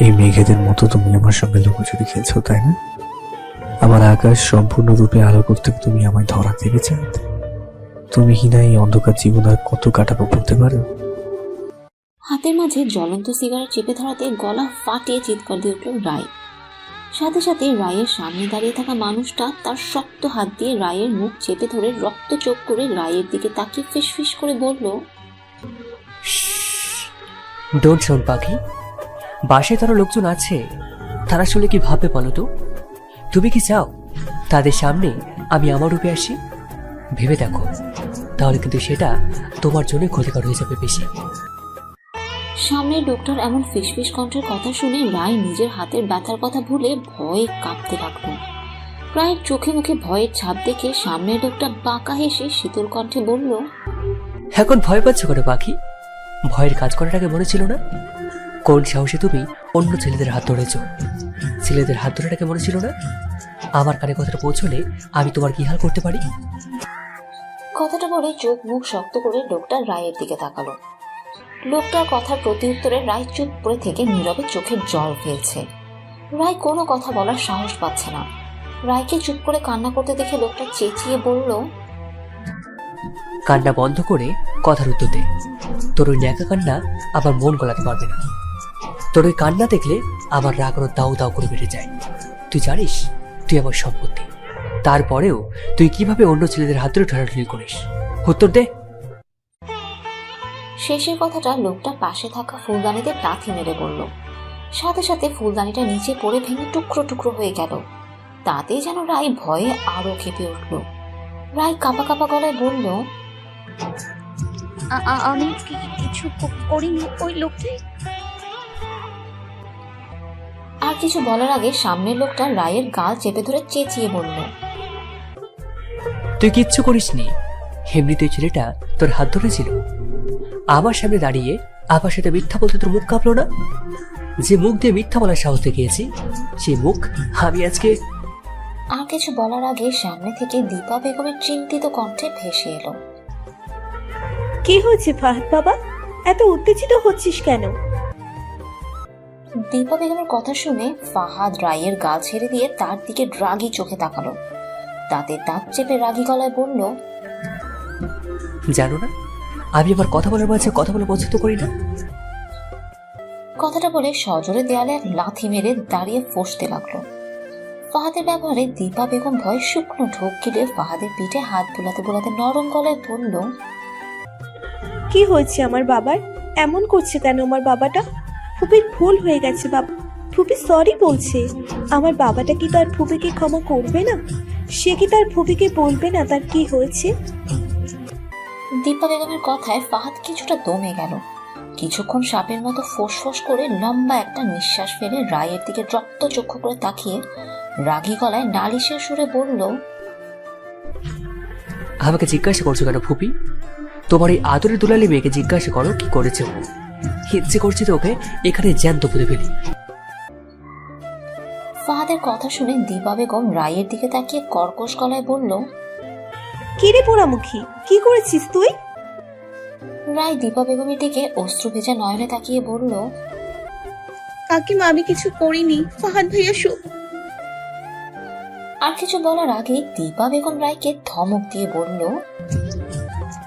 এই মেঘেদের মতো তুমি আমার সঙ্গে লুকোচুরি খেলছো, তাই না? আমার আকাশ সম্পূর্ণরূপে আলো করতে তুমি আমায় ধরা দেবে চাঁদ? তুমি কি না এই অন্ধকার জীবন আর কত কাটাবো বলতে পারো? হাতের মাঝে জ্বলন্ত সিগারেট চেপে ধরাতে গলা ফাটিয়ে চিৎকার দিয়ে উঠল রায়। সাথে সাথে রায়ের সামনে দাঁড়িয়ে থাকা মানুষটা তার শক্ত হাত দিয়ে রায়ের মুখ চেপে ধরে রক্ত চোখ করে রায়ের দিকে তাকিয়ে ফিসফিস করে বলল, ডোন্ট সাউন্ড পাখি। বাসে তারা লোকজন আছে, তারা আসলে কি ভাববে বলো তো? তুমি কি চাও তাদের সামনে আমি আমার রূপে আসি? ভেবে দেখো, তাহলে কিন্তু সেটা তোমার জন্য ক্ষতিকর হয়ে যাবে বেশি। সামনের লোকটার এমন ফিসফিস কণ্ঠের কথা শুনে রায় নিজের হাতের ব্যথার কথা ভুলে ভয়ে কাঁপতে লাগলো। রায়ের চোখে মুখে ভয়ের ছাপ দেখে সামনের লোকটা বাঁকা হেসে শীতল কণ্ঠে বলল, এখন ভয় পাচ্ছ কেন পাখি? ভয়ের কাজ করাটাকে মনে ছিল না? কোন সাহসে তুমি অন্য ছেলেদের হাত ধরেছ? ছেলেদের হাত ধরাটাকে মনে ছিল না? আমার কানে কথাটা পৌঁছলে আমি তোমার কি হাল করতে পারি? কথাটা বলে চোখ মুখ শক্ত করে লোকটা রায়ের দিকে তাকালো। লোকটার কথার প্রতি উত্তরে রায় চুপ করে থেকে নীরবে চোখের জল ফেলছে। রায় কোনো কথা বলার সাহস পাচ্ছে না। রায়কে চুপ করে কান্না করতে দেখে লোকটা চেঁচিয়ে বলল, কান্না বন্ধ করে কথার উত্তর দে। তোর ওই ন্যাকা কান্না আমার মন গলাতে পারবে না। তোর ওই কান্না দেখলে আমার রাগ আরো দাউ দাউ করে বেড়ে যায়। তুই জানিস তুই আমার সম্পত্তি, তারপরেও তুই কিভাবে অন্য ছেলেদের হাত ধরে ঠেলাঠেলি করিস? উত্তর দে। শেষের কথাটা লোকটা পাশে থাকা ফুলদানিতে লাথি মেরে বলল। সাথে সাথে ফুলদানিটা নিচে পড়ে ভেঙে টুকরো টুকরো হয়ে গেল। তাতে যেন রায় ভয়ে আরো কেঁপে উঠল। রায় কাঁপা কাঁপা গলায় বলল, আমি কিছু করিনি, ওই লোকটাই। আর কিছু বলার আগে সামনের লোকটা রায়ের গাল চেপে ধরে চেঁচিয়ে বলল, তুই কিচ্ছু করিসনি। এমনিতে ছেলেটা তোর হাত ধরেছিল। আমার সামনে দাঁড়িয়ে আমার সাথে মিথ্যা বলতে তোর মুখ কাঁপলো না? যে মুখ দিয়ে মিথ্যা বলার সাহস দেখিয়েছি, সেই মুখ আমি আজকে। আর কিছু বলার আগে সামনে থেকে দীপা বেগমের চিন্তিত কণ্ঠে ভেসে এলো, কি হয়েছে ফাহাদ বাবা? এত উত্তেজিত হচ্ছিস কেন? দীপা বেগমের কথা শুনে ফাহাদ রায়ের গাল ছেড়ে দিয়ে তার দিকে রাগী চোখে তাকালো। তাতে দাঁত চেপে রাগী গলায় বলল, জানো না আমি আমার কথা বলার মাঝে কথা বলা পছন্দ করি না? কথাটা বলে সজোরে দেয়ালে এক লাথি মেরে দাঁড়িয়ে ফসতে লাগলো। ফাহাদের ব্যবহারে দীপা বেগম ভয় শুকনো ঢোক গিলে ফাহাদের পিঠে হাত বুলাতে বুলাতে নরম গলায় বলল, কি হয়েছে আমার বাবার? এমন করছে কেন আমার বাবাটা? ফুপির ভুল হয়ে গেছে বাবা, ফুপি সরি বলছে। আমার বাবাটা কি তার ফুপিকে ক্ষমা করবে না? সে কি তার ফুপিকে বলবে না তার কি হয়েছে? দীপা বেগমের কথায় ফাহাদ কিছুটা দমে গেল। কিছুক্ষণ সাপের মতো ফোঁস করে লম্বা একটা নিঃশ্বাস ফেলে রায়ের দিকে রক্তচক্ষু করে তাকিয়ে রাগী গলায় নালিশের সুরে বলল, আমাকে জিজ্ঞাসা করছো কেন ফুপি? তোমার এই আদরের দুলালি মেয়েকে জিজ্ঞাসা করো কি করেছে ও। ইচ্ছে করছে তো ওকে এখানে জ্যান্ত পুঁতে ফেলি। ফাহাদের কথা শুনে দীপা বেগম রায়ের দিকে তাকিয়ে কর্কশ গলায় বলল, কি রে পোড়ামুখী, কি করেছিস তুই? রায় দীপা বেগমের দিকে অশ্রু ভেজা নয়নে তাকিয়ে বলল, কাকিমা আমি কিছু করিনি, ফাহাদ ভাইয়া আর কিছু বলার আগে দীপা বেগম রায়কে ধমক দিয়ে বলল,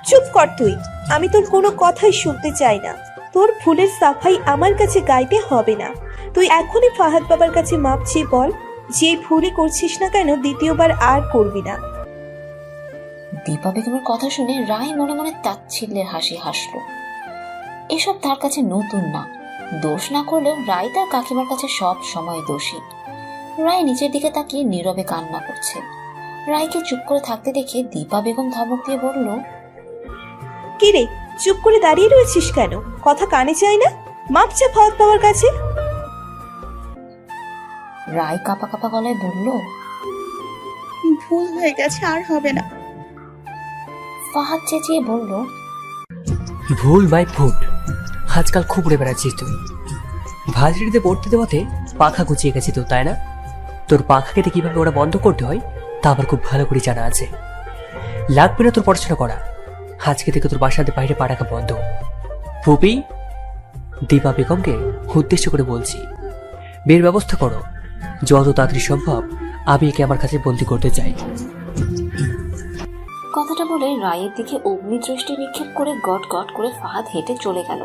চুপ কর তুই, আমি তোর কোনো কথাই শুনতে চাই না। তোর ভুলের সাফাই আমার কাছে গাইতে হবে না। তুই এখনই ফাহাদ বাবার কাছে মাপ চেয়ে বল, যে ভুলই করছিস না কেন দ্বিতীয়বার আর করবি না। দীপা বেগমের কথা শুনে রায় মনে মনে তাচ্ছিল্যের হাসি হাসল। এসব তার কাছে নতুন না। দোষ না করলেও রায় তার কাকিমার কাছে সব সময় দোষী। রায় নিচের দিকে তাকিয়ে নীরবে কান্না করছে। রায়কে চুপ করে থাকতে দেখে দীপা বেগম ধমক দিয়ে বলল, কি রে, চুপ করে দাঁড়িয়ে রয়েছিস কেন? কথা কানে চাই না? মাপ চা ফাহাদ বাবার কাছে। রায় কাঁপা কাঁপা গলায় বলল, ভুল হয়ে গেছে, আর হবে না। ফাহাদ চেঁচিয়ে বলল, ভুল বাই ফুট। আজকাল খুব উড়ে বেড়াচ্ছিস তুই। ভাজড়িতে পড়তে দেওয়াতে পাখা গুছিয়ে গেছি তো, তাই না? তোর পাখা কেটে কিভাবে ওরা বন্ধ করতে হয় তা আবার খুব ভালো করে জানা আছে। লাগবে না তোর পড়াশোনা করা। আজকে থেকে তোর বাসাতে বাইরে পা রাখা বন্ধ। ফুপি, দীপা বেগমকে উদ্দেশ্য করে বলছি, বিয়ের ব্যবস্থা করো, যত তাড়াতাড়ি সম্ভব আমি একে আমার কাছে বন্দি করতে চাই। কথাটা বলে রায়ের দিকে অগ্নিদৃষ্টি নিক্ষেপ করে গট গট করে ফাহাদ হেঁটে চলে গেল।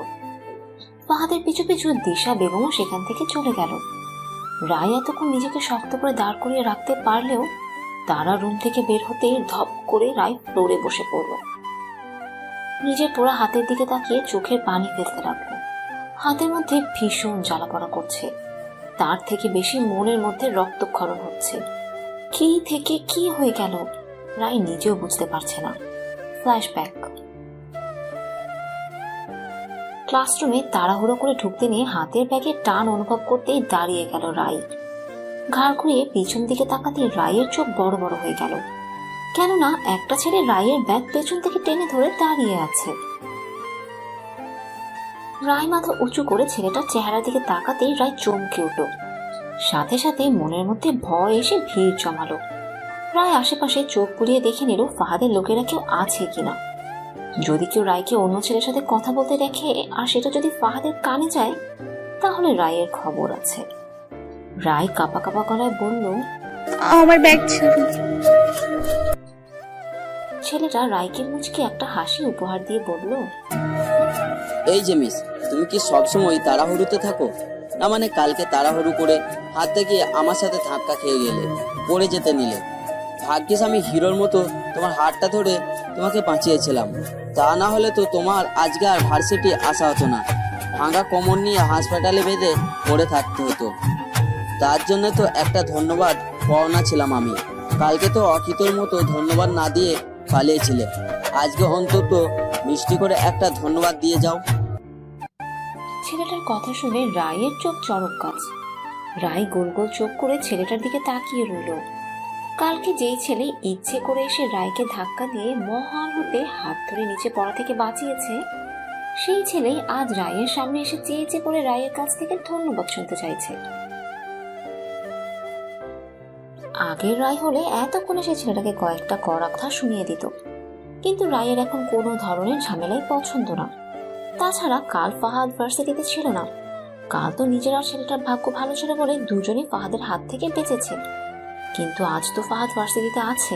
ফাহাদের পিছু পিছু দিশা বেগমও সেখান থেকে চলে গেল। রায় এতক্ষণ নিজেকে শক্ত করে দাঁড় করিয়ে রাখতে পারলেও তারা রুম থেকে বের হতেই ধপ করে রায় ফ্লোরে বসে পড়ল। নিজের পোড়া হাতের দিকে তাকিয়ে চোখের পানি ফেলতে লাগলো। হাতের মধ্যে ভীষণ জ্বালাপড়া করছে, তার থেকে বেশি মনের মধ্যে রক্তক্ষরণ হচ্ছে। কি থেকে কি হয়ে গেল রায় নিজেও বুঝতে পারছে না। ফ্ল্যাশব্যাক। ক্লাসরুমে তাড়াহুড়ো করে ঢুকতে নিয়ে হাতের ব্যাগে টান অনুভব করতেই দাঁড়িয়ে গেল রায়। ঘাড় ঘুরিয়ে পিছন দিকে তাকাতেই রায়ের চোখ বড় বড় হয়ে গেল, কেননা একটা ছেলে রায়ের ব্যাগ পেছন থেকে টেনে ধরে দাঁড়িয়ে আছে। রায় মাথা উঁচু করে ছেলেটার চেহারার দিকে তাকাতেই রায় চমকে উঠল। সাথে সাথে মনের মধ্যে ভয় এসে ভিড় জমালো। রায় আশেপাশে চোখ বুলিয়ে দেখে নিল ফাহাদের লোকেরা কেউ আছে কিনা। যদি কেউ রায়কে অন্য ছেলের সাথে কথা বলতে দেখে আর সেটা যদি ফাহাদের কানে যায় তাহলে রায়ের খবর আছে। রায় কাঁপা কাঁপা গলায় বলল, আমার ব্যাগ ছাড়ুন। ছেলেটা রায়কে মুচকে একটা হাসি উপহার দিয়ে বলল, এই যে মিস, তুমি কি সবসময় তাড়াহুড়োতে থাকো? না মানে কালকে তাড়াহুড়ো করে হাতে গিয়ে আমার সাথে ধাক্কা খেয়ে গেলে, পড়ে যেতে নিলে। ভাগ্যিস আমি হিরোর মতো তোমার হাতটা ধরে তোমাকে বাঁচিয়েছিলাম, তা না হলে তো তোমার আজকে আর ভার্সিটি আসা হতো না। ভাঙা কোমর নিয়ে হাসপাতালে বেঁধে পড়ে থাকতে হতো। তার জন্য তো একটা ধন্যবাদ পাওনা ছিলাম আমি। কালকে তো অখিতর মতো ধন্যবাদ না দিয়ে পালিয়েছিলে, আজকে অন্তত মিষ্টি করে একটা ধন্যবাদ দিয়ে যাও। ছেলেটার কথা শুনে রায়ের চোখ চড়ক গাছ। রায় গোল গোল চোখ করে ছেলেটার দিকে তাকিয়ে রইল। কালকে যেই ছেলে ইচ্ছে করে এসে রায়কে ধাক্কা দিয়ে মহান হতে হাত ধরে নিচে পড়া থেকে বাঁচিয়েছে, সেই ছেলেই আজ রায়ের সামনে এসে চেয়ে করে রায়ের কাছ থেকে ধন্যবাদ শুনতে চাইছে। আগের রায় হলে এতক্ষণে সে ছেলেটাকে কয়েকটা কড়া কথা শুনিয়ে দিত, কিন্তু রায়ের এখন কোনো ধরনের ঝামেলাই পছন্দ না। তাছাড়া কাল ফাহাদ ভার্সিটিতে ছিল না। কাল তো নিজের আর ছেলেটার ভাগ্য ভালো ছিল বলে দুজনেই ফাহাদের হাত থেকে বেঁচেছে, কিন্তু আজ তো ফাহাদ ভার্সিটিতে আছে।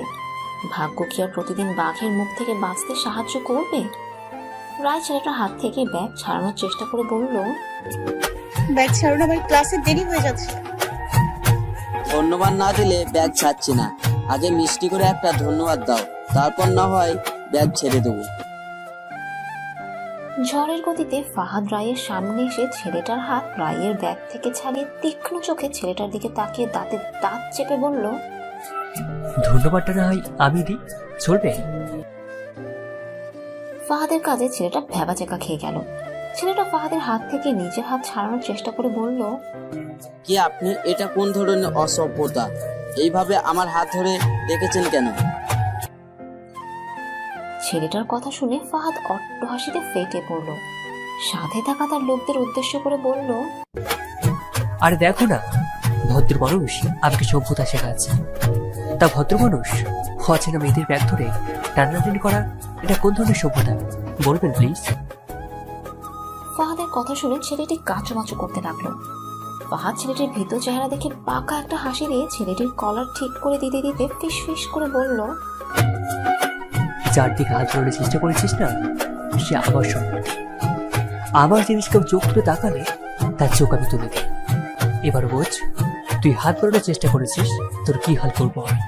ভাগ্য কি আর প্রতিদিন বাঘের মুখ থেকে বাঁচতে সাহায্য করবে? রায় ছেলেটার হাত থেকে ব্যাগ ছাড়ানোর চেষ্টা করে বলল, ব্যাগ ছাড়ুন, আমার ক্লাসে দেরি হয়ে যাচ্ছে। ধন্যবাদ না দিলে ব্যাগ ছাড়ছি না। আগে মিষ্টি করে একটা ধন্যবাদ দাও, তারপর না হয় ব্যাগ ছেড়ে দেবো। ঝড়ের গতিতে ফাহাদ রায়ের সামনে এসে ছেলেটার হাত রায়ের ব্যাগ থেকে ছাড়িয়ে তীক্ষ্ণ চোখে ছেলেটার দিকে তাকিয়ে দাঁতে দাঁত চেপে বলল, ধন্যবাদটা না হয় আমি দিই, চলবে? ফাহাদের কাজে ছেলেটা ভ্যাবাচেকা খেয়ে গেল। ছেলেটা ফাহাদের হাত থেকে নিজের হাত ছাড়ানোর চেষ্টা করে বলল, কি আপনি এটা কোন ধরনের অসভ্যতা? এইভাবে আমার হাত ধরে রেখেছেন কেন? ছেলেটার কথা শুনে ফাহাদ অট্ট হাসিতে ফেটে পড়ল। সাথে থাকা তার লোকদের উদ্দেশ্য করে বলল, আরে দেখো না, ভদ্র মানুষ আমাকে সভ্যতা শেখাচ্ছে। তা ভদ্র মানুষ অচেনা মেয়েদের ব্যাগ ধরে টানাটানি করা, এটা কোন ধরনের সভ্যতা বলবেন প্লিজ? ফাহাদের কথা শুনে ছেলেটি কাচুমাচু করতে লাগলো। ফাহাদ ছেলেটির ভীত চেহারা দেখে পাকা একটা হাসি দিয়ে ছেলেটির কলার ঠিক করে দিতে দিতে ফিস ফিস করে বলল, যার দিকে হাত ধরানোর চেষ্টা করেছিস না, সে আমার সম্পত্তি। আমার জিনিস কেউ চোখ তুলে তাকালে তার চোখ আমি তুলে দিই। এবার বোঝ, তুই হাত ধরানোর চেষ্টা করেছিস, তোর কি হাল করবো আমি।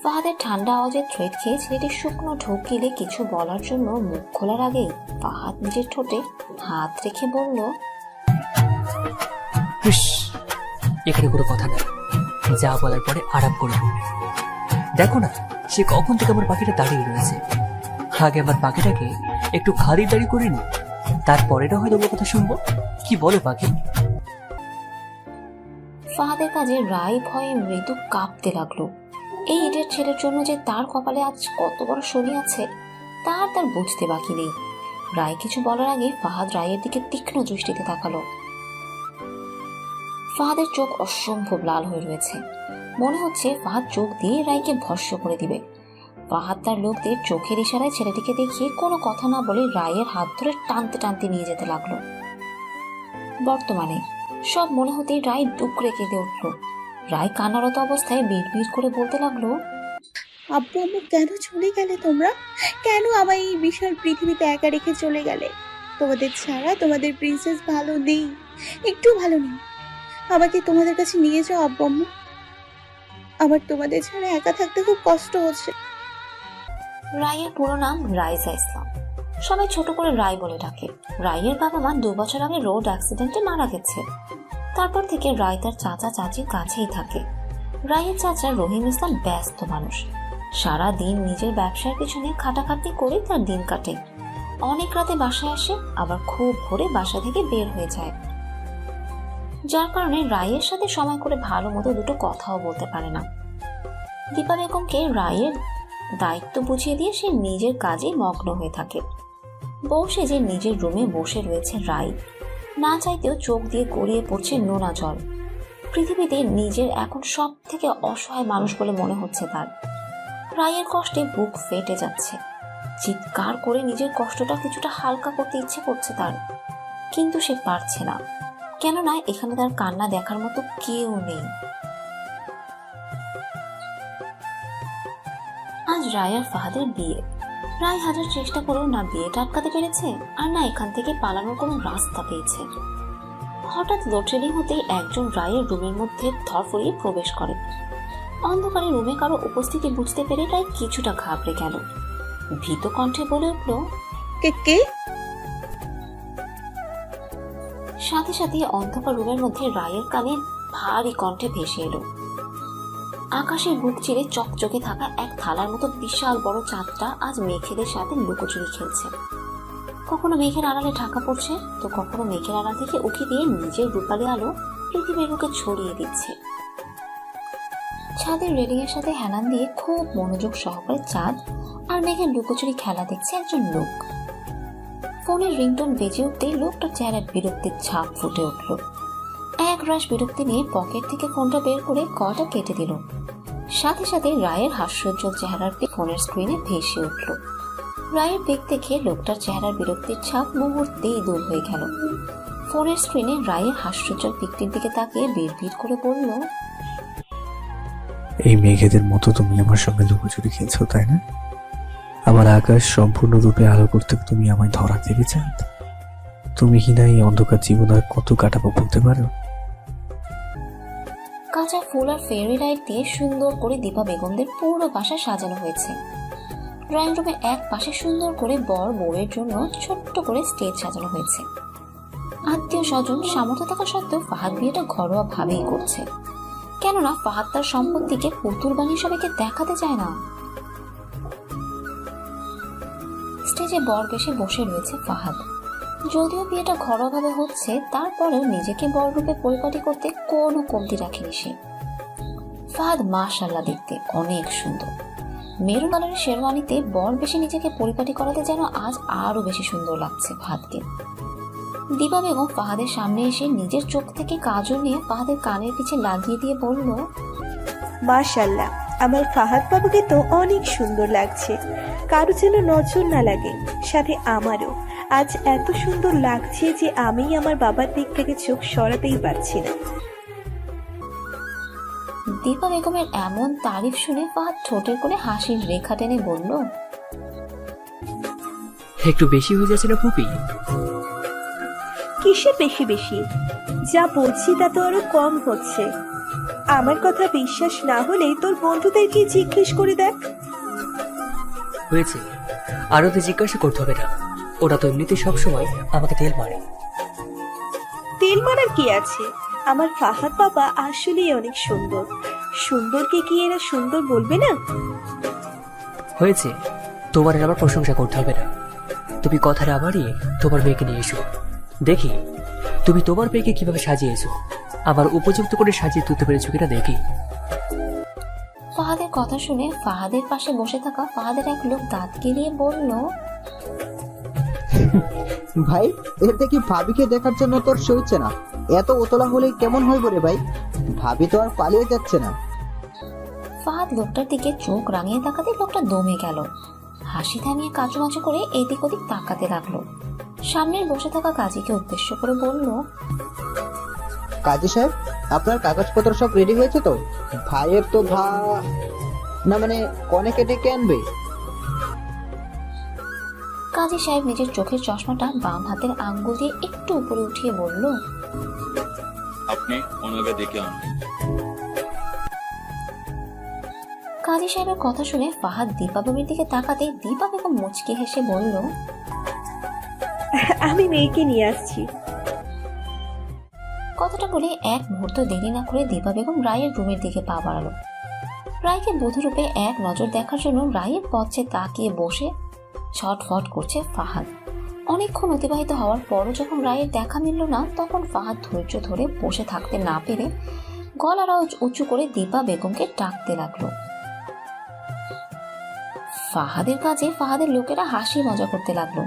ফাহাদের ঠান্ডা আওয়াজে থ্রেড খেয়ে ছেলেটি শুকনো ঢোক গিলে কিছু বলার জন্য মুখ খোলার আগেই ফাহাদ নিজের ঠোঁটে হাত রেখে বলল, এখানে কোনো কথা না, যা বলার পরে আরাম করে বলবে। দেখো না, সে কখন থেকে আমার পাখিটা দাঁড়িয়ে রয়েছে। আগে আমার পাখিটাকে একটু খালি দাঁড়ি করে নি, তারপরে না হয় তোমার কথা শুনবো। কি বলো পাখি? ফাহাদের কাজে রায় ভয়ে মৃদু কাঁপতে লাগলো। এই ইটের ছেলের জন্য যে তার কপালে আজ কত বড় শনি আছে তার বুঝতে বাকি নেই। রায় কিছু বলার আগে ফাহাদ রায়ের দিকে তীক্ষ্ণ দৃষ্টিতে তাকালো। ফাহাদের চোখ অসম্ভব লাল হয়ে রয়েছে। মনে হচ্ছে ফাহাদ চোখ দিয়ে রায়কে ভস্ম করে দিবে। ফাহাদ তার লোকদের চোখের ইশারায় ছেলেটিকে দেখিয়ে কোনো কথা না বলে রায়ের হাত ধরে টানতে টানতে নিয়ে যেতে লাগলো। বর্তমানে সব মনে হতেই রায় ডুকরে কেঁদে উঠল। রায় কান্নারত অবস্থায় বিড়বিড় করে বলতে লাগলো, আব্বু আম্মু কেন চলে গেলে তোমরা? কেন আমায় এই বিশাল পৃথিবীতে একা রেখে চলে গেলে? তোমাদের ছাড়া তোমাদের প্রিন্সেস ভালো নেই, একটু ভালো নেই। আমাকে তোমাদের কাছে নিয়ে যাও আব্বু আম্মু। আমার তোমাদের ছাড়া একা থাকতে খুব কষ্ট হচ্ছে। রায়ের পুরো নাম রাইজা ইসলাম, সবাই ছোট করে রায় বলে ডাকে। রায়ের বাবা মা 2 বছর আগে রোড অ্যাক্সিডেন্টে মারা গেছে। তারপর থেকে রায় তার চাচা চাচির কাছেই থাকে। রায়ের চাচা রহিম ইসলাম ব্যস্ত মানুষ, সারা দিন নিজের ব্যবসার পিছনে খাটাখাটনি করে তার দিন কাটে। অনেক রাতে বাসায় আসে, আবার খুব ভোরে বাসা থেকে বের হয়ে যায়, যার কারণে রায়ের সাথে সময় করে ভালো মতো দুটো কথাও বলতে পারে না। দীপা বেগমকে রায়ের দায়িত্ব বুঝিয়ে দিয়ে সে নিজের কাজে মগ্ন হয়ে থাকে। বউ সেজে নিজের রুমে বসে রয়েছে রায়, না চাইতেও চোখ দিয়ে গড়িয়ে পড়ছে নোনা জল। পৃথিবীতে নিজের এখন সব থেকে অসহায় মানুষ বলে মনে হচ্ছে তার। রায়ের কষ্টে বুক ফেটে যাচ্ছে, চিৎকার করে নিজের কষ্টটা কিছুটা হালকা করতে ইচ্ছে করছে তার, কিন্তু সে পারছে না, কেননা এখানে তার কান্না দেখার মতো কেউ নেই। আজ রায় আর ফাহাদের বিয়ে। রায় হাজার চেষ্টা করেও না বিয়েটা আটকাতে পেরেছে, আর না এখান থেকে পালানোর কোনো রাস্তা পেয়েছে। হঠাৎ লোডশেডিং হতেই একজন রায়ের রুমের মধ্যে ধরফড়িয়ে প্রবেশ করে। অন্ধকারে রুমে কারো উপস্থিতি বুঝতে পেরে রায় কিছুটা ঘাবড়ে গেল। ভীত কণ্ঠে বলে উঠল, কে কে? সাথে সাথে অন্ধকার রুমের মধ্যে রায়ের কানে ভারী কণ্ঠে ভেসে এলো, আকাশের বুক চিরে চকচকে থাকা এক থালার মতো বিশাল বড় চাঁদটা আজ মেঘেদের সাথে লুকোচুরি খেলছে। কখনো মেঘের আড়ালে ঢাকা পড়ছে, তো কখনো মেঘের আড়াল থেকে উঁকি দিয়ে নিজের রূপালী আলো পৃথিবীর বুকে ছড়িয়ে দিচ্ছে। ছাদের রেলিং এর সাথে হেলান দিয়ে খুব মনোযোগ সহকারে চাঁদ আর মেঘের লুকোচুরি খেলা দেখছে একজন লোক। ফোনের রিংটোন বেজে উঠতেই লোকটার চেহারায় বিরক্তির ছাপ ফুটে উঠল। এক রাশ বিরক্তি নিয়ে পকেট থেকে ফোনটা বের করে কলটা কেটে দিল। সাথে সাথে রায়ের হাস্যোজ্জ্বল চেহারার পিক ফোনের স্ক্রিনে ভেসে উঠল। রায়ের পিক দেখে লোকটার চেহারার বিরক্তির ছাপ মুহূর্তেই দূর হয়ে গেল। ফোনের স্ক্রিনে রায়ের হাস্যোজ্জ্বল পিকটির দিকে তাকিয়ে বিড়বিড় করে বলল, এই মেঘেদের মতো তুমি আমার সঙ্গে লুকোচুরি খেলছো, তাই না? আমার আকাশ সম্পূর্ণরূপে আলো করতে তুমি আমায় ধরা দেবে চাঁদ? তুমি হিনা এই অন্ধকার জীবন আর কত কাটাবো বলতে পারো? কাঁচা ফুল আর ফেরি লাইট দিয়ে সুন্দর করে দীপা বেগমদের পুরো বাসা সাজানো হয়েছে। ড্রয়িং রুমে এক পাশে সুন্দর করে বর বউয়ের জন্য ছোট্ট করে স্টেজ সাজানো হয়েছে। আত্মীয় স্বজন সামর্থ্য থাকা সত্ত্বেও ফাহাদ বিয়েটা ঘরোয়া ভাবেই করছে, কেননা ফাহাদ তার সম্পত্তিকে পুতুল বানিয়ে সবাইকে দেখাতে চায় না। স্টেজে বর বেশে বসে রয়েছে ফাহাদ। যদিও বিয়েটা ঘরোয়াভাবে হচ্ছে, তারপরেও নিজেকে বররূপে পরিপাটি করতে কোনো কমতি রাখেনি সে। ফাহাদ মাশাআল্লাহ দেখতে অনেক সুন্দর। মেরুন কালারের শেরওয়ানিতে বর বেশি নিজেকে পরিপাটি করাতে যেন আজ আরো বেশি সুন্দর লাগছে ফাহাদকে। দীপা বেগম ফাহাদের সামনে এসে নিজের চোখ থেকে কাজল নিয়ে ফাহাদের কানের পিছে লাগিয়ে দিয়ে বলল, মাশাআল্লাহ, আমার ফাহাদ বাবুকে তো অনেক সুন্দর লাগছে, কারো যেন নজর না লাগে, সাথে আমারও আজ এত সুন্দর লাগছে যে আমি আমার বাবার দিক থেকে চোখ সরাতেই পারছি না। দীপা বেগমের এমন তারিফ শুনে ফাহাদ ঠোঁটের কোণে হাসির রেখা টেনে বলল, একটু বেশি হয়ে যাচ্ছে না পুপি? কিসের বেশি বেশি? যা বলছি তা তো আরো কম হচ্ছে। আমার কথা বিশ্বাস না হলে তোর বন্ধুদেরকে জিজ্ঞেস করে দেখ। হয়েছে, আরো তো জিজ্ঞাসা করতে হবে না, ওরা তো এমনিতে সবসময় আমাকে তেল মারে। তেল মারার কি আছে? আমার ফাহাদ বাবা আসলেই অনেক সুন্দর। সুন্দরকে কি এরা সুন্দর বলবে না? হয়েছে, তোমার আর আমার প্রশংসা করতে হবে না। তুমি কথা না বাড়িয়ে তোমার মেয়েকে নিয়ে এসো, দেখি তুমি তোমার মেয়েকে কিভাবে সাজিয়েছো। আবার উপযুক্ত করে সাজিয়ে তুলতে পেরেছো কিনা দেখি। ফাহাদের কথা শুনে ফাহাদের পাশে বসে থাকা ফাহাদের এক লোক দাঁত গিলিয়ে বলল, ভাই, এতে কি ভাবিকে দেখার জন্য তোর সইছে না? এত উতলা হলে কেমন হইব রে ভাই? ভাবি তো আর পালিয়ে যাচ্ছে না। ফাহাদ লোকটার দিকে চোখ রাঙিয়ে তাকাতে লোকটা দমে গেল। হাসি থামিয়ে কাচুমাচু করে এদিক ওদিক তাকাতে লাগলো। সামনের বসে থাকা কাজীকে উদ্দেশ্য করে বলল, কাজী সাহেব, আপনার কাগজপত্র সব রেডি হয়েছে তো? ভাইয়ের তো না মানে কনেকে ডেকে আনবে। কাজী সাহেব নিজের চোখের চশমাটা বাম হাতের আঙ্গুল দিয়ে একটু উপরে উঠিয়ে বলল, আপনি ওনাকে ডেকে আনবেন। কাজী সাহেবের কথা শুনে ফাহাদ দীপা বেগমের দিকে তাকাতে দীপা বেগম মুচকি হেসে বলল, আমি মেয়েকে নিয়ে আসছি। কথাটা বলে এক মুহূর্ত দেরি না করে দীপা বেগম রায়ের রুমের দিকে পা বাড়ালো। রায়কে বধূরূপে এক নজর দেখার জন্য রায়ের পথে তাকিয়ে বসে ছটফট করছে ফাহাদ। অনেকক্ষণ অতিবাহিত হওয়ার পরও যখন রায়ের দেখা মিলল না, তখন ফাহাদ ধৈর্য ধরে বসে থাকতে না পেরে গলার আওয়াজ উঁচু করে দীপা বেগমকে ডাকতে লাগলো। ফাহাদের কাজে ফাহাদের লোকেরা হাসি মজা করতে লাগলো।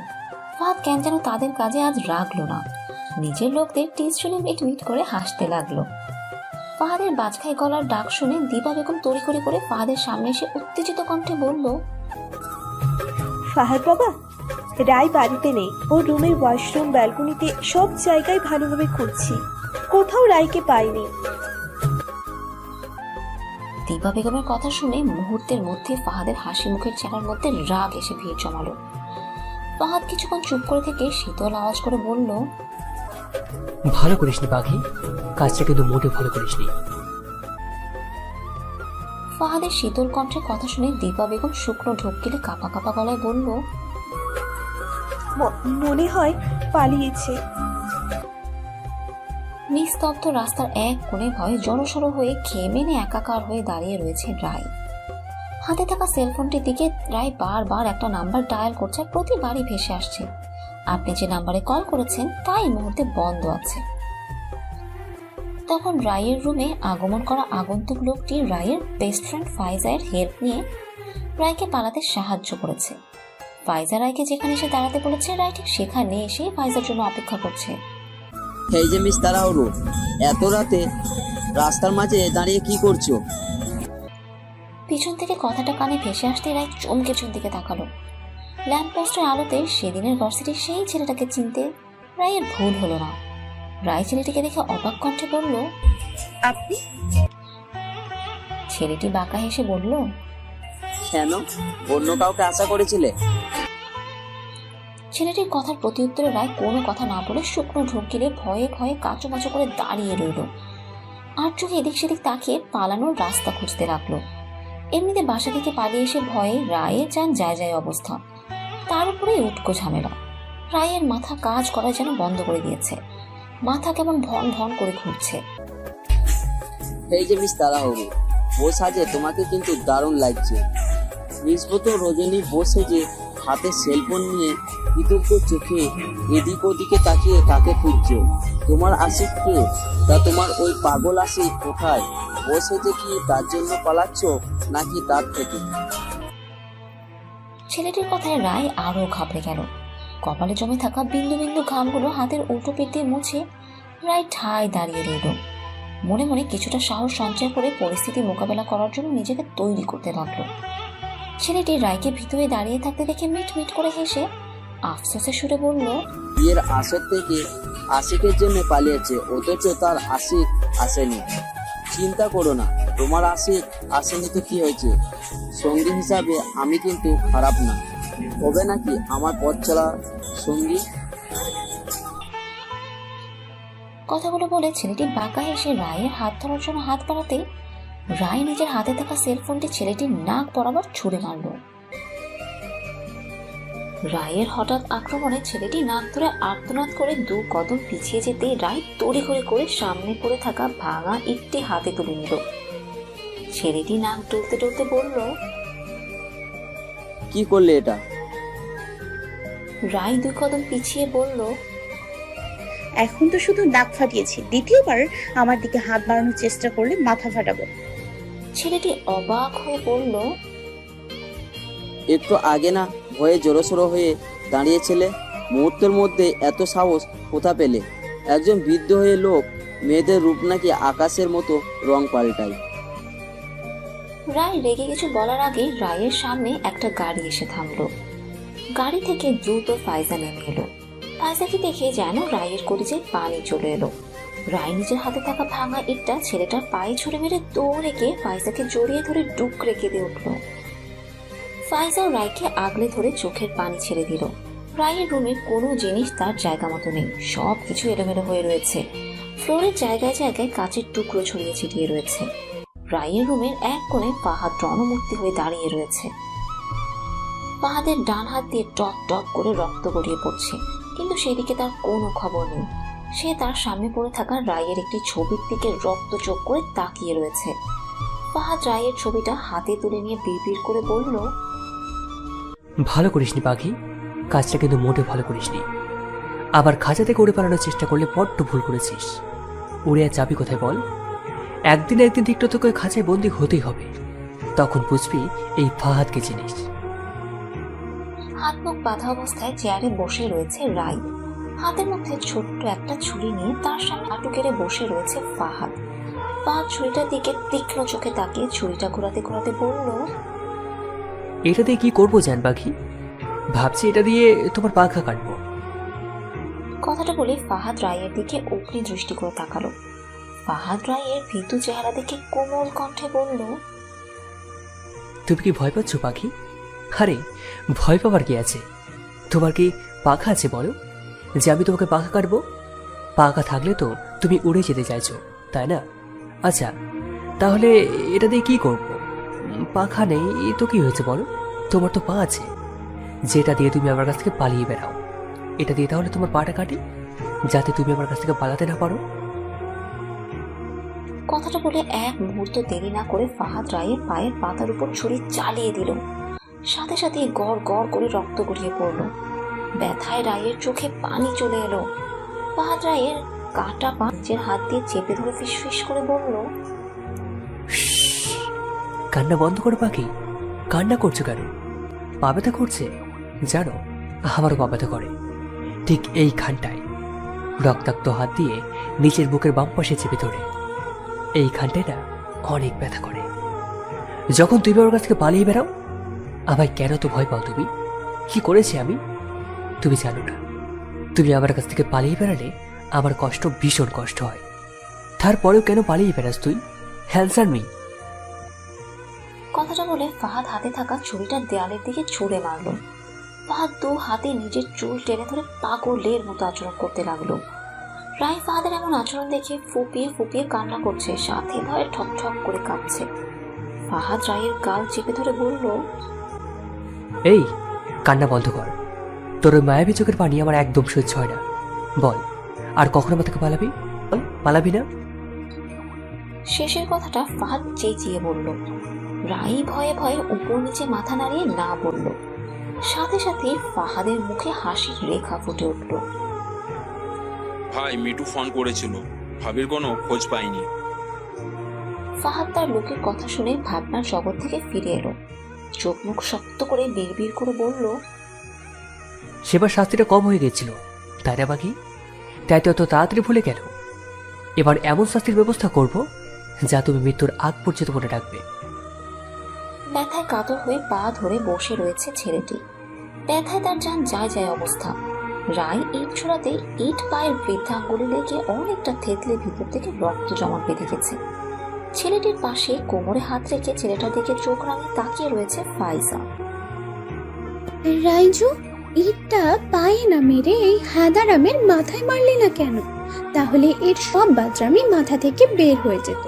ফাহাদ কেন যেন তাদের কাজে আজ রাগলো না, নিজের লোকদের টিস শুনে মিট করে হাসতে লাগলো। ফাহাদের বাজখাই গলার ডাক শুনে দীপা বেগম তড়িঘড়ি করে ফাহাদের সামনে এসে উত্তেজিত কণ্ঠে বলল, ফাহাদ বাবা, রায় বাড়িতে নেই। ও রুমের ওয়াশরুম, ব্যালকনিতে সব জায়গায় ভালোভাবে খুঁজছি, কোথাও রায়কে পাইনি। দীপা বেগমের কথা শুনে মুহূর্তের মধ্যে ফাহাদের হাসি মুখের চেহারার মধ্যে রাগ এসে ভিড় জমালো। ফাহাদ কিছুক্ষণ চুপ করে থেকে শীতল আওয়াজ করে বলল, ভালো করিসনি পাখি, কাজটা কিন্তু মোটে ভালো করিসনি। ফাহাদের শীতল কণ্ঠের কথা শুনে দীপা বেগম শুকনো ঢোক গেলে কাঁপা কাঁপা গলায় বলল, মনে হয় পালিয়েছে। নিস্তব্ধ রাস্তার এক কোণে ভয়ে জড়সড় হয়ে ঘেমেনে একাকার হয়ে দাঁড়িয়ে রয়েছে রায়। হাতে থাকা সেলফোনটির দিকে রায় বারবার একটা নাম্বার ডায়াল করছে, প্রতিবারই ভেসে আসছে, আপনি যে নাম্বারে কল করেছেন তা এই মুহূর্তে বন্ধ আছে। তখন রায়ের রুমে আগমন করা আগন্তুক লোকটি রায়ের বেস্ট ফ্রেন্ড ফাইজার হেল্প নিয়ে রায়কে পালাতে সাহায্য করেছে। ফাইজা রায়কে যেখানে এসে দাঁড়াতে বলেছে, রায় ঠিক সেখানে এসে ফাইজার জন্য অপেক্ষা করছে। এই যে মিস তাড়াহুড়ো, এত রাতে রাস্তার মাঝে দাঁড়িয়ে কি করছো? পিছন থেকে কথাটা কানে ভেসে আসতে রায় চমকে দিকে তাকালো। ল্যাম্পপোস্টের আলোতে সেদিনের ভার্সিটির সেই ছেলেটাকে চিনতে রায়ের ভুল হলো না। রায় ছেলেটিকে দেখে অবাক কণ্ঠে বলল, আপনি? ছেলেটি বাঁকা হেসে বলল, কেন, অন্য কাউকে আশা করেছিলে? ছেলেটির কথার প্রত্যুত্তরে রায় কোনো কথা না বলে শুকনো ঢোক গিলে ভয়ে ভয়ে কাঁচো করে দাঁড়িয়ে রইল। আর চোখে এদিক সেদিক তাকিয়ে পালানোর রাস্তা খুঁজতে লাগলো। এমনিতে বাসা থেকে পালিয়ে এসে ভয়ে রায়ের যান যায় অবস্থা, তার উপরে উটকো ঝামেলা। রায়ের মাথা কাজ করা যেন বন্ধ করে দিয়েছে, মাথা কেমন ভন ভন করে ঘুরছে। এই যে মিস তাড়াহুড়ো, ও সাজে তোমাকে কিন্তু দারুণ লাগছে। নিষ্পত রজনী বসে যে হাতে সেলফোন নিয়ে কৃতজ্ঞ চোখে এদিক ওদিকে তাকিয়ে কাকে খুঁজছো? তোমার আশিক কে? তা তোমার ওই পাগল আশিক কোথায়? বসে যে কি তার জন্য পালাচ্ছ নাকি তার থেকে? ছেলেটির কথায় রায় আরো ঘাবড়ে গেল। কপালে জমে থাকা বিন্দু বিন্দু ঘামগুলো হাতের উল্টো পিঠ দিয়ে মুছে রায় ঠায় দাঁড়িয়ে রইল। মনে মনে কিছুটা সাহস সঞ্চয় করে পরিস্থিতি মোকাবেলা করার জন্য নিজেকে তৈরি করতে লাগলো। ছেলেটি রায়কে ভিতরে দাঁড়িয়ে থাকতে দেখে মিট করে হেসে আফসোসে সুরে বলল, বিয়ের আসর থেকে আশিকের জন্য পালিয়েছে, অথচ তার আশিক আসেনি। চিন্তা করো না, তোমার আশিক আসেনি তো কি হয়েছে? সঙ্গী হিসাবে আমি কিন্তু খারাপ না। হবে নাকি আমার পথ চলা সঙ্গী? কথাগুলো বলে ছেলেটি বাঁকা হেসে রায়ের হাত ধরার জন্য হাত বাড়াতেই রায় নিজের হাতে থাকা সেলফোনটি ছেলেটির নাক বরাবর ছুঁড়ে মারল। রায়ের হঠাৎ আক্রমণে ছেলেটি নাক ধরে আর্তনাদ করে 2 কদম পিছিয়ে যেতে রায় তড়িঘড়ি করে সামনে পড়ে থাকা ভাঙা ইটটি হাতে তুলে নিল। ছেলেটি নাক টলতে বলল, কি করলে এটা? রায় 2 কদম পিছিয়ে বলল, এখন তো শুধু নাক ফাটিয়েছি, দ্বিতীয়বার আমার দিকে হাত বাড়ানোর চেষ্টা করলে মাথা ফাটাবো। ছেলেটি অবাক হয়ে বলল, একটু আগে না ভয়ে জড়সড় হয়ে দাঁড়িয়েছিলে, মুহূর্তের মধ্যে এত সাহস কোথা পেলে? একজন বৃদ্ধ হয়ে লোক মেয়েদের রূপ নাকি আকাশের মতো রং পাল্টায়। রায় রেগে কিছু বলার আগে রায়ের সামনে একটা গাড়ি এসে থামলো। গাড়ি থেকে দ্রুত ফাইজা নেমে এলো। ফাইজাকে দেখে যেন রায়ের কলিজায় পানি চলে এলো। রায় নিজের হাতে থাকা ভাঙা ইটটা ছেলেটার পায়ে ছুড়ে মেরে দৌড়ে গিয়ে ফাইজাকে জড়িয়ে ধরে ডুকরে কেঁদে উঠল। ফাইজা রায়কে আগলে ধরে চোখের পানি ছেড়ে দিল। রায়ের রুমের কোনো জিনিস তার জায়গা মতো নেই, সব কিছু এলোমেলো হয়ে রয়েছে। ফ্লোরের জায়গায় জায়গায় কাচের টুকরো ছড়িয়ে ছিটিয়ে রয়েছে। রায়ের রুমের এক কোণে ফাহাদ রণমূর্তি হয়ে দাঁড়িয়ে রয়েছে। ফাহাদের ডান হাত দিয়ে টক টক করে রক্ত গড়িয়ে পড়ছে, কিন্তু সেদিকে তার কোনো খবর নেই। সে তার সামনে পড়ে থাকা রায়ের একটি ছবির দিকে রক্ত চোখ করে তাকিয়ে রয়েছে। ফাহাদ রায়ের ছবিটা হাতে তুলে নিয়ে বিড়বিড় করে বলল, ভালো করিসনি পাখি, কাজটা কিন্তু মোটে ভালো করিসনি। আবার খাঁচা থেকে উড়ে পালানোর চেষ্টা করলে বড্ড ভুল করেছিস। উড়ে আর যাবি কোথায় বল? একদিন ঠিক তোকে খাঁচায় বন্দি হতেই হবে, তখন বুঝবি এই ফাহাদকে চিনিস। হাত মুখ বাঁধা অবস্থায় চেয়ারে বসে রয়েছে রায়। হাতের মধ্যে ছোট্ট একটা ছুরি নিয়ে তার সামনে হাঁটু কেড়ে বসে রয়েছে ফাহাদ। ফাহাদ ছুরিটার দিকে তীক্ষ্ণ চোখে তাকিয়ে ছুরিটা ঘোরাতে ঘোরাতে বলল, এটা দিয়ে কি করবো জান পাখি? ভাবছি এটা দিয়ে তোমার পাখা কাটবো। কথাটা বলে ফাহাদ রায়ের দিকে অগ্নি দৃষ্টি করে তাকালো। ফাহাদ রায়ের ভীতু চেহারা দেখে কোমল কণ্ঠে বলল, তুমি কি ভয় পাচ্ছ পাখি? আরে ভয় পাবার কি আছে? তোমার কি পাখা আছে বলো, যে আমি তোমাকে পাখা কাটবো? পাখা থাকলে তো তুমি উড়ে যেতে চাইছো, তাই না? আচ্ছা, তাহলে এটা দিয়ে কি করবো? পাখা নেই তো কি হয়েছে বলো, তোমার তো পা আছে, যেটা দিয়ে তুমি আমার কাছ থেকে পালিয়ে বেড়াও। এটা দিয়ে তাহলে তোমার পাটা কাটি, যাতে তুমি আমার কাছ থেকে পালাতে না পারো। কথাটা বলে এক মুহূর্ত দেরি না করে ফাহাদ রায়ের পায়ের পাতার উপর ছুরি চালিয়ে দিল। সাথে সাথে গড় গড় করে রক্ত গড়িয়ে পড়ল। ব্যথায় রায়ের চোখে পানি চলে এলো। ফাহাদ রায়ের কাটা পা নিজের হাত দিয়ে চেপে ধরে ফিসফিস করে বলল, কান্না বন্ধ করো পাখি, কান্না করছো কেন? পা ব্যথা করছে? জানো, আমারও পা ব্যথা করে, ঠিক এই খানটায়। রক্তাক্ত হাত দিয়ে নিচের বুকের বাম পাশে চেপে ধরে এই খানটায় না অনেক ব্যথা করে। যখন তুমি আমার কাছ থেকে পালিয়ে বেড়াও, আমায় কেন তো ভয় পাও তুমি? কি করেছি আমি? তুমি জানো না, তুমি আমার কাছ থেকে পালিয়ে বেড়ালে আমার কষ্ট, ভীষণ কষ্ট হয়। তারপরেও কেন পালিয়ে বেড়াস তুই? হ্যান্সার মি। কথাটা বলে ফাহাদ হাতে থাকা ছুরিটা দেয়ালের দিকে ছুঁড়ে মারল। ফাহাদ দু হাতে নিজের চুল টেনে ধরে পাগলের মতো আচরণ করতে লাগলো। রায় ফাহাদের এমন আচরণ দেখে ফুপিয়ে ফুপিয়ে কান্না করছে, সাথে ভয়ে ঠক ঠক করে কাঁপছে। ফাহাদ রায়ের গাল চেপে ধরে বলল, এই কান্না বন্ধ কর, তোর ওই মায়াবী চোখের পানি আমার একদম সহ্য হয় না। বল, আর কখনো আমার থেকে পালাবি? বল, পালাবি না? শেষের কথাটা ফাহাদ চেঁচিয়ে বলল। রাই ভয়ে ভয়ে উপর নিচে মাথা নাড়িয়ে না বলল। সাথে সাথে ফাহাদের মুখে হাসির রেখা ফুটে উঠল। ভাই, মিটু ফোন করেছিল, ভাবির কোনো খোঁজ পাইনি। ফাহাদ তার লোকের কথা শুনে ভাবনার জগৎ থেকে ফিরে এলো। চোখ মুখ শক্ত করে বিড়বিড় করে বলল, সেবার শাস্তিটা কম হয়ে গেছিল, তাই না বাকি? তাই তো এত তাড়াতাড়ি ভুলে গেল। এবার এমন শাস্তির ব্যবস্থা করব যা তুমি মৃত্যুর আগ পর্যন্ত মনে রাখবে। ব্যথায় কাতর হয়ে পা ধরে বসে রয়েছে ছেলেটি। ব্যথায় তার যান যায় যায় অবস্থা। রায় ইট ছোড়াতে ইট পায়ের বৃদ্ধাঙ্গুলি লেগে অনেকটা থেতলে ভিতর থেকে রক্ত জমা বেঁধে গেছে। ছেলেটির পাশে কোমরে হাত রেখে ছেলেটার দিকে চোখ রাঙিয়ে তাকিয়ে রয়েছে ফাইজা। রাইজু, ইটটা পায়ে না মেরে এই হাদারামের মাথায় মারলি না কেন? তাহলে এর সব বাচ্চামি মাথা থেকে বের হয়ে যেত।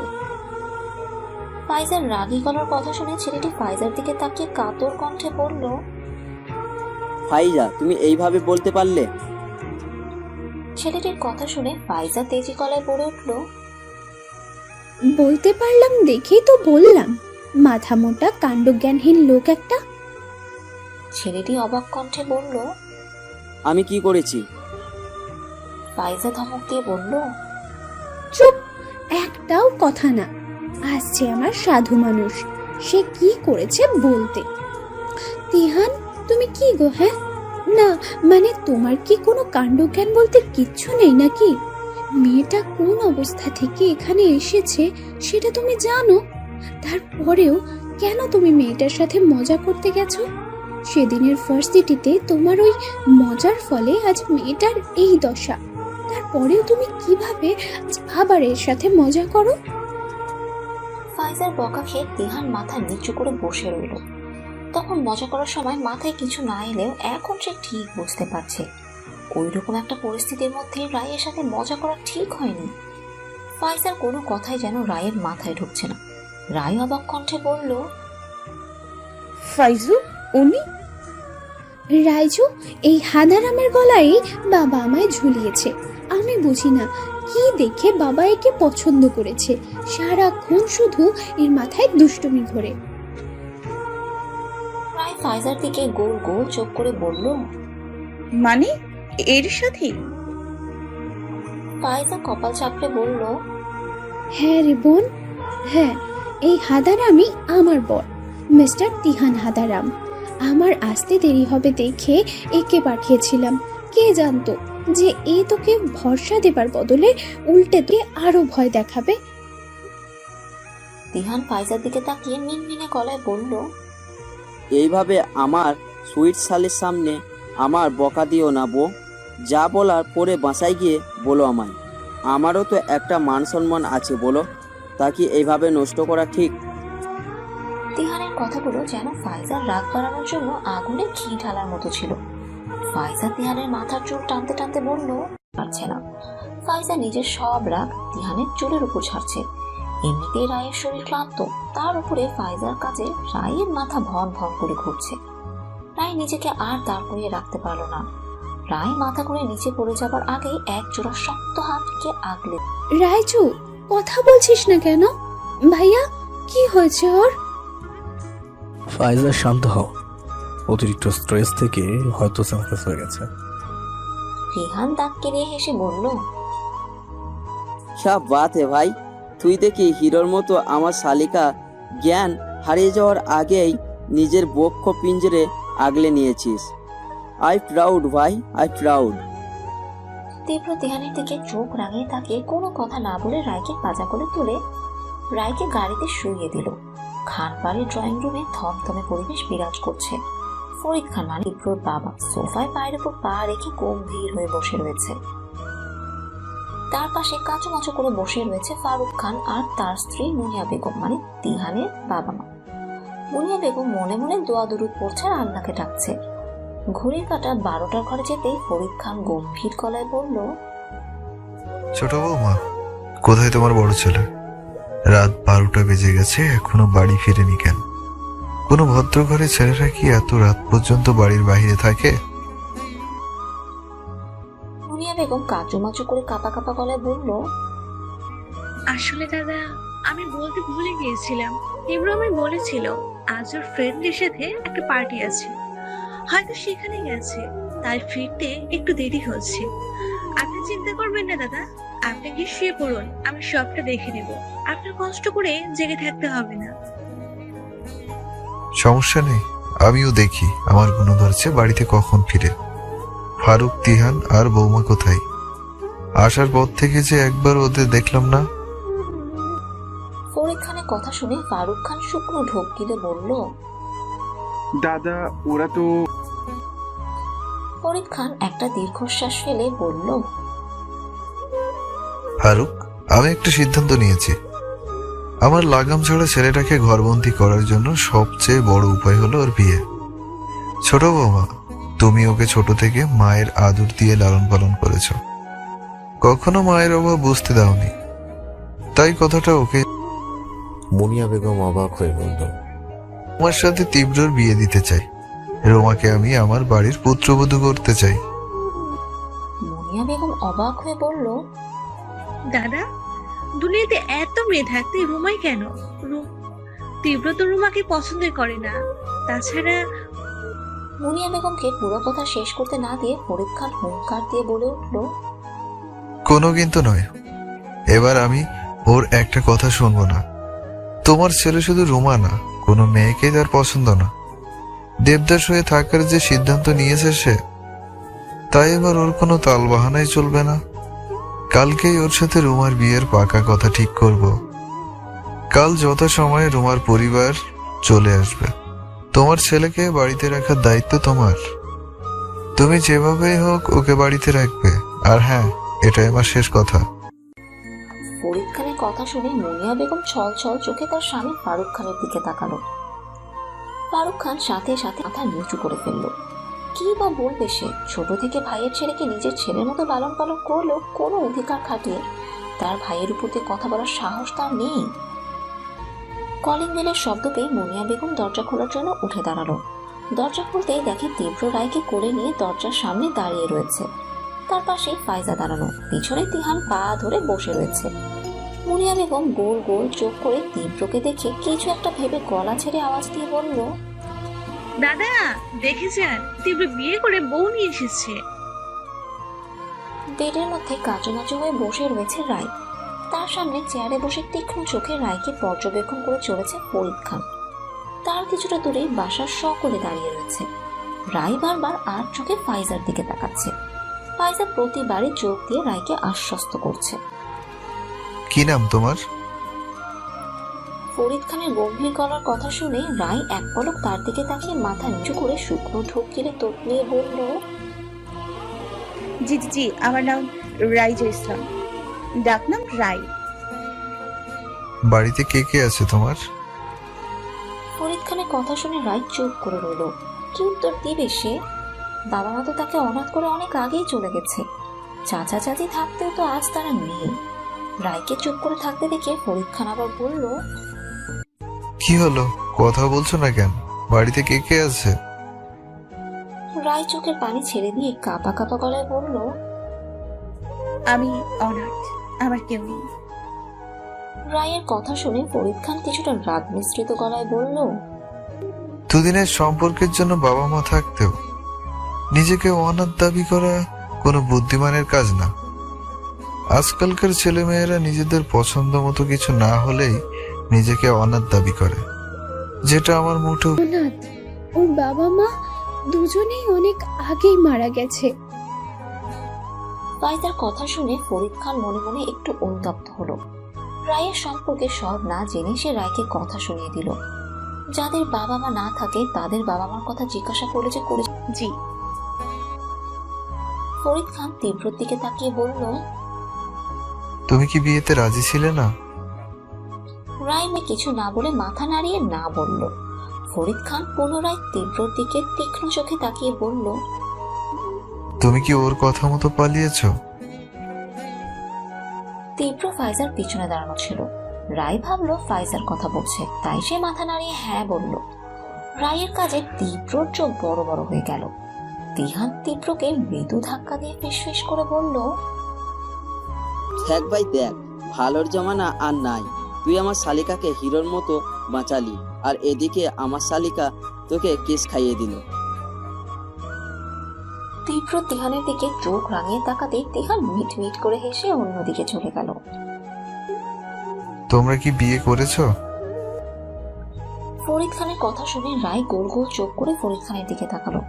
ফাইজার রাগী গলার কথা শুনে ছেলেটি ফাইজার দিকে তাকিয়ে কাতর কণ্ঠে বলল, ফাইজা, তুমি এইভাবে বলতে পারলে? ছেলেটির কথা শুনে ফাইজা তেজি গলায় বলে উঠল, বলতে পারলাম দেখেই তো বললাম, মাথা মোটা কাণ্ডজ্ঞানহীন লোক একটা। ছেলেটি অবাক কণ্ঠে বলল, আমি কি করেছি? ফাইজা ধমক দিয়ে বলল, চুপ, একটাও কথা না। আসছে আমার সাধু মানুষ, সে কি করেছে বলতে। তিহান, তুমি কি গো? হ্যাঁ, না মানে তোমার কি কোনো কাণ্ডজ্ঞান বলতে কিচ্ছু নেই নাকি? মেয়েটা কোন অবস্থা থেকে এখানে এসেছে সেটা তুমি জানো? তারপরেও কেন তুমি মেয়েটার সাথে মজা করতে গেছো? সেদিনের ভার্সিটিতে তোমার ওই মজার ফলে আজ মেয়েটার এই দশা। তারপরেও তুমি কিভাবে আবার এর সাথে মজা করো? ফাইজার বকা খেয়ে তিহান মাথা নিচু করে বসে রইল। তখন মজা করার সময় মাথায় কিছু না এলেও এখন সে ঠিক বুঝতে পারছে ওই রকম একটা পরিস্থিতির মধ্যে রায়ের সাথে মজা করা ঠিক হয়নি। ফাইজার কোনো কথাই যেন রায়ের মাথায় ঢুকছে না। রায় অবাক কণ্ঠে বলল, ফাইজু, উনি? রাইজু, এই হাদারামের গলায় বাবা আমায় ঝুলিয়েছে। আমি বুঝি না কি দেখে বাবা একে পছন্দ করেছে। সারাক্ষণ শুধু এর মাথায় দুষ্টুমি ঘোরে। রায় ফাইজার দিকে গোল গোল চোখ করে বলল, মানে এর সাথে? ফাইজা কপাল চাপড়ে বলল, হ্যাঁ রে বোন, হ্যাঁ, এই হাদারামই আমার বর, মিস্টার তিহান হাদারাম। আমার আসতে দেরি হবে দেখে একে পাঠিয়েছিলাম। কে জানতো যে এ তোকে ভরসা দেবার বদলে উল্টে দিয়ে আরো ভয় দেখাবে। তিহান ফাইজার দিকে তাকিয়ে মিনমিনে গলায় বলল, এইভাবে আমার সুইট শালের সামনে আমার বকা দিও না বউ। যা বলার পরে বাসায় গিয়ে বলো আমায়। আমারও তো একটা মান সম্মান আছে বলো, তা কি এইভাবে নষ্ট করা ঠিক? তিহানের কথাগুলো যেন ফাইজার রাগ বাড়ানোর জন্য আগুনে ঘি ঢালার মতো ছিল। ফাইজা তিহানের মাথার চুল টানতে টানতে বলল, পারছে না। ফাইজা নিজের সব রাগ তিহানের চুলের উপর ছাড়ছে। এমনিতেই রায়ের শরীর ক্লান্ত, তার উপরে ফাইজার কাজে রায়ের মাথা ভন ভন করে ঘুরছে। রায় নিজেকে আর দাঁড় করিয়ে রাখতে পারল না। রায় মাথা করে নিচে পড়ে যাবার আগেই এক জোড়া শক্ত হাতকে আগলে। রাইজু, কথা বলছিস না কেন? ভাইয়া, কি হয়েছে ওর? ফাইজা, শান্ত হও। অতিরিক্ত স্ট্রেস থেকে হয়তো সাকসেস হয়ে গেছে। রিহান দাঁত কেড়ে হেসে বলল, সব বাত হে ভাই, তুই দেখি হিরোর মতো আমার শালিকা জ্ঞান হারিয়ে যাওয়ার আগেই নিজের বক্ষ পিঞ্জরে আগলে নিয়েছিস। আই প্রাউড ভাই, আই প্রাউড। তীব্র তিহানের দিকে চোখ রাঙিয়ে তাকিয়ে কোনো কথা না বলে রায়কে পাজা করে তুলে রায়কে গাড়িতে শুইয়ে দিল। খান বাড়ির ড্রয়িং রুমে থমথমে পরিবেশ বিরাজ করছে। ফরিদ খান মানে তীব্রর বাবা সোফায় পায়ের উপর পা রেখে গম্ভীর হয়ে বসে রয়েছে। তার পাশে কাঁচুমাচু করে বসে রয়েছে ফারুক খান আর তার স্ত্রী মুনিয়া বেগম মানে তিহানের বাবা মা। মুনিয়া বেগম মনে মনে দোয়া দুরুদ পড়ছে আর আল্লাহকে ডাকছে। ঘড়ির কাঁটা 12টার ঘরে যেতেই ফরিদ খান গম্ভীর গলায় বলল, ছোট বৌমা, কোথায় তোমার বড় ছেলে? রাত 12টা বেজে গেছে, এখনো বাড়ি ফিরেনি কেন? কোনো ভদ্র ঘরে ছেলেরা কি এত রাত পর্যন্ত বাড়ির বাইরে থাকে? মুনিয়া বেগম কাঁচুমাচু করে কাঁপা কাঁপা গলায় বলল, আসলে দাদা, আমি বলতে ভুলে গিয়েছিলাম। তীব্র আমায় বলেছিল আজ ওর ফ্রেন্ডের সাথে একটা পার্টি আছে, হয়তো সেখানে গেছে, তাই ফিরতে একটু দেরি হচ্ছে। আপনি চিন্তা করবেন না দাদা, আপনি গিয়ে শুয়ে পড়ুন, আমি সবটা দেখে নেব। আপনার কষ্ট করে জেগে থাকতে হবে না। সমস্যা নেই, আমিও দেখি আমার গুণধরছে বাড়িতে কখন ফিরে। ফারুক, তিহান আর বৌমা কোথায়? আসার পর থেকে যে একবার ওদের দেখলাম না। ফরিদ খানের কথা শুনে ফারুক খান শুকনো ঢোক গিলে বলল, দাদা ওরা তো। ফরিদ খান একটা দীর্ঘশ্বাস ফেলে বলল, ফারুক, আমি একটা সিদ্ধান্ত নিয়েছি। আমার লাগাম ছাড়া ছেলেটাকে ঘরবন্দি করার জন্য সবচেয়ে বড় উপায় হলো ওর বিয়ে। ছোট বৌমা, তুমি ওকে ছোট থেকে মায়ের আদর দিয়ে লালন পালন করেছ, কখনো মায়ের অভাব বুঝতে দাওনি, তাই কথাটা ওকে। মুনিয়া বেগম অবাক হয়ে বলল, তোমার সাথে তীব্রর বিয়ে দিতে চাই। রোমাকে আমি আমার বাড়ির পুত্রবধূ করতে চাই। মুনিয়া বেগম অবাক হয়ে বলল, দাদা, দুনিয়াতে এত মেয়ে থাকতে রুমাই কেন? তীব্র তো রুমাকে পছন্দ করে না। তাছাড়া মুনিয়া বেগমকে পুরো কথা শেষ করতে না দিয়ে ফরিদ খান হুঙ্কার দিয়ে বলে উঠল, কোনো কিন্তু নয়, এবার আমি ওর একটা কথা শুনবো না। তোমার ছেলে শুধু রুমা না, কোনো মেয়েকে তার পছন্দ না। দেবদাস হয়ে থাকার যে সিদ্ধান্ত নিয়েছে সে, তাই এবার ওর কোনো তাল বাহানাই চলবে না। কালকেই ওর সাথে রুমার বিয়ের পাকা কথা ঠিক করব। কাল যথাসময়ে রুমার পরিবার চলে আসবে। তোমার ছেলেকে বাড়িতে রাখার দায়িত্ব তোমার। তুমি যেভাবেই হোক ওকে বাড়িতে রাখবে। আর হ্যাঁ, এটাই আমার শেষ কথা। ফরিদ খানের কথা শুনে মুনিয়া বেগম ছল ছল চোখে তার স্বামী ফারুক খানের দিকে তাকালো। ফারুক খান সাথে সাথে মাথা নিচু করে ফেললো। কি বা বলবে সে? ছোট থেকে ভাইয়ের ছেলেকে নিজের ছেলের মতো লালন পালন করলেও কোনো অধিকার খাটিয়ে তার ভাইয়ের উপর দিয়ে কথা বলার সাহস তার নেই। কলিং বেলের শব্দ পেয়ে মুনিয়া বেগম দরজা খোলার জন্য উঠে দাঁড়ালো। দরজা খুলতেই দেখে তীব্র রায়কে কোলে নিয়ে দরজার সামনে দাঁড়িয়ে রয়েছে। তার পাশে ফাইজা দাঁড়ানো, পিছনে তিহান পা ধরে বসে রয়েছে। মুনিয়া বেগম গোল গোল চোখ করে তীব্রকে দেখে কিছু একটা ভেবে গলা ছেড়ে আওয়াজ দিয়ে বলল, দাদা দেখেছেন তীব্র বিয়ে করে বউ নিয়ে এসেছে। বেডের মধ্যে কাচুমাচু হয়ে বসে রয়েছে রায়। তার সামনে চেয়ারে বসে তীক্ষ্ণ চোখে রায়কে পর্যবেক্ষণ করে চলেছে ফরিদ খান। তার কিছুটা দূরে বাসার সকলে দাঁড়িয়ে রয়েছে। রায় বারবার আর চোখে ফাইজার দিকে তাকাচ্ছে। ফাইজা প্রতিবারই চোখ দিয়ে রায়কে আশ্বস্ত করছে। কি নাম তোমার? ফরিদ খানের গম্ভীর গলার কথা শুনে রায় এক পলক তার দিকে তাকিয়ে মাথা নিচু করে শুকনো ঢোক গিলে তটলিয়ে বলল, জি জি জি, আমার নাম রাইজা ইসলাম, ডাকনাম রাই। বাড়িতে কে কে আছে তোমার? ফরিদ খানের কথা শুনে রায় চুপ করে রইল। কি উত্তর দিবে সে? বাবা মা তো তাকে অনাথ করে অনেক আগেই চলে গেছে। চাচা চাচি থাকতেও তো আজ তারা নেই। রায়কে চুপ করে থাকতে দেখে ফরিদ খান আবার বলল, কি হলো, কথা বলছো না কেন? বাড়িতে কে কে আছে? রায় চোখের পানি ছেড়ে দিয়ে কাঁপা কাঁপা গলায় বলল, আমি অনাথ, আমার কেউ নেই। রায়ের কথা শুনে ফরিদ খান কিছুটা রাগ মিশ্রিত গলায় বলল, দুদিনের সম্পর্কের জন্য বাবা মা থাকতেও নিজেকে অনাথ দাবি করা কোনো বুদ্ধিমানের কাজ না। আজকালকার ছেলেমেয়েরা নিজেদের পছন্দ মতো কিছু না হলেই নিজেকে অনাথ দাবি করে, যেটা আমার মোটেও। অনাথ? ওর বাবা মা দুজনেই অনেক আগেই মারা গেছে। ফাইজার কথা শুনে ফরিদ খান মনে মনে একটু অনুতপ্ত হলো। রায়ের সম্পর্কে সব না জেনে সে রায়কে কথা শুনিয়ে দিল। যাদের বাবা মা না থাকে তাদের বাবা মার কথা জিজ্ঞাসা করলে যে করে। জি। ফরিদ খান তীব্রর দিকে তাকিয়ে বলল, তুমি কি বিয়েতে রাজি ছিলে না? রায় কিছু না বলে মাথা নাড়িয়ে না বলল। ফরিদ খান পুনরায় তীব্রর দিকে তীক্ষ্ণ চোখে তাকিয়ে বলল, তুমি কি ওর কথা মতো পালিয়েছো? তীব্র ফাইজার পিছনে দাঁড়ানো ছিল। রায় ভাবলো ফাইজার কথা বলছে, তাই সে মাথা নাড়িয়ে হ্যাঁ বলল। রায়ের কাজে তীব্রর চোখ বড় বড় হয়ে গেল। তিহান তীব্রকে মৃদু ধাক্কা দিয়ে ফিসফিস করে বলল, দেখ ভাই দেখ, ভালোর জমানা আর নাই। তুই আমার শালিকাকে হিরোর মতো বাঁচালি, আর এদিকে আমার শালিকা তোকে কিস খাইয়ে দিল। তীব্র তিহানের দিকে চোখ রাঙিয়ে তাকাতেই তিহান মিট মিট করে হেসে অন্যদিকে চলে গেল। তোমরা কি বিয়ে করেছো? ফরিদ খানের কথা শুনে রায় গোল গোল চোখ করে ফরিদ খানের দিকে তাকালো।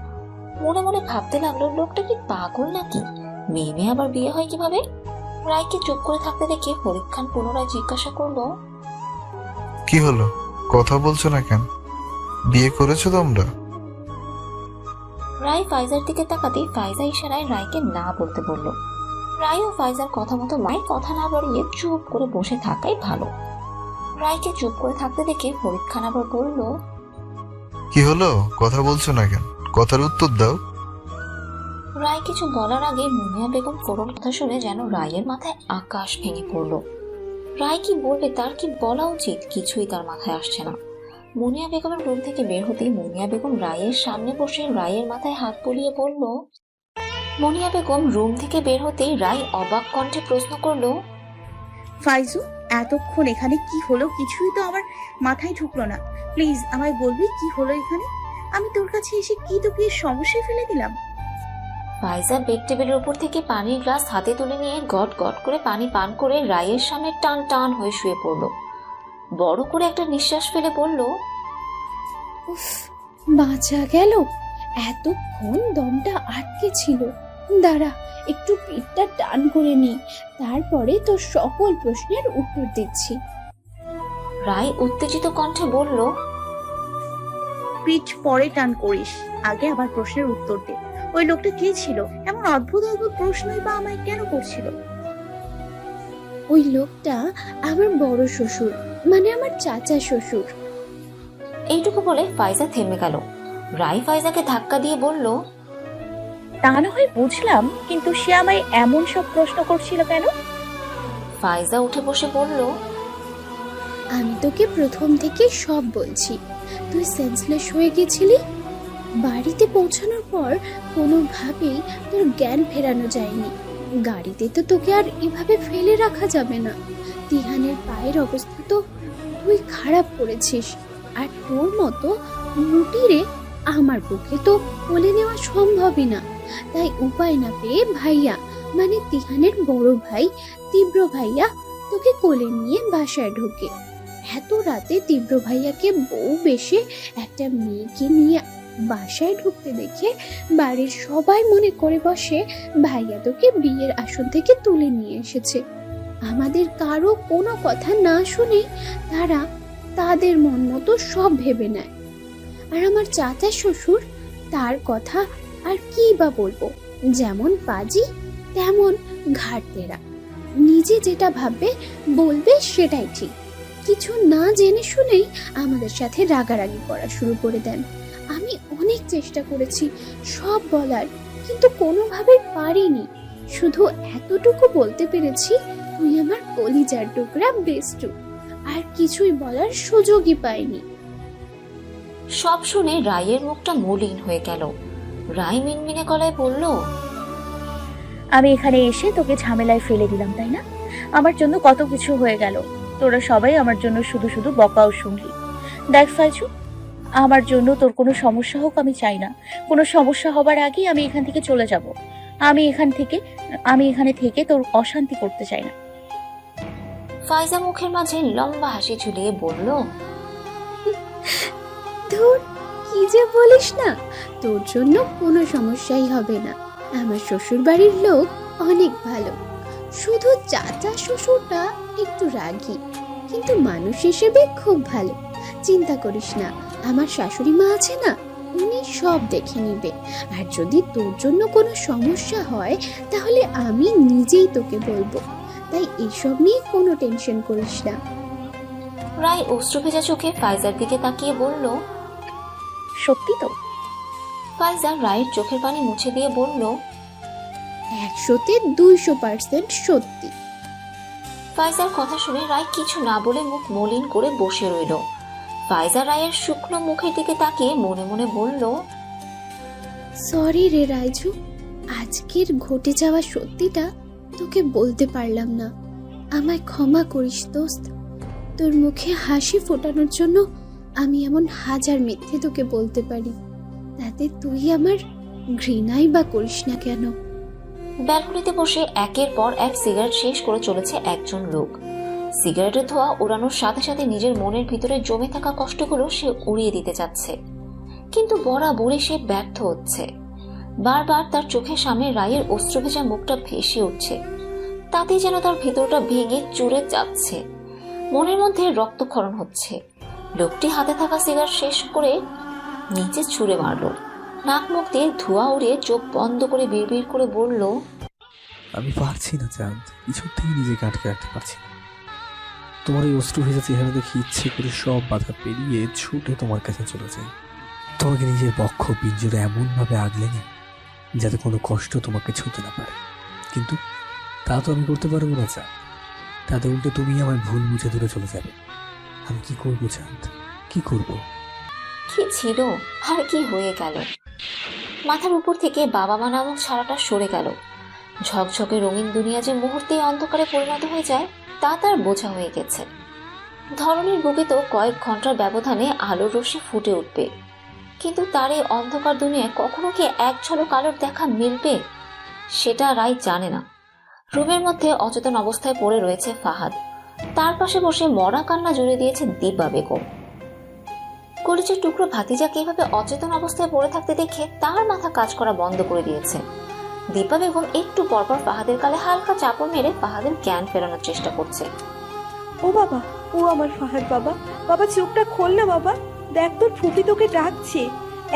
মনে মনে ভাবতে লাগলো, লোকটা কি পাগল নাকি? মেয়ে মেয়ে আবার বিয়ে হয় কিভাবে? রায়কে চুপ করে থাকতে দেখে ফরিদ খান পুনরায় জিজ্ঞাসা করলো, কি হলো, কথা বলছো না কেন? বিয়ে করেছো তোমরা? রায় ফাইজার দিকে তাকাতেই ফাইজা ইশারায় রায়কে না বলতে বলল। রায় ও ফাইজার কথা মতো মায়ের কথা না বাড়িয়ে চুপ করে বসে থাকাই ভালো। রায়কে চুপ করে থাকতে দেখে ফরিদ খান আবার বলল, কি হলো, কথা বলছো না কেন? কথার উত্তর দাও। রায় কিছু বলার আগে মুনিয়া বেগম করুণ কথা শুনে যেন রায়ের মাথায় আকাশ ভেঙে পড়ল। রায় কি বলবে, তার কি বলা উচিত, কিছুই তার মাথায় আসছে না। মুনিয়া বেগমের রুম থেকে বের হতেই মুনিয়া বেগম রায়ের সামনে বসে রায়ের মাথায় হাত বুলিয়ে বলল, মুনিয়া বেগম রুম থেকে বের হতেই রায় অবাক কণ্ঠে প্রশ্ন করলো, ফাইজু, এতক্ষণ এখানে কি হলো? কিছুই তো আমার মাথায় ঢুকলো না। প্লিজ আমায় বলবি কি হলো এখানে? আমি তোর কাছে এসে কি তোকে সমস্যায় ফেলে দিলাম? ফাইজা বেড টেবিলের উপর থেকে পানির গ্লাস হাতে তুলে নিয়ে গট গট করে পানি পান করে রায়ের সামনে টান টান হয়ে শুয়ে পড়ল। বড় করে একটা নিঃশ্বাস ফেলে বলল, উফ, বাঁচা গেল। এতক্ষণ দমটা আটকে ছিল। দাঁড়া, একটু পেটটা টান করে নি, তারপরে তোর সকল প্রশ্নের উত্তর দিচ্ছি। রায় উত্তেজিত কণ্ঠে বলল, পিঠ পরে টান করিস, আগে আমার প্রশ্নের উত্তর দে। ওই লোকটা কে ছিল? এমন অদ্ভুত অদ্ভুত প্রশ্নই বা আমায় কেন করছিল? ওই লোকটা আমার বড় শ্বশুর, মানে আমার চাচা শ্বশুর। এইটুকু বলে ফাইজা থেমে গেল। রাই ফাইজাকে ধাক্কা দিয়ে বলল, তা না হয় বুঝলাম, কিন্তু সে আমায় এমন সব প্রশ্ন করছিল কেন? ফাইজা উঠে বসে বলল, আমি তোকে প্রথম থেকে সব বলছি। তুই সেন্সলেস হয়ে গেছিলি। বাড়িতে পৌঁছানোর পর কোনোভাবেই তোর জ্ঞান ফেরানো যায়নি। গাড়িতে তো তোকে আর এভাবে ফেলে রাখা যাবে না। তিহানের পায়ের অবস্থা তো তুই খারাপ করেছিস। আর তোর মতো মুটিরে আমার পক্ষে তো কোলে নেওয়া সম্ভবই না। তাই উপায় না পেয়ে ভাইয়া, মানে তিহানের বড় ভাই তীব্র ভাইয়া তোকে কোলে নিয়ে বাসায় ঢোকে। এত রাতে তীব্র ভাইয়াকে বউ বেশে একটা মেয়েকে নিয়ে বাসায় ঢুকতে দেখে বাড়ির সবাই মনে করে বসে ভাইয়া তোকে বিয়ের আসন থেকে তুলে নিয়ে এসেছে। আমাদের কারো কোনো কথা না শুনে তারা তাদের মন মতো সব ভেবে নেয়। আর আমার চাচা শ্বশুর, তার কথা আর কি বা বলবো, যেমন পাজি তেমন ঘাটতেরা। নিজে যেটা ভাববে বলবে সেটাই ঠিক। কিছু না জেনে শুনেই আমাদের সাথে রাগারাগি করা শুরু করে দেন। আমি অনেক চেষ্টা করেছি সব বলার, কিন্তু কোনোভাবেই পারিনি। শুধু এতটুকু বলতে পেরেছি, তুই আমার কলিজার টুকরা বেস্টু। আর কিছুই বলার সুযোগই পাইনি। সব শুনে রায়ের মুখটা মলিন হয়ে গেল। রায় মিনমিনে গলায় বলল, আমি এখানে এসে তোকে ঝামেলায় ফেলে দিলাম, তাই না? আমার জন্য কত কিছু হয়ে গেল, তোরা সবাই আমার জন্য শুধু শুধু বকাও শুনলি। দেখ ফাইজু, আমার জন্য তোর কোনো সমস্যা হোক আমি চাই না। কোনো সমস্যা হবার আগেই আমি এখান থেকে চলে যাব। আমি এখানে থেকে তোর অশান্তি করতে চাই না। ফাইজা মুখের মাঝে লম্বা হাসি ঝুলিয়ে বলল, ধুর, কি যে বলিস না। তোর জন্য কোনো সমস্যাই হবে না। আমার শ্বশুর বাড়ির লোক অনেক ভালো। শুধু চাচা শ্বশুরটা একটু রাগী, কিন্তু মানুষ হিসেবে খুব ভালো। চিন্তা করিস না, আমার শাশুড়ি মা আছে না, উনি সব দেখে নিবে। আর যদি তোর জন্য কোনো সমস্যা হয় তাহলে আমি নিজেই তোকে বলবো। তাই এসব নিয়ে কোনো টেনশন করিস না। রায় অশ্রু ভেজা চোখে ফাইজার দিকে তাকিয়ে বলল, সত্যি তো? ফাইজা রায়ের চোখের পানি মুছে দিয়ে বলল, 100-তে 200% সত্যি। ফাইজার কথা শুনে রায় কিছু না বলে মুখ মলিন করে বসে রইল। ফাইজা রায়ের শুকনো মুখের দিকে তাকিয়ে মনে মনে বলল, সরি রে রাইজু, আজকের ঘটে যাওয়া সত্যিটা তোকে বলতে পারলাম না। আমায় ক্ষমা করিস দোস্ত। তোর মুখে হাসি ফোটানোর জন্য আমি এমন হাজার মিথ্যে তোকে বলতে পারি, তাতে তুই আমার ঘৃণাই বা করিস না কেন। ব্যালকনিতে বসে একের পর এক সিগারেট শেষ করে চলেছে একজন লোক। সিগারেটের ধোঁয়া ওড়ানোর সাথে সাথে নিজের মনের ভিতরে জমে থাকা কষ্টগুলো সে উড়িয়ে দিতে চাচ্ছে, কিন্তু বরাবরই সে ব্যর্থ হচ্ছে। বারবার তার চোখের সামনে রায়ের অস্ত্রভেজা মুখটা ভেসে উঠছে, তাতে যেন তার ভিতরটা ভেঙে চুরে যাচ্ছে। মনের মধ্যে রক্তক্ষরণ হচ্ছে। লোকটি হাতে থাকা সিগারেট শেষ করে নিচে ছুঁড়ে মারল। নাক মুখ দিয়ে ধোঁয়া উড়িয়ে চোখ বন্ধ করে বিড়বিড় করে বলল, আমি পারছি না চাঁদ, কিছুতেই নিজেকে আটকে রাখতে পারছি না। তোমার এই অশ্রু ভেজা চেহারা দেখে ইচ্ছে করে সব বাধা পেরিয়ে ছুটে তোমার কাছে চলে যাই। তোমাকে নিজের বক্ষ পিঞ্জরে এমনভাবে আগলে নিই যাতে কোনো কষ্ট তোমাকে ছুঁতে না পারে। কিন্তু তা তো আমি করতে পারবো না চাঁদ। তাতে উল্টে তুমি আমার ভুল মুছে দূরে চলে যাবে। আমি কি করবো চাঁদ, কি করবো? কি ছিল আর কি হয়ে গেল? মাথার উপর থেকে বাবা মা নামক ছাড়াটা সরে গেল। ঝকঝকে রঙিন দুনিয়া যে মুহূর্তেই অন্ধকারে পরিণত হয়ে যায় তা তার বোঝা হয়ে গেছে। ধরনীর বুকে তো কয়েক ঘন্টার ব্যবধানে আলোর রশ্মি ফুটে উঠবে, কিন্তু তার এই অন্ধকার দুনিয়ায় কখনো কি এক ঝলক আলোর দেখা মিলবে সেটা রায় জানে না। রুমের মধ্যে অচেতন অবস্থায় পড়ে রয়েছে ফাহাদ। তার পাশে বসে মরা কান্না জুড়ে দিয়েছে দীপা বেগম। কলিজার টুকরো ভাতিজাকে এভাবে অচেতন অবস্থায় পড়ে থাকতে দেখে তার মাথা কাজ করা বন্ধ করে দিয়েছে। দীপা বেগম একটু পরপর ফাহাদের গালে হালকা চাপড় মেরে ফাহাদের জ্ঞান ফেরানোর চেষ্টা করছে। ও বাবা, ও আমার ফাহাদ বাবা, বাবা চোখটা খোল না বাবা, দেখ তোর ফুপি তোকে ডাকছে।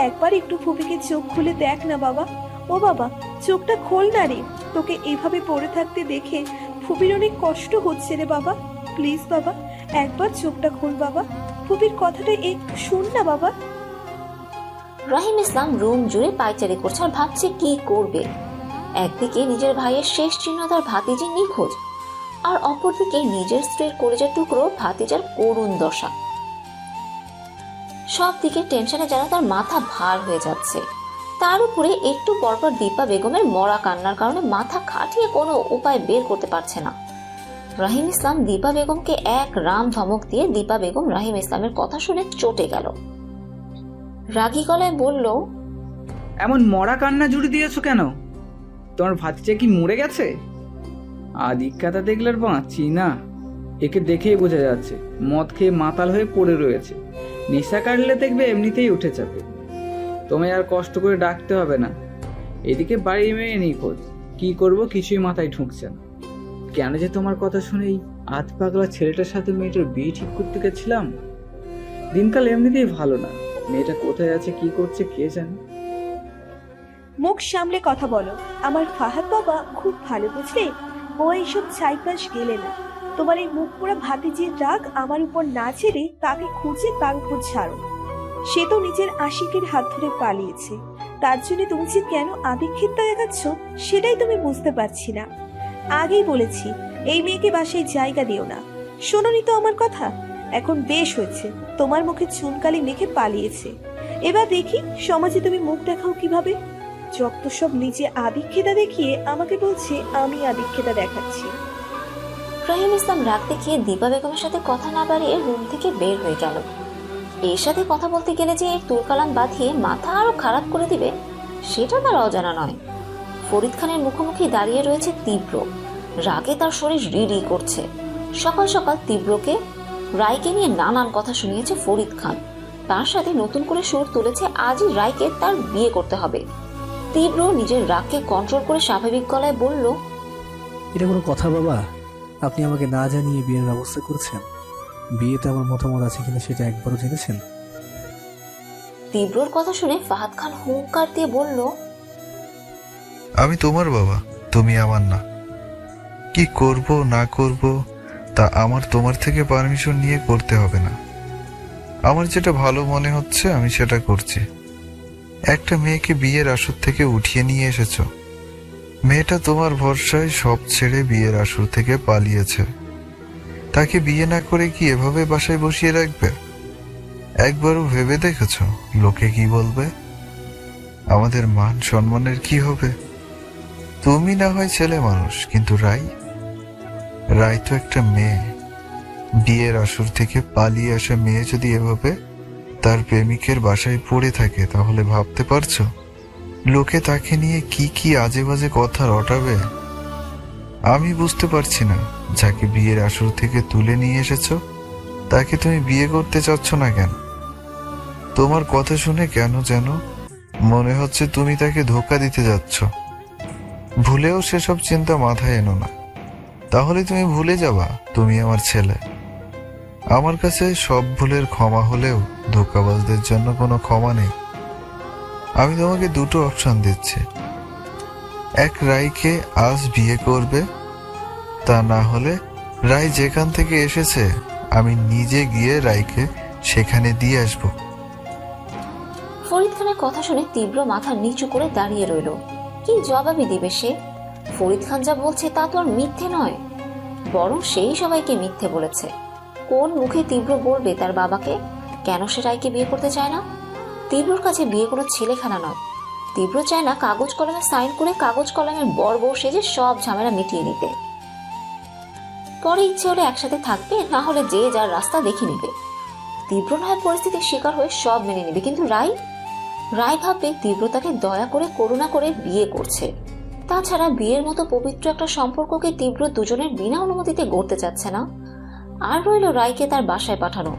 একবার একটু ফুপিকে চোখ খুলে দেখ না বাবা, ও বাবা, চোখটা খোল না রে। তোকে এভাবে পড়ে থাকতে দেখে ফুপির অনেক কষ্ট হচ্ছে রে বাবা। প্লিজ বাবা, একবার চোখটা খোল বাবা। ফুপির কথাটা একটু শোন না বাবা। রাহিম ইসলাম রুম জুড়ে পায়চারি করছে আর ভাবছে কি করবে। একদিকে নিজের ভাইয়ের শেষ চিহ্ন তার ভাতিজি নিখোঁজ, আর অপরদিকে নিজের স্ত্রীর কলেজের টুকরো ভাতিজার করুণ দশা। সব দিকে টেনশনে যেন তার মাথা ভার হয়ে যাচ্ছে। তার উপরে একটু পরপর দীপা বেগমের মরা কান্নার কারণে মাথা খাটিয়ে কোনো উপায় বের করতে পারছে না। রাহিম ইসলাম দীপা বেগমকে এক রাম ধমক দিয়ে দীপা বেগম রাহিম ইসলামের কথা শুনে চটে গেল। রাগী গলায় বলল, এমন মরা কান্না জুড়ে দিয়েছো কেন? তোমার ভাতিজা কি মরে গেছে? আদিক্যাতা দেখলে আর বাঁচি না। একে দেখেই বোঝা যাচ্ছে মদ খেয়ে মাতাল হয়ে পড়ে রয়েছে। নেশা কাটলে দেখবে এমনিতেই উঠে যাবে। তোমায় আর কষ্ট করে ডাকতে হবে না। এদিকে বাড়ি মেয়ে নিখোঁজ, কি করব কিছুই মাথায় ঢুকছে না। কেন যে তোমার কথা শুনেই আধ পাগলা ছেলেটার সাথে মেয়েটার বিয়ে ঠিক করতে গেছিলাম। দিনকাল এমনিতেই ভালো না। মেয়েটা কোথায় আছে, কি করছে কে জানে। মুখ সামলে কথা বলো। আমার ফাহাদ বাবা খুব ভালো, বুঝলে? ও এইসব চাইপাশ গেলে না। তোমার এই মুখ পোড়া ভাতিজির রাগ আমার উপর না ছেড়ে তাকে খুঁজে তার উপর ছাড়ো। সে তো নিজের আশিকের হাত ধরে পালিয়েছে। তার জন্য তুমি যে কেন আদিক্ষেতা দেখাচ্ছ সেটাই তুমি বুঝতে পারছি না। আগেই বলেছি এই মেয়েকে বাসায় জায়গা দিও না। শোনোনি তো আমার কথা? এখন বেশ হয়েছে, তোমার মুখে চুনকালি মেখে পালিয়েছে। এবার দেখি সমাজে তুমি মুখ দেখাও কিভাবে। যত সব নিজে আদিক্ষেতা দেখিয়ে আমাকে বলছে আমি আদিক্ষেতা দেখাচ্ছি। রাহিম ইসলাম রাগ দেখিয়ে দীপা বেগমের সাথে কথা না বাড়িয়ে রুম থেকে বের হয়ে গেল। এর সাথে কথা বলতে গেলে যে এর তুলকালাম বাঁধিয়ে মাথা আরো খারাপ করে দিবে সেটা তার অজানা নয়। ফরিদ খানের মুখোমুখি দাঁড়িয়ে রয়েছে তীব্র। রাগে তার শরীর রিড়ি করছে। সকাল সকাল তীব্রকে রায়কে নিয়ে নানান কথা শুনিয়েছে ফরিদ খান। তার সাথে নতুন করে সুর তুলেছে আজই রায়কে তার বিয়ে করতে হবে। তীব্র নিজের রাগকে কন্ট্রোল করে স্বাভাবিক গলায় বলল, এটা কোনো কথা বাবা? আপনি আমাকে না জানিয়ে বিয়ের ব্যবস্থা করছেন? বিয়েতে আমার মতামত আছে কিনা সেটা একবারও জেনেছেন? তীব্রর কথা শুনে ফাহাদ খান হুঙ্কার দিয়ে বলল, আমি তোমার বাবা, তুমি আমার না। কি করব না করব তা আমার তোমার থেকে পারমিশন নিয়ে করতে হবে না। আমার যেটা ভালো মনে হচ্ছে আমি সেটা করছি। একটা মেয়েকে বিয়ের আসর থেকে উঠিয়ে নিয়ে এসেছো। মেয়েটা তোমার ভরসায় সব ছেড়ে বিয়ের আসর থেকে পালিয়েছে। তাকে বিয়ে না করে কি এভাবে বাসায় বসিয়ে রাখবে? একবারও ভেবে দেখেছো লোকে কি বলবে? আমাদের মান সম্মানের কি হবে? তুমি না হয় ছেলে মানুষ, কিন্তু রাই তো একটা মেয়ে। বিয়ের আসর থেকে পালিয়ে আসা মেয়ে যদি এভাবে তার প্রেমিকের বাসায় পড়ে থাকে তাহলে ভাবতে পারছো লোকে তাকে নিয়ে কি কি আজে বাজে কথা রটাবে? আমি বুঝতে পারছি না, যাকে বিয়ের আসর থেকে তুলে নিয়ে এসেছো তাকে তুমি বিয়ে করতে চাচ্ছ না কেন? তোমার কথা শুনে কেন যেন মনে হচ্ছে তুমি তাকে ধোঁকা দিতে যাচ্ছ। ভুলেও সেসব চিন্তা মাথায় এনো না, তাহলে তুমি ভুলে যাবা তুমি আমার ছেলে। আমার কাছে সব ভুলের ক্ষমা হলেও ধোঁকাবাজদের জন্য কোনো ক্ষমা নেই। আমি তোমাকে দুটো অপশন দিচ্ছি। এক, রাইকে আজ বিয়ে করবে, তা না হলে রাই যেখান থেকে এসেছে আমি নিজে গিয়ে রাইকে সেখানে দিয়ে আসবো। ফরিদ খানের কথা শুনে তীব্র মাথা নিচু করে দাঁড়িয়ে রইল। কি জবাবই দিবে সে? ফরিদ খান যা বলছে তা তো আর মিথ্যে নয়, বরং সেই সবাইকে মিথ্যে বলেছে। কোন মুখে তীব্র বলবে তার বাবাকে কেন সে রায়কে বিয়ে করতে চায় না? তীব্রর কাছে বিয়ে কোনো ছেলেখানা নয়। তীব্র চায় না কাগজ কলমে সাইন করে কাগজ কলমের বর বউ সেজে সব ঝামেলা মিটিয়ে নিতে। পরে ইচ্ছে হলে একসাথে থাকবে, না হলে যে যার রাস্তা দেখে নিবে। তীব্র নয় পরিস্থিতির শিকার হয়ে সব মেনে নিবে, কিন্তু রায় ভাববে তীব্র তাকে দয়া করে করুণা করে বিয়ে করছে। তাছাড়া বিয়ের মতো পবিত্র একটা সম্পর্ককে তীব্র দুজনের বিনা অনুমতিতে গড়তে চাচ্ছে না। আর রইল রায়কে তার বাসায় পাঠানো,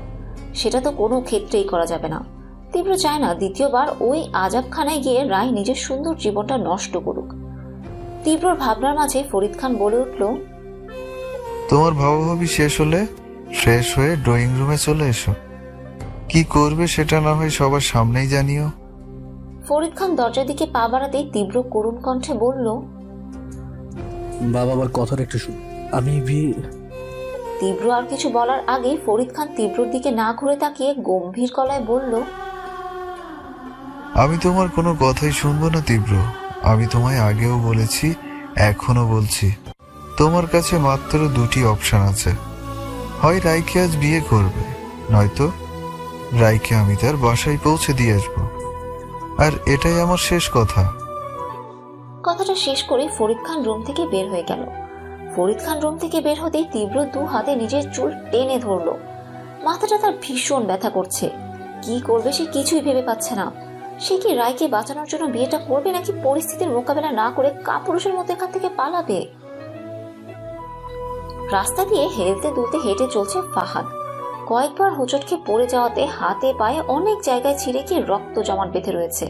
সেটা তো কোনো ক্ষেত্রেই করা যাবে না। তীব্র চায় না দ্বিতীয়বার ওই আজাবখানায় গিয়ে রায় নিজের সুন্দর জীবনটা নষ্ট করুক। তীব্রর ভাবনার মাঝে ফরিদ খান বলে উঠল, তোমার ভাবাভাবি শেষ হলে ফ্রেশ হয়ে ড্রয়িং রুমে চলে এসো। কি করবে সেটা না হয় সবার সামনেই জানিও। ফরিদ খান দরজার দিকে পা বাড়াতেই তীব্র করুণ কণ্ঠে বলল, বাবা আমার কথাটা একটু শুন। আমি তীব্র আর কিছু বলার আগেই ফরিদ খান তীব্রর দিকে না ঘুরে তাকিয়ে গম্ভীর গলায় বলল, আমি তোমার কোনো কথাই শুনবো না তীব্র। আমি তোমায় আগেও বলেছি, এখনো বলছি, তোমার কাছে মাত্র দুটি অপশন আছে। হয় রাইকে আজ বিয়ে করবে, নয়তো রাইকে আমি তার বাসায় পৌঁছে দিয়ে আসবো। আর এটাই আমার শেষ কথা। কথাটা শেষ করে ফরিদ খান রুম থেকে বের হয়ে গেল। ফরিদ খান রুম থেকে বের হতেই তীব্র দু হাতে নিজের চুল টেনে ধরলো। মাথাটা তার ভীষণ ব্যথা করছে। কি করবে সে কিছুই ভেবে পাচ্ছে না। সে কি রায়কে বাঁচানোর জন্য বিয়েটা করবে, নাকি পরিস্থিতির মোকাবেলা না করে কাপুরুষের মতো এখান থেকে পালাবে? রাস্তা দিয়ে হেলতে দুলতে হেঁটে চলছে ফাহাদ। কয়েকবার হোঁচট খেয়ে পড়ে যাওয়াতে হাতে পায়ে অনেক জায়গায় ছিঁড়ে গিয়ে রক্ত জমাট বেঁধে রয়েছে।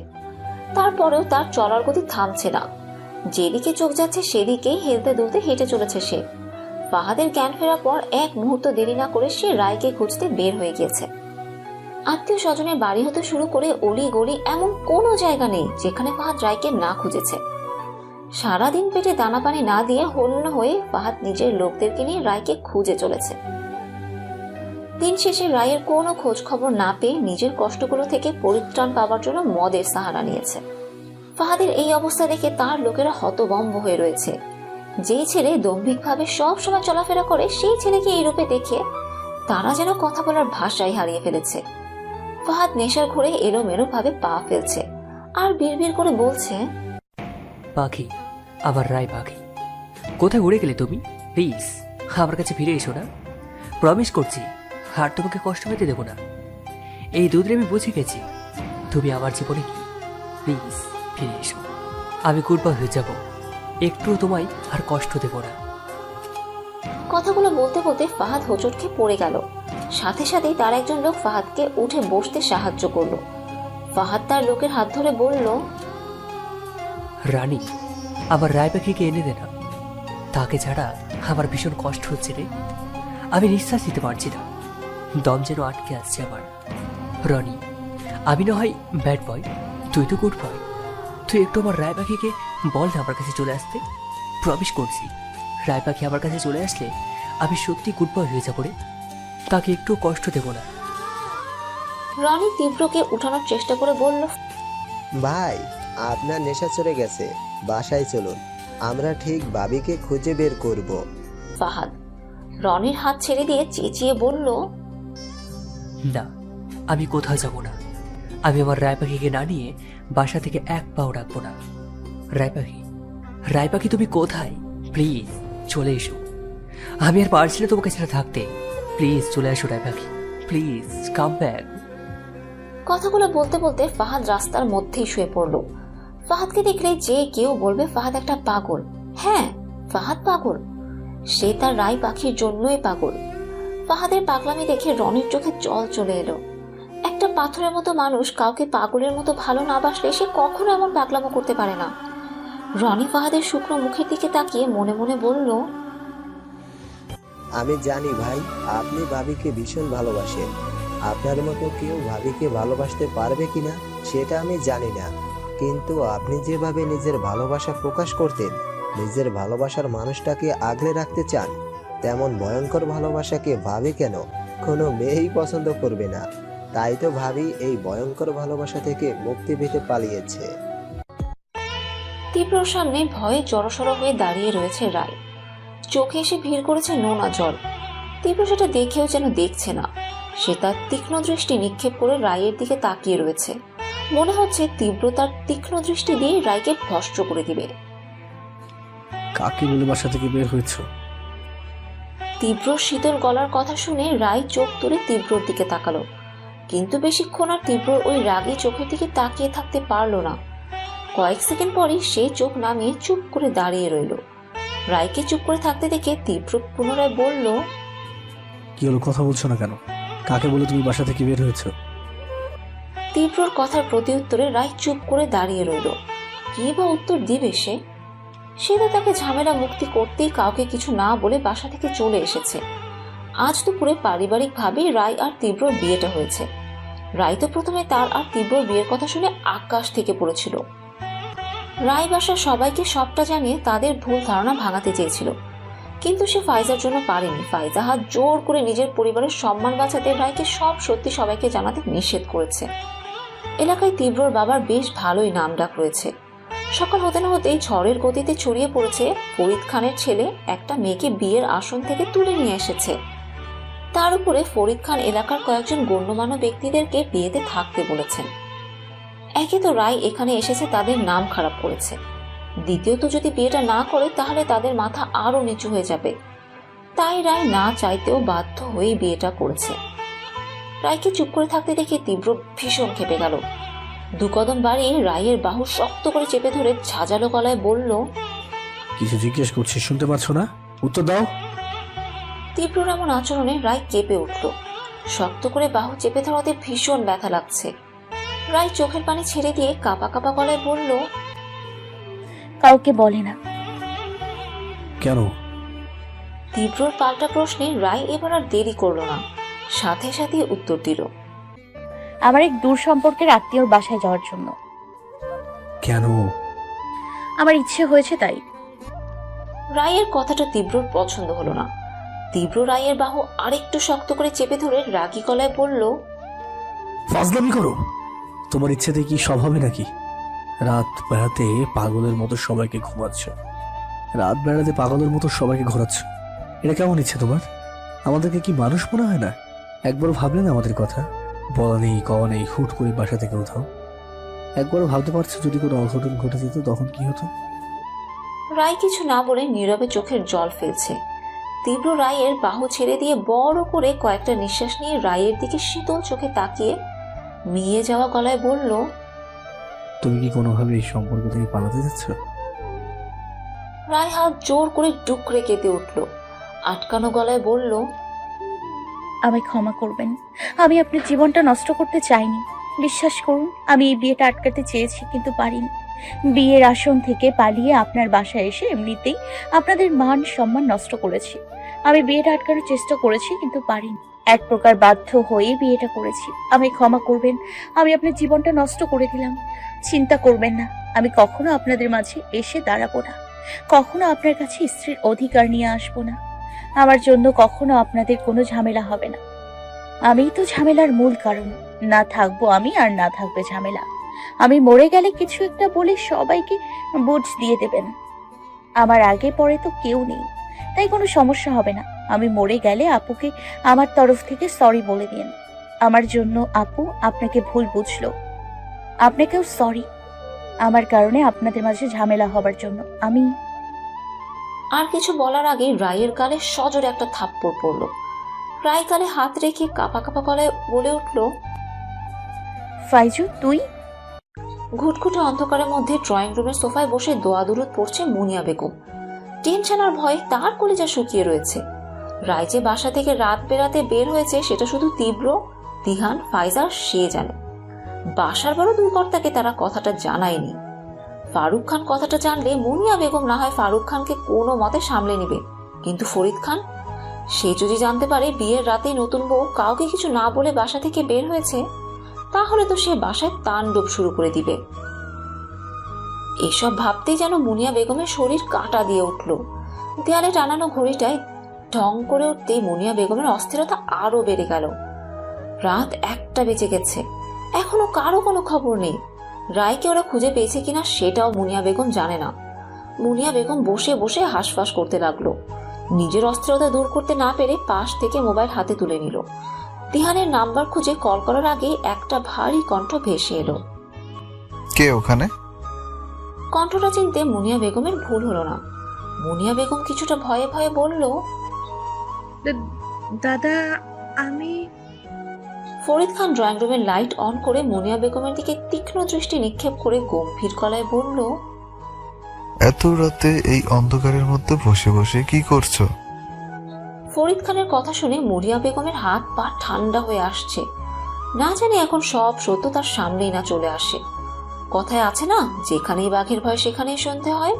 তারপরেও তার চলার গতি থামছে না। যেদিকে চোখ যাচ্ছে সেদিকেই হেলতে দুলতে হেঁটে চলেছে সে। ফাহাদের জ্ঞান ফেরার পর এক মুহূর্ত দেরি না করে সে রায়কে খুঁজতে বের হয়ে গিয়েছে। আত্মীয় স্বজনের বাড়ি হতে শুরু করে অলি গলি এমন কোনো জায়গা নেই যেখানে ফাহাদ রায়কে না খুঁজেছে। সারাদিন পেটে দানা পানি না দিয়ে হন্য হয়ে ফাহাদ নিজের লোকদেরকে নিয়ে রায়কে খুঁজে চলেছে। দিন শেষে রায়ের কোনো খোঁজ খবর না পেয়ে নিজের কষ্টগুলো থেকে পরিত্রাণ পাওয়ার জন্য মদের সাহারা নিয়েছে। ফাহাদের এই অবস্থা দেখে তার লোকেরা হতভম্ব হয়ে রয়েছে। যেই ছেলে দম্ভিকভাবে সব সময় চলাফেরা করে সেই ছেলেকে এই রূপে দেখে তারা যেন কথা বলার ভাষাই হারিয়ে ফেলেছে। ফাহাদ নেশার ঘুরে এলোমেলো ভাবে পা ফেলছে আর বিড়বিড় করে বলছে, পাখি, আবার রায় পাখি, কোথায় উড়ে গেলে তুমি? প্লিজ আমার কাছে ফিরে এসো না, প্রমিস করছি আর তোমাকে কষ্ট পেতে দেবো না। এই দুধরে আমি বুঝে গেছি তুমি আমার জীবনে কি। প্লিজ ফিরে এসো, আমি কুরবা হয়ে যাব, একটু তোমায় আর কষ্ট দেব না। কথাগুলো বলতে বলতে ফাহাদ হোঁচট খেয়ে পড়ে গেল। সাথে সাথেই তার একজন লোক ফাহাদকে উঠে বসতে সাহায্য করলো। ফাহাদ তার লোকের হাত ধরে বলল, রানী, আমার রায় পাখিকে এনে দে না, তাকে ছাড়া আমার ভীষণ কষ্ট হচ্ছে রে। আমি নিঃশ্বাস দিতে পারছি না, দম যেন আটকে আসছে আমার। রনি, আমি না হয় ব্যাড বয়, তুই তো গুড বয়। তুই একটু আমার রায় পাখিকে বল না আমার কাছে চলে আসতে। প্রমিস করছি রায় পাখি আমার কাছে চলে আসলে আমি সত্যি গুড বয় হয়ে যাবো রে, তাকে একটু কষ্ট দেব না। রনি তীব্রকে উঠানোর চেষ্টা করে বলল, ভাই, আপনার নেশা চড়ে গেছে, বাসায় চলুন, আমরা ঠিক ভাবিকে খুঁজে বের করব। ফাহাদ রনির হাত ছেড়ে দিয়ে চেঁচিয়ে বলল, না, আমি কোথাও যাব না। আমি আমার রায় পাখিকে না নিয়ে বাসা থেকে এক পাও রাখবো না। রায় পাখি, রায় পাখি, তুমি কোথায়? প্লিজ চলে এসো, আমি আর পারছি না তোমাকে ছাড়া থাকতে। প্লিজ চলে এসো রায় পাখি, প্লিজ কাম ব্যাক। কথাগুলো বলতে বলতে ফাহাদ রাস্তার মধ্যেই শুয়ে পড়ল। ফাহাদকে দেখলে যে কেউ বলবে ফাহাদ একটা পাগল। হ্যাঁ, ফাহাদ পাগল। সে তার রায় পাখির জন্যই পাগল। ফাহাদের পাগলামি দেখে রনির চোখে জল চলে এলো। একটা পাথরের মতো মানুষ কাউকে পাগলের মতো ভালো না বাসলে সে কখনো এমন পাগলামো করতে পারে না। রনি ফাহাদের শুকনো মুখের দিকে তাকিয়ে মনে মনে বলল, আমি জানি ভাই, আপনি ভাবিকে ভীষণ ভালোবাসেন। আপনার মতো কেউ ভাবিকে ভালোবাসতে পারবে কিনা সেটা আমি জানি না, কিন্তু আপনি যেভাবে নিজের ভালোবাসা প্রকাশ করতেন, নিজের ভালোবাসার মানুষটাকে আগলে রাখতে চান, তেমন ভয়ঙ্কর ভালোবাসাকে ভাবি কেন কোনো মেয়েই পছন্দ করবে না। তাই তো ভাবি এই ভয়ঙ্কর ভালোবাসা থেকে মুক্তি পেতে পালিয়েছে। তীব্রর সামনে ভয়ে জড়সড় হয়ে দাঁড়িয়ে রয়েছে রায়। চোখে এসে ভিড় করেছে নোনা জল। তীব্র সেটা দেখেও যেন দেখছে না। সে তার তীক্ষ্ণ দৃষ্টি নিক্ষেপ করে রায়ের দিকে তাকিয়ে রয়েছে। মনে হচ্ছে তীব্র তার তীক্ষ্ণ দৃষ্টি দিয়ে রায়কে ভস্ম করে দিবে। কাকে বলে বাসা থেকে বের হয়েছ? তীব্র শীতল গলার কথা শুনে রায় চোখ তুলে তীব্রর দিকে তাকালো, কিন্তু বেশিক্ষণ আর তীব্র ওই রাগী চোখের দিকে তাকিয়ে থাকতে পারলো না। কয়েক সেকেন্ড পরই সে চোখ নামিয়ে চুপ করে দাঁড়িয়ে রইল। রায়কে চুপ করে থাকতে দেখে তীব্র পুনরায় বলল, কি হলো, কথা বলছো না কেন? কাকে বলে তুমি বাসা থেকে বের হয়েছ? তীব্রর কথার প্রতি উত্তরে রায় চুপ করে দাঁড়িয়ে রইল। কি বা উত্তর দিবে সে? সে তো তাকে ঝামেলা মুক্তি করতেই কাউকে কিছু না বলে বাসা থেকে চলে এসেছে। আজ দুপুরে পারিবারিকভাবেই রায় আর তীব্র বিয়েটা হয়েছে। রায় তো প্রথমে তার আর তীব্রর বিয়ের কথা শুনে আকাশ থেকে পড়েছিল। রায় বাসার সবাইকে সবটা জানিয়ে তাদের ভুল ধারণা ভাঙাতে চেয়েছিল, কিন্তু সে ফাইজার জন্য পারেনি। ফাইজা হাত জোর করে নিজের পরিবারের সম্মান বাঁচাতে রায়কে সব সত্যি সবাইকে জানাতে নিষেধ করেছে। এলাকায় তীব্রর বাবার বেশ ভালোই নাম ডাক রয়েছে। সকাল হতে না হতেই ঝড়ের গতিতে ছড়িয়ে পড়েছে ফরিদ খানের ছেলে একটা মেয়েকে বিয়ের আসন থেকে তুলে নিয়ে এসেছে। তার উপরে ফরিদ খান এলাকার কয়েকজন গণ্যমান্য ব্যক্তিদেরকে বিয়েতে থাকতে বলেছেন। একে তো রায় এখানে এসেছে তাদের নাম খারাপ করেছে, দ্বিতীয়ত যদি বিয়েটা না করে তাহলে তাদের মাথা আরো নিচু হয়ে যাবে। তাই রায় না চাইতেও বাধ্য হয়ে বিয়েটা করেছে। রায়কে চুপ করে থাকতে দেখে তীব্র ভীষণ ক্ষেপে গেল। দু কদম বাড়িয়ে রায়ের বাহু শক্ত করে চেপে ধরে ঝাঁঝালো গলায় বলল, কিছু জিজ্ঞেস করছিস, শুনতে পাচ্ছ না? উত্তর দাও। তীব্রর এমন আচরণে রায় কেঁপে উঠল। শক্ত করে বাহু চেপে ধরাতে ভীষণ ব্যথা লাগছে। রায় চোখের পানি ছেড়ে দিয়ে কাঁপা কাঁপা গলায় বলল, কাউকে বলে না। কেন? তীব্রর পাল্টা প্রশ্নে রায় এবার আর দেরি করল না, সাথে সাথে উত্তর দিল, আমার এক দূর সম্পর্কের আত্মীয়র বাসায় যাওয়ার জন্য। কেন? আমার ইচ্ছে হয়েছে তাই। রায়ের কথাটা তীব্রর পছন্দ হলো না। তীব্র রায়ের বাহু আরেকটু শক্ত করে চেপে ধরে রাগী গলায় বলল, ফাজলামি করো। তোমার ইচ্ছেতে কি সব হবে নাকি? রাত বেড়াতে পাগলের মতো সবাইকে ঘুমাচ্ছ, রাত বেড়াতে পাগলের মতো সবাইকে ঘোরাচ্ছ। এটা কেমন ইচ্ছে তোমার? আমাদেরকে কি মানুষ মনে হয় না? একবারও ভাবলে না আমাদের কথা? বলা নেই কওয়া নেই, হুট করে বাসা থেকে কোথাও। একবারও ভাবতে পারছো যদি কোনো অঘটন ঘটে যেত তখন কি হতো? রায় কিছু না বলে নীরবে চোখের জল ফেলছে। তীব্র রায়ের বাহু ছেড়ে দিয়ে বড় করে কয়েকটা নিঃশ্বাস নিয়ে রায়ের দিকে শীতল চোখে তাকিয়ে মিয়ে যাওয়া গলায় বলল, তুমি কি কোনোভাবে এই সম্পর্ক থেকে পালাতে যাচ্ছ? রায় হাত জোর করে ডুকরে কেঁদে উঠল। আটকানো গলায় বলল, আমায় ক্ষমা করবেন, আমি আপনার জীবনটা নষ্ট করতে চাইনি। বিশ্বাস করুন, আমি এই বিয়েটা আটকাতে চেয়েছি কিন্তু পারিনি। বিয়ের আসন থেকে পালিয়ে আপনার বাসায় এসে এমনিতেই আপনাদের মান সম্মান নষ্ট করেছি। আমি বিয়েটা আটকানোর চেষ্টা করেছি কিন্তু পারিনি। এক প্রকার বাধ্য হয়ে বিয়েটা করেছি। আমায় ক্ষমা করবেন, আমি আপনার জীবনটা নষ্ট করে দিলাম। চিন্তা করবেন না, আমি কখনো আপনাদের মাঝে এসে দাঁড়াবো না, কখনো আপনার কাছে স্ত্রীর অধিকার নিয়ে আসবো না। আমার জন্য কখনো আপনাদের কোনো ঝামেলা হবে না। আমিই তো ঝামেলার মূল কারণ। না থাকবো আমি আর না থাকবে ঝামেলা। আমি মরে গেলে কিছু একটা বলে সবাইকে বুঝ দিয়ে দেবেন। আমার আগে পরে তো কেউ নেই, তাই কোনো সমস্যা হবে না। আমি মরে গেলে আপুকে আমার তরফ থেকে সরি বলে দিন। আমার জন্য আপু আপনাকে ভুল বুঝলো, আপনাকেও সরি আমার কারণে আপনাদের মাঝে ঝামেলা হবার জন্য। আমি আর কিছু বলার আগে রায়ের গালে সজোরে একটা থাপ্পড় পড়ল। রায় গালে হাত রেখে কাঁপা কাঁপা গলায় বলে উঠল, ফাইজু তুই? ঘুটঘুটে অন্ধকারের মধ্যে ড্রয়িং রুমের সোফায় বসে দোয়া দুরুদ পড়ছে মুনিয়া বেগম। টেনশন আর ভয়ে তার কলিজা শুকিয়ে রয়েছে। রায় যে বাসা থেকে রাত বেরাতে বের হয়েছে সেটা শুধু তীব্র, তিহান, ফাইজা সে জানে। বাসার বড় দুই কর্তাকে তারা কথাটা জানায়নি। ফারুক খান কথাটা জানলে মুনিয়া বেগম না হয় ফারুক খানকে কোনো মতে সামলে নিবে, কিন্তু ফরিদ খান সে যদি জানতে পারে বিয়ের রাতে নতুন বউ কাউকে কিছু না বলে বাসা থেকে বের হয়েছে, তাহলে তো সে বাসায় তাণ্ডব শুরু করে দিবে। এসব ভাবতেই যেন মুনিয়া বেগমের শরীর কাঁটা দিয়ে উঠল। দেয়ালে টানানো ঘড়িটায় ঢং করে উঠতেই মুনিয়া বেগমের অস্থিরতা আরো বেড়ে গেল। রাত 1টা বেজে গেছে, এখনো কারো কোনো খবর নেই। রায়কে ওরা খুঁজে পেয়েছে কিনা সেটাও মুনিয়া বেগম জানে না। মুনিয়া বেগম বসে বসে হাঁসফাঁস করতে লাগলো। নিজের অস্থিরতা দূর করতে না পেরে পাশ থেকে মোবাইল হাতে তুলে নিল। তিহানের নাম্বার খুঁজে কল করার আগে একটা ভারী কণ্ঠ ভেসে এলো। কে ওখানে? কণ্ঠটা চিনতে মুনিয়া বেগমের ভুল হলো না। মুনিয়া বেগম কিছুটা ভয়ে ভয়ে বলল, দাদা আমি। ফরিদ খান ড্রয়িং রুমের লাইট অন করে মুনিয়া বেগমের দিকে তীক্ষ্ণ দৃষ্টি নিক্ষেপ করে গম্ভীর গলায় বলল, এত রাতে এই অন্ধকারের মধ্যে বসে বসে কি করছো? ফরিদ খানের কথা শুনে মুনিয়া বেগমের হাত পা ঠান্ডা হয়ে আসছে। না জানি এখন সব সত্য তার সামনেই না চলে আসে। কথায় আছে না, যেখানেই বাঘের ভয় সেখানেই সন্ধে হয়।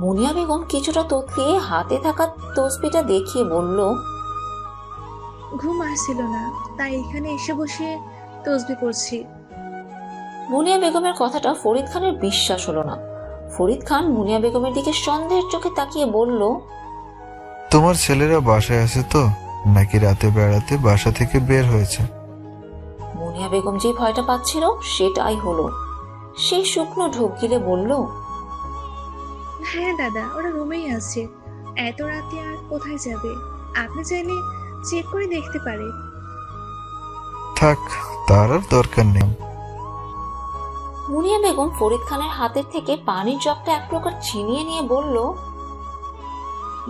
মুনিয়া বেগম কিছুটা তোতলিয়ে হাতে থাকা তসবিটা দেখিয়ে বলল, ঘুম আসছিল না, তাই এখানে এসে বসে তসবি করছি। মুনিয়া বেগমের কথাটা ফরিদ খানের বিশ্বাস হলো না। ফরিদ খান মুনিয়া বেগমের দিকে সন্দেহের চোখে তাকিয়ে বলল, তোমার ছেলেরা বাসায় আছে তো, নাকি রাতে বেড়াতে বাসা থেকে বের হয়েছে? মুনিয়া বেগম যে ভয়টা পাচ্ছিল সেটাই হলো। সে শুকনো ঢোক গিলে বলল, হ্যাঁ দাদা, ওরা রুমেই আছে। এত রাতে আর কোথায় যাবে? আপনি চাইলে চেক করে দেখতে পারে। থাক, তার আর দরকার নেই। মুনিয়া বেগম ফরিদ খানের হাতের থেকে পানির জগটা এক প্রকার ছিনিয়ে নিয়ে বলল,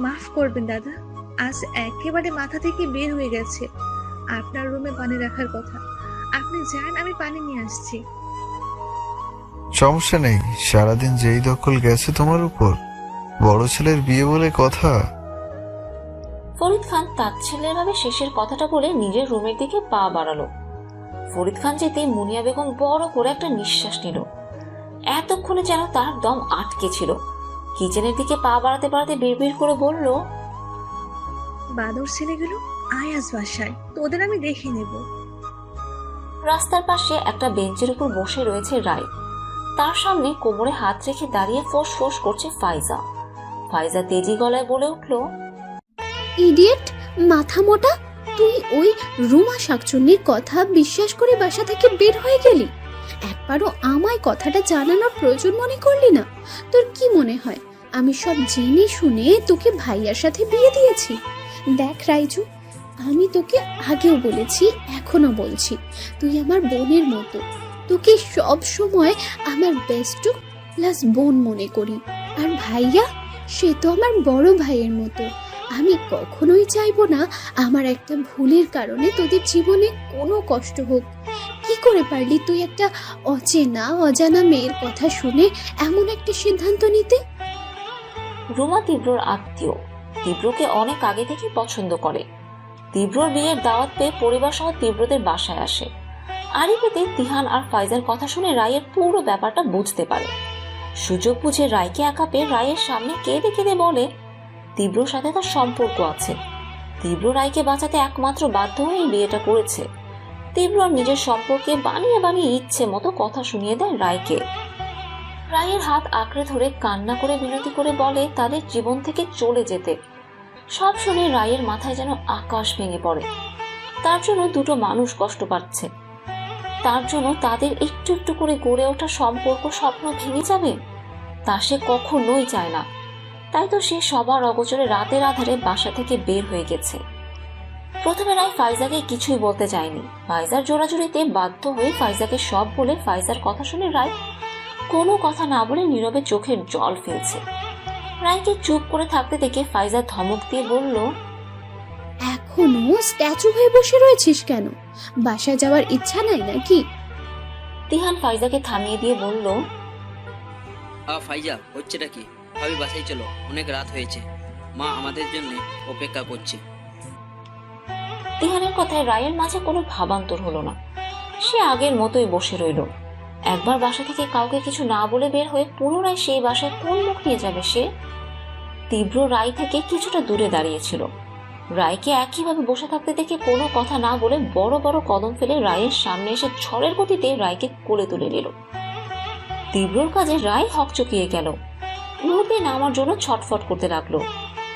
মাফ করবেন দাদা, আজ একেবারে মাথা থেকে বের হয়ে গেছে। আপনার রুমে পানি রাখার কথা। আপনি যান, আমি পানি নিয়ে আসছি। সমস্যা নেই, সারাদিন যেই দখল গেছে তোমার উপর, বড় ছেলের বিয়ে বলে কথা। ফরিদ খান তাচ্ছিল্যের ভাবে শেষের কথাটা বলে নিজের রুমের দিকে পা বাড়ালো। ফরিদ খান যেতে মুনিয়া বেগম বড় করে একটা নিঃশ্বাস নিল। এতক্ষণে যেন তার দম আটকে ছিল। কিচেনের দিকে পা বাড়াতে বাড়াতে বিড়বিড় করে বলল, বাদর ছেলেগুলো আয় আজ বাসায়, তোদের আমি দেখে নেব। রাস্তার পাশে একটা বেঞ্চের উপর বসে রয়েছে রায়। তার সামনে কোমরে হাত রেখে দাঁড়িয়ে ফোঁস ফোঁস করছে ফাইজা। ফাইজা তেজি গলায় বলে উঠল, ইডিয়েট, মাথা মোটা, তুই ওই রুমা শাকচুন্নির কথা বিশ্বাস করে বাসা থেকে বের হয়ে গেলি? একবারও আমায় কথাটা জানানোর প্রয়োজন মনে করলি না? তোর কি মনে হয় আমি সব জেনে শুনে তোকে ভাইয়ার সাথে বিয়ে দিয়েছি? দেখ রাইজু, আমি তোকে আগেও বলেছি, এখনো বলছি, তুই আমার বোনের মতো। তোকে সব সময় আমার বেস্ট প্লাস বোন মনে করি। আর ভাইয়া, সে তো আমার বড় ভাইয়ের মতো। আমি কখনোই চাইবো না আমার একটা ভুলের কারণে তোদের জীবনে কোনো কষ্ট হোক। কি করে পারলি তুই একটা অজানা মেয়ের কথা শুনে এমন একটা সিদ্ধান্ত নিতে? রুমা তীব্রর আত্মীয়, তীব্রকে অনেক আগে থেকে পছন্দ করে। তীব্রর বিয়ের দাওয়াত পেয়ে পরিবার সহ তীব্রদের বাসায় আসে। আড়ি পেতে তিহান আর ফাইজার কথা শুনে রায়ের পুরো ব্যাপারটা বুঝতে পারে। সুযোগ বুঝে রায়কে একা পেয়ে রায়ের সামনে কেঁদে কেঁদে বলে তীব্রর সাথে তার সম্পর্ক আছে। তীব্র রায়কে বাঁচাতে একমাত্র বাধ্য হয়ে বিয়েটা করেছে। তীব্র নিজের সম্পর্কে বানিয়ে বানিয়ে ইচ্ছে মতো কথা শুনিয়ে দেয় রায়কে। রায়ের হাত আঁকড়ে ধরে কান্না করে বিনতি করে বলে তাদের জীবন থেকে চলে যেতে। সব শুনে রায়ের মাথায় যেন আকাশ ভেঙে পড়ে। তার জন্য দুটো মানুষ কষ্ট পাচ্ছে, তার জন্য তাদের একটু একটু করে গড়ে ওঠা সম্পর্ক স্বপ্ন ভেঙে যাবে, তা সে কখনোই চায় না। তাই তো সে সবার অগোচরে রাতের আধারে বাসা থেকে বের হয়ে গেছে। প্রথমে রায় ফাইজাকে কিছুই বলতে চায়নি। ফাইজার জোরাজুরিতে বাধ্য হয়ে ফাইজাকে সব বলে ফাইজার কথা শুনে রায় কোনো কথা না বলে নীরবে চোখের জল ফেলছে। রায়কে চুপ করে থাকতে দেখে ফাইজা ধমক দিয়ে বলল, এখনো স্ট্যাচু হয়ে বসে রয়েছিস কেন? বাসায় যাওয়ার ইচ্ছা নাই নাকি? তিহান ফাইজাকে থামিয়ে দিয়ে বলল, ফাইজা, হচ্ছেটা কি? ভাবি বাসায় চলো, অনেক রাত হয়েছে, মা আমাদের জন্য অপেক্ষা করছে। তিহানের কথায় রায়ের মাঝে কোনো ভাবান্তর হলো না। সে আগের মতোই বসে রইল। একবার বাসা থেকে কাউকে কিছু না বলে বের হয়ে পুনরায় সেই বাসায় কোন মুখ নিয়ে যাবে সে? তীব্র রায় থেকে কিছুটা দূরে দাঁড়িয়েছিল। রায়কে একইভাবে বসে থাকতে দেখে কোনো কথা না বলে বড় বড় কদম ফেলে রায়ের সামনে এসে ঝড়ের গতিতে রায়কে কোলে তুলে নিল। তীব্রর কাজে রায় হকচকিয়ে গেল। মুহূর্তে নামার জন্য ছটফট করতে লাগলো।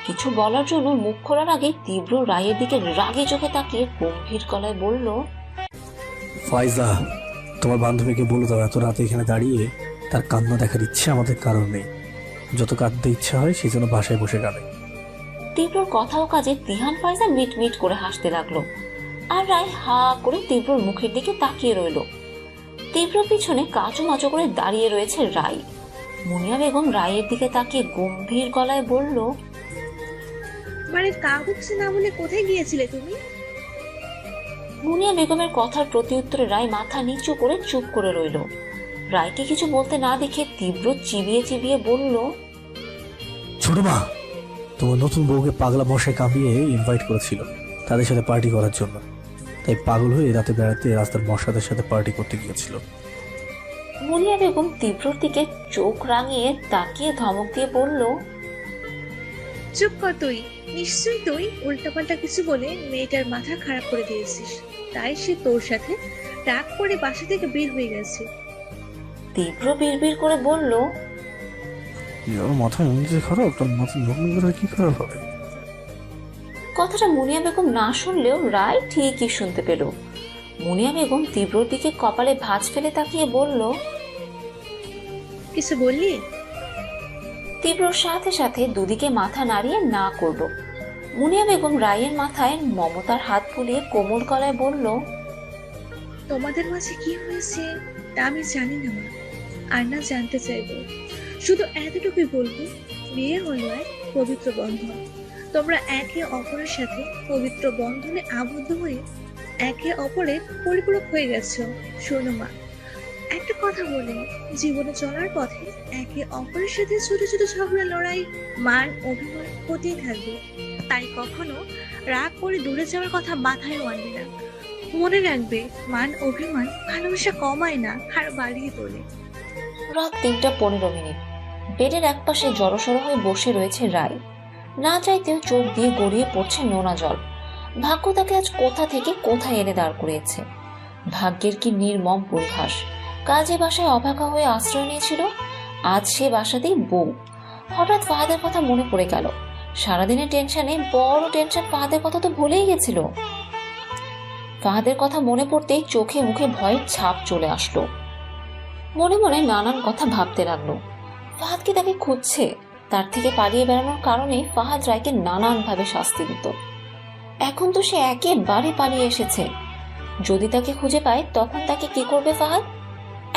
কিছু বলার জন্য মুখ খোলার আগে তীব্র রায়ের দিকে রাগে চোখে তাকিয়ে গম্ভীর গলায় বলল, ফাইজা, তোমার বান্ধবীকে বলে দাও এত রাতে এখানে দাঁড়িয়ে তার কান্না দেখার ইচ্ছে আমাদের কারণ নেই। যত কাঁদতে ইচ্ছা হয় সেই জন্য বাসায় বসে কাঁদে। তীব্রর কথা ও কাজে তিহান ফাইজা মিট মিট করে হাসতে লাগলো। আর রায় হা করে তীব্রর মুখের দিকে তাকিয়ে রইল। তীব্র পিছনে কাঁচো মাচো করে দাঁড়িয়ে রয়েছে রায়। মুনিয়া বেগম রায়ের দিকে তাকিয়ে গম্ভীর গলায় বলল, বাড়ির কাগজ না বলে কোথায় গিয়েছিলে তুমি? মুনিয়া বেগমের কথার প্রতি উত্তরে রায় মাথা নিচু করে চুপ করে রইল। রায়কে কিছু বলতে না দেখে তীব্র চিবিয়ে চিবিয়ে বলল, ছোট মা, তোমার নতুন বউকে পাগলা মশাই কামিয়ে ইনভাইট করেছিল তাদের সাথে পার্টি করার জন্য। তাই পাগল হয়ে রাতে বেড়াতে রাস্তার মশাদের সাথে পার্টি করতে গিয়েছিল। মুনিয়া বেগম তীব্রর দিকে চোখ রাঙিয়ে তাকিয়ে ধমক দিয়ে বলল, চুপ কর তুই। নিশ্চয়ই তুই উল্টাপাল্টা কিছু বলে মেয়েটার মাথা খারাপ করে দিয়েছিস, তাই সে তোর সাথে রাগ করে বাসা থেকে বের হয়ে গেছে। তীব্র বিড়বিড় করে বলল, ওর মাথায় এমনিতে খারাপ, তোর মাথায় নতুন করে কি খারাপ হবে? কথাটা মুনিয়া বেগম না শুনলেও রায় ঠিকই শুনতে পেল। মুনিয়া বেগম তীব্রর দিকে কপালে ভাঁজ ফেলে তাকিয়ে বলল, কিছু বললি? তীব্রর সাথে সাথে দুদিকে মাথা নাড়িয়ে না করল। মুনিয়া বেগম রায়ের মাথায় মমতার হাত বুলিয়ে কোমল গলায় বলল, তোমাদের মাঝে কি হয়েছে তা আমি জানি না মা, আর না জানতে চাইবো। শুধু এতটুকুই বলবো, বিয়ে হলো এক পবিত্র বন্ধন। তোমরা একে অপরের সাথে পবিত্র বন্ধনে আবদ্ধ হয়ে একে অপরের পরিপূরক হয়ে গেছো। শোনো মা, একটা কথা বলি, জীবনে চলার পথে একে অপরের সাথে ছোট ছোট ঝগড়া, লড়াই, মান অভিমান হতেই থাকবে। তাই কখনো রাগ করে দূরে যাওয়ার কথা মাথায় আনবে না। মনে রাখবে, মান অভিমান ভালোবাসা কমায় না, আর বাড়িয়ে তোলে। রাত 3:15। বেডের একপাশে জড়সড় হয়ে বসে রয়েছে রায়। না চাইতেও চোখ দিয়ে গড়িয়ে পড়ছে নোনা জল। ভাগ্য তাকে আজ কোথা থেকে কোথায় এনে দাঁড় করিয়েছে। ভাগ্যের কি নির্মম পরিহাস। কাজে বাসায় অভাগা হয়ে আশ্রয় নিয়েছিল, আজ সে বাসাতেই বউ। হঠাৎ ফাহাদের কথা মনে পড়ে গেল। সারাদিনের টেনশনে বড় টেনশন ফাহাদের কথা তো ভুলেই গেছিল। ফাহাদের কথা মনে পড়তেই চোখে মুখে ভয়ের ছাপ চলে আসলো। মনে মনে নানান কথা ভাবতে লাগলো। ফাহাদ কি তাকে খুঁজছে? তার থেকে পালিয়ে বেড়ানোর কারণে ফাহাদ রায়কে নানানভাবে শাস্তি দিত। এখন তো সে একেবারে পালিয়ে এসেছে। যদি তাকে খুঁজে পায় তখন তাকে কি করবে ফাহাদ?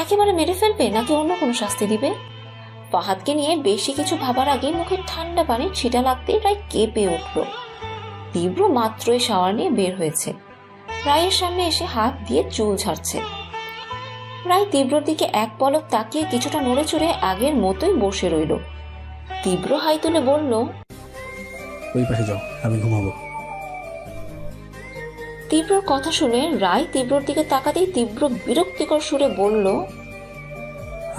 একেবারে মেরে ফেলবে নাকি অন্য কোনো শাস্তি দিবে? ফাহাদকে নিয়ে বেশি কিছু ভাবার আগে মুখে ঠান্ডা পানির ছিটা লাগতেই রায় কেঁপে উঠল। তীব্র মাত্রই শাওয়ার নিয়ে বের হয়েছে। রায়ের সামনে এসে হাত দিয়ে চুল ঝাড়ছে। রায় তীব্রর দিকে এক পলক তাকিয়ে কিছুটা নড়ে চড়ে আগের মতোই বসে রইল। তীব্র হাই তুলে বলল, ওই পাশে যাও, আমি ঘুমাবো। তীব্রর কথা শুনে রায় তীব্রর দিকে তাকাতেই তীব্র বিরক্তিকর সুরে বলল,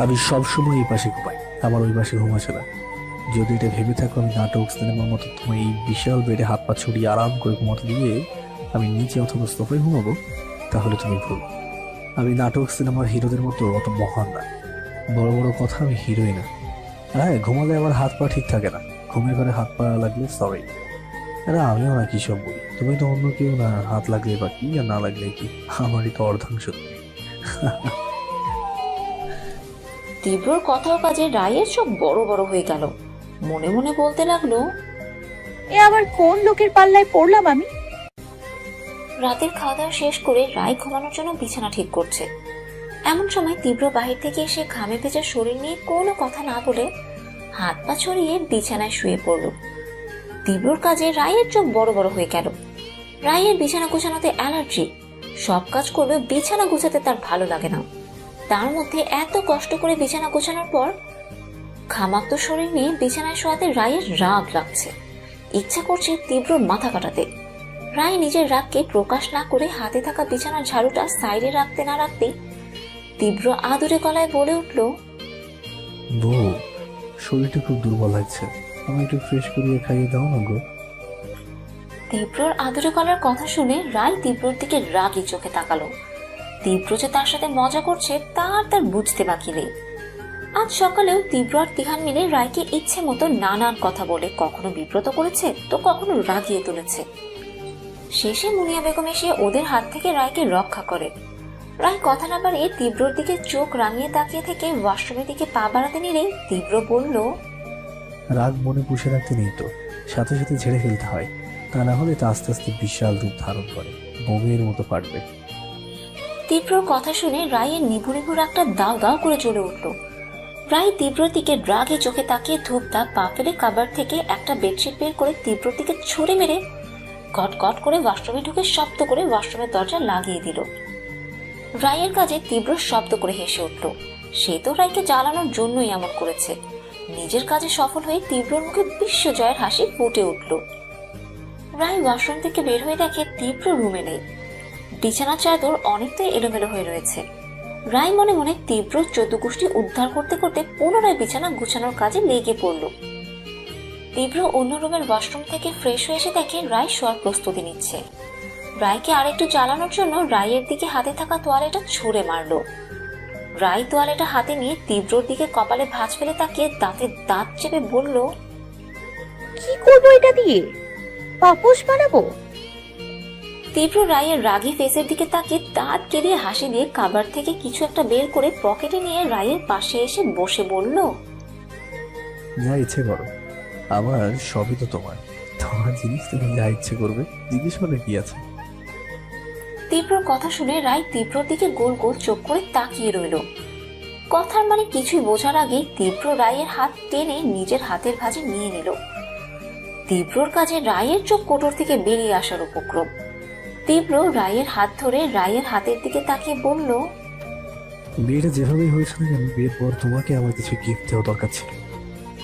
আমি সবসময় এই পাশে ঘুমাই, আমার ওই পাশে ঘুম আসে না। যদি এটা ভেবে থাকো আমি নাটক সিনেমার মতো তোমার এই বিশাল বেডে হাত পা ছড়িয়ে আরাম করে ঘুমাতে দিয়ে আমি নিচে অথবা সোফায় ঘুমাবো, তাহলে তুমি ভুল। আমি নাটক সিনেমার হিরোদের মতো অত মহান না। বড় বড় কথা আমি হিরোই না। হ্যাঁ, ঘুমালে আমার হাত পা ঠিক থাকে না। ঘুমের ঘরে হাত পা লাগলে সরি। আরে আমিও না কি সব বলি, তুমি তো অন্য কেউ না। হাত লাগলে বা কি, আর না লাগলে কি, আমারই তো অর্ধাংশ। তীব্রর কথা ও কাজে রায়ের চোখ বড় বড় হয়ে গেল। মনে মনে বলতে লাগলো, এ আবার কোন লোকের পাল্লায় পড়লাম আমি? রাতের খাওয়া দাওয়া শেষ করে রায় ঘুমানোর জন্য বিছানা ঠিক করছে। এমন সময় তীব্র বাহির থেকে এসে ঘামে ভেজা শরীর নিয়ে কোনো কথা না বলে হাত পা ছড়িয়ে বিছানায় শুয়ে পড়ল। তীব্রর কাজে রায়ের চোখ বড় বড় হয়ে গেল। রায়ের বিছানা গুছানোতে অ্যালার্জি। সব কাজ করবে, বিছানা গুছাতে তার ভালো লাগে না। তার মধ্যে এত কষ্ট করে বিছানা গোছানোর পর ঘামাক্ত শরীর নিয়ে বিছানায় শোয়াতে রায়ের রাগ লাগছে। ইচ্ছা করছে তীব্রর মাথা কাটাতে। রায় নিজের রাগকে প্রকাশ না করে হাতে থাকা বিছানার ঝাড়ুটা সাইডে রাখতে না রাখতেই তীব্র আদুরে গলায় বলে উঠল, বউ, শরীরটা খুব দুর্বল লাগছে, আমি একটু ফ্রেশ করিয়ে খাইয়ে দাও না গো। তীব্রর আদুরে গলার কথা শুনে রায় তীব্রর দিকে রাগী চোখে তাকালো। তীব্র যে তার সাথে মজা করছে তার বুঝতে বাকি নেই। আজ সকালেও তীব্র আর তিহান মিলে রায়কে ইচ্ছে মতো নানান কথা বলে কখনো বিব্রত করেছে তো কখনো রাগিয়ে তুলেছে। শেষে মুনিয়া বেগম এসে ওদের হাত থেকে রায়কে রক্ষা করে। রায় কথা না বাড়িয়ে তীব্রর দিকে চোখ রাঙিয়ে তাকিয়ে থেকে ওয়াশরুমের দিকে পা বাড়াতে নিলেই তীব্র বলল, রাগ মনে পুষে রাখতে নেই তো, সাথে সাথে ঝেড়ে ফেলতে হয়, তা না হলে তা আস্তে আস্তে বিশাল রূপ ধারণ করে, বোমের মতো পারবে। তীব্রর কথা শুনে রায়ের নিভু নিভু রাগটা দাও দাও করে জ্বলে উঠল। রায় তীব্রর দিকে রাগে চোখে তাকিয়ে ধূপটা পা ফেলে কাবার থেকে একটা বেডশিট বের করে তীব্রর দিকে ছুঁড়ে মেরে কট কট করে ওয়াশরুমে ঢুকে শব্দ করে ওয়াশরুমের দরজা লাগিয়ে দিল। রায়ের কাজে তীব্র শব্দ করে হেসে উঠল। সে তো রায়কে জ্বালানোর জন্যই এমন করেছে। নিজের কাজে সফল হয়ে তীব্রর মুখে বিশ্বজয়ের হাসি ফুটে উঠল। রায় ওয়াশরুম থেকে বের হয়ে দেখে তীব্র রুমে নেই। বিছানার চাদর অনেকটাই এলোমেলো হয়ে রয়েছে। রায় মনে মনে তীব্র 14 গোষ্ঠী উদ্ধার করতে করতে পুনরায় বিছানা গুছানোর কাজে লেগে পড়ল। তীব্র অন্য রুমের ওয়াশরুম থেকে ফ্রেশ হয়ে এসে দেখে রায় শোয়ার প্রস্তুতি নিচ্ছে। রায়কে আরেকটু জ্বালানোর জন্য রায়ের দিকে হাতে থাকা তোয়ালেটা ছুঁড়ে মারলো। রায় তোয়ালেটা হাতে নিয়ে তীব্রর দিকে কপালে ভাঁজ ফেলে তাকিয়ে দাঁতে দাঁত চেপে বলল, কি করবো এটা দিয়ে? পাপোশ বানাবো? তীব্র রায়ের রাগী ফেসের দিকে তাকিয়ে দাঁত কেলিয়ে হাসি দিয়ে কাবার থেকে কিছু একটা বের করে পকেটে নিয়ে রায়ের পাশে এসে বসে বলল, যা ইচ্ছে করো, আমার সবই তো তোমার। তোমার জিনিস তুমি যা ইচ্ছে করবে, জিজ্ঞেস করলে কি আছে। তীব্রর কথা শুনে রায় তীব্রর দিকে গোল গোল চোখ করে তাকিয়ে রইল। কথার মানে কিছুই বোঝার আগেই তীব্র রায়ের হাত টেনে নিজের হাতের ভাঁজে নিয়ে নিল। তীব্রর কাজে রায়ের চোখ কোটর থেকে বেরিয়ে আসার উপক্রম। তীব্র রায়ের হাত ধরে রায়ের হাতের দিকে তাকিয়ে বলল, বিয়েটা যেভাবেই হয়েছে না কেন, বিয়ের পর তোমাকে আমার কিছু গিফট দেওয়া দরকার ছিল,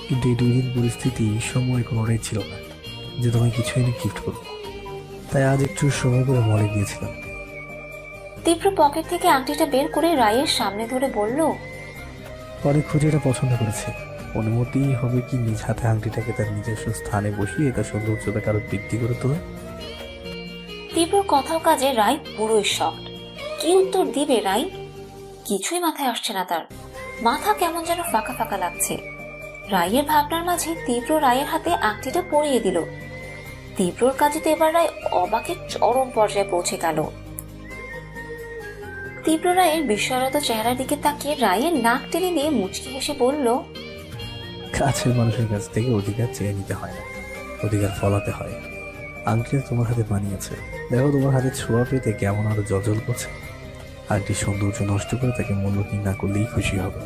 কিন্তু এই 2 দিন পরিস্থিতি সময় কোনোটাই ছিল না যে তোমায় কিছু এনে গিফট করবো। তাই আজ একটু সময় করে মলে গিয়েছিলাম। তীব্র পকেট থেকে আংটিটা বের করে রায়ের সামনে ধরে বলল, অনেক খুঁজে এটা পছন্দ করেছে। অনুমতি হবে কি নিজ হাতে আংটিটাকে তার নিজস্ব স্থানে বসিয়ে তার সৌন্দর্যতাকে আরো বৃদ্ধি করে তোলা? তীব্র কথাও কাজে রায় পুরোই শকড। কি উত্তর দিবে রায়? কিছুই মাথায় আসছে না তার। মাথা কেমন যেন ফাঁকা ফাঁকা লাগছে। রায়ের ভাবনার মাঝে তীব্র রায়ের হাতে আংটিটা পরিয়ে দিল। তীব্রর কাজে তো এবার রায় অবাকের চরম পর্যায়ে পৌঁছে গেল। তীব্র রায়ের বিস্ময়রত চেহারার দিকে তাকিয়ে রায়ের নাক টেনে দিয়ে মুচকি হেসে বলল, কাছের মানুষের কাছ থেকে অধিকার চেয়ে নিতে হয় না, অধিকার ফলাতে হয়। আংটিটা তোমার হাতে বানিয়েছে, দেখো তোমার হাতে ছোঁয়া পেতে কেমন আরো জলজল করছে। আংটির সৌন্দর্য নষ্ট করে তাকে মূল্যহীন না করলেই খুশি হবে।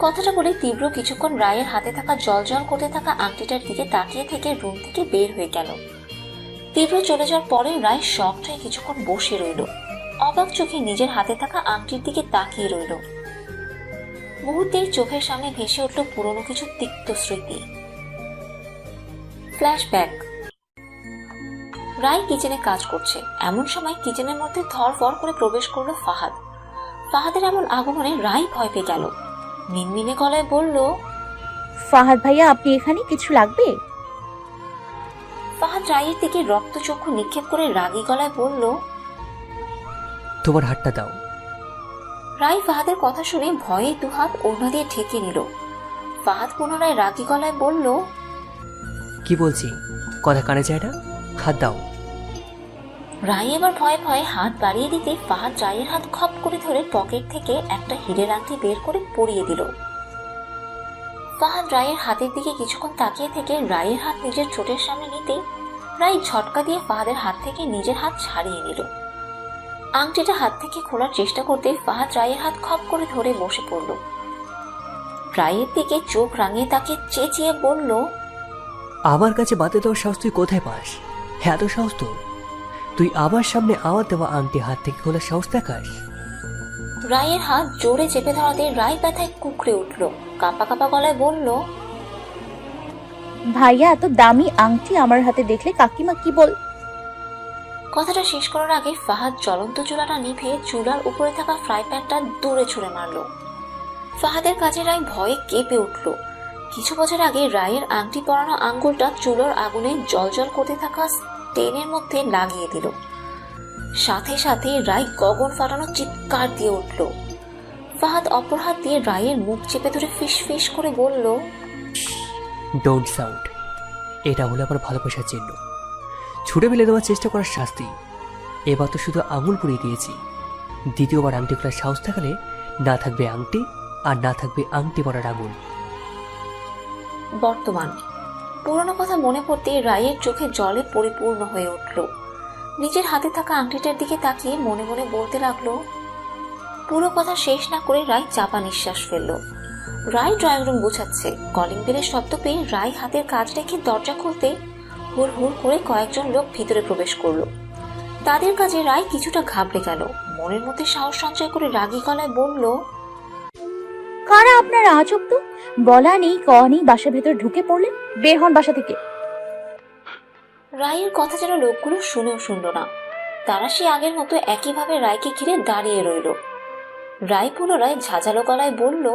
কথাটা বলে তীব্র কিছুক্ষণ রায়ের হাতে থাকা জলজল করতে থাকা আংটিটার দিকে তাকিয়ে থেকে রুম থেকে বের হয়ে গেল। তীব্র চলে যাওয়ার পরে রায় শকড হয়ে কিছুক্ষণ বসে রইল। অবাক চোখে নিজের হাতে থাকা আংটির দিকে তাকিয়ে রইল। মুহূর্তেই চোখের সামনে ভেসে উঠল পুরনো কিছু তিক্ত স্মৃতি। ফ্ল্যাশব্যাক। রায় কিচেনে কাজ করছে, এমন সময় কিচেনের মধ্যে ধরফর করে প্রবেশ করলো ফাহাদ। ফাহাদের এমন আগমনে রায় ভয় পেয়ে গেল। মিনমিনে গলায় বলল, ফাহাদ ভাইয়া, আপনি এখানে? কিছু লাগবে? ফাহাদ রায়ের দিকে রক্তচক্ষু নিক্ষেপ করে রাগী গলায় বলল, তোমার হাতটা দাও। রায় ফাহাদের কথা শুনে ভয়ে দুহাত ওড়না দিয়ে ঢেকে নিল। ফাহাদ পুনরায় রাগী গলায় বলল, কি বলছি, কথা কানে যায় না? হাত দাও। রায় এবার ভয়ে ভয়ে হাত বাড়িয়ে দিতে ফাহাদ রায়ের হাত খপ করে ধরে পকেট থেকে একটা হীরের আংটি বের করে পরিয়ে দিল। ফাহাদ রায়ের হাতের দিকে কিছুক্ষণ তাকিয়ে থেকে রায়ের হাত নিজের ঠোঁটের সামনে নিতে রায় ঝটকা দিয়ে ফাহাদের হাত থেকে নিজের হাত ছাড়িয়ে নিল। আংটিটা হাত থেকে খোলার চেষ্টা করতে ফাহাদ রায়ের হাত খপ করে ধরে বসে পড়ল। রায়ের দিকে চোখ রাঙিয়ে তাকে চেঁচিয়ে বলল, আমার কাছে বাতে দেওয়ার সাহস তুই কোথায় পাস? হ্যাঁ, এত সাহস তো তুই আমার সামনে আমার দেওয়া আংটি হাত থেকে খোলার সাহস দেখাস? রায়ের হাত জোরে চেপে ধরাতে রায় ব্যথায় কুকড়ে উঠল। কাঁপা কাঁপা গলায় বলল, ভাইয়া, এত দামি আংটি আমার হাতে দেখলে কাকিমা কি বল? কথাটা শেষ করার আগে ফাহাদ জ্বলন্ত চুলাটা নিভে চুলার উপরে থাকা ফ্রাই প্যানটা দূরে ছুঁড়ে মারল। ফাহাদের কাছে রায় ভয়ে কেঁপে উঠল। কিছু বছর আগে রায়ের আংটি পরানো আঙ্গুলটা চুলোর আগুনে জলজল করতে থাকা স্টেনের মধ্যে লাগিয়ে দিল। সাথে সাথে রায় গগন ফাটানো চিৎকার দিয়ে উঠল। ফাহাদ অপর হাত দিয়ে রায়ের মুখ চেপে ধরে ফিস ফিস করে বলল, ডোন্ট সাউন্ড। এটা হলো আমার ভালোবাসার চিহ্ন, ছুটে ফেলে দেওয়ার চেষ্টা করার শাস্তি। এবার তো শুধু আঙুল পুড়িয়ে দিয়েছি, দ্বিতীয়বার আংটি খোলার সাহস থাকলে না থাকবে আংটি, আর না থাকবে আংটি পরার আঙুল। বর্তমান। পুরনো কথা মনে পড়তে রায়ের চোখে জলে পরিপূর্ণ হয়ে উঠল। নিজের হাতে থাকা আংটিটার দিকে তাকিয়ে মনে মনে বলতে লাগলো। পুরো কথা শেষ না করে রায় চাপা নিঃশ্বাস ফেলল। রায় ড্রয়িং রুম গুছাচ্ছে। কলিং বেলের শব্দ পেয়ে রায় হাতের কাজ রেখে দরজা খুলতে হুড় হুড় করে কয়েকজন লোক ভিতরে প্রবেশ করলো। তাদের কাজে রায় কিছুটা ঘাবড়ে গেল। মনের মধ্যে সাহস সঞ্চয় করে রাগী গলায় বলল, কারা আপনারা? আজব তো, বলা নেই কওয়া নেই বাসার ভেতর ঢুকে পড়লেন। বের হন বাসা থেকে। রায়ের কথা যেন লোকগুলো শুনেও শুনল না। তারা সে আগের মতো একইভাবে রায়কে ঘিরে দাঁড়িয়ে রইল। রায় পুনরায় ঝাঁঝালো গলায় বলল,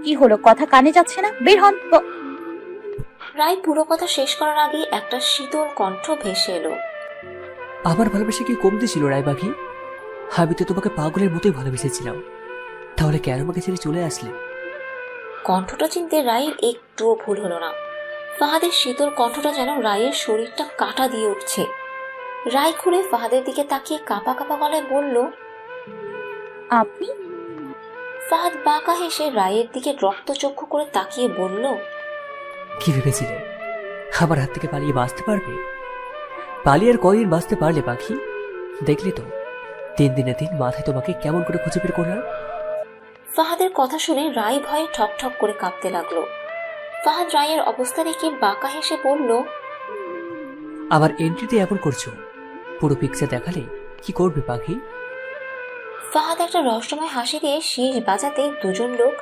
কি হলো, কথা কানে যাচ্ছে না? বের হন। রায় পুরো কথা শেষ করার আগে একটা শীতল কণ্ঠ ভেসে এলো, আমার ভালোবাসা কি কমতে ছিল রায় পাখি? আমি তো তোমাকে পাগলের মতোই ভালোবেসেছিলাম, তাহলে কেন আমাকে ছেড়ে চলে আসলে? কণ্ঠটা চিনতে রায়ের একটুও ভুল হলো না। ফাহাদের শীতল কণ্ঠটা যেন রায়ের শরীরটা কাটা দিয়ে উঠছে। রায় ঘুরে ফাহাদের দিকে তাকিয়ে কাঁপা কাঁপা গলায় বলল, আপনি? ফাহাদ বাঁকা হেসে রায়ের দিকে রক্তচক্ষু করে তাকিয়ে বলল, কি ভেবেছিলে আমার হাত থেকে পালিয়ে বাঁচতে পারবে? পালিয়ে আর কয়দিন বাঁচতে পারলে পাখি? দেখলি তো 3 দিনে 3 মাথায় তোমাকে কেমন করে খুঁজে বের করলাম। ফাহাদের কথা শুনে রায় ভয়ে ঠক ঠক করে কাঁপতে লাগলো। ফাহাদ রায়ের অবস্থা দেখে বাঁকা হেসে বলল, আমার এন্ট্রিতে এমন করছো, পুরো পিকচার দেখালে কি করবে পাখি? ফাহাদ একটা রহস্যময় হাসি দিয়ে শীষ বাজাতে দুজন লোক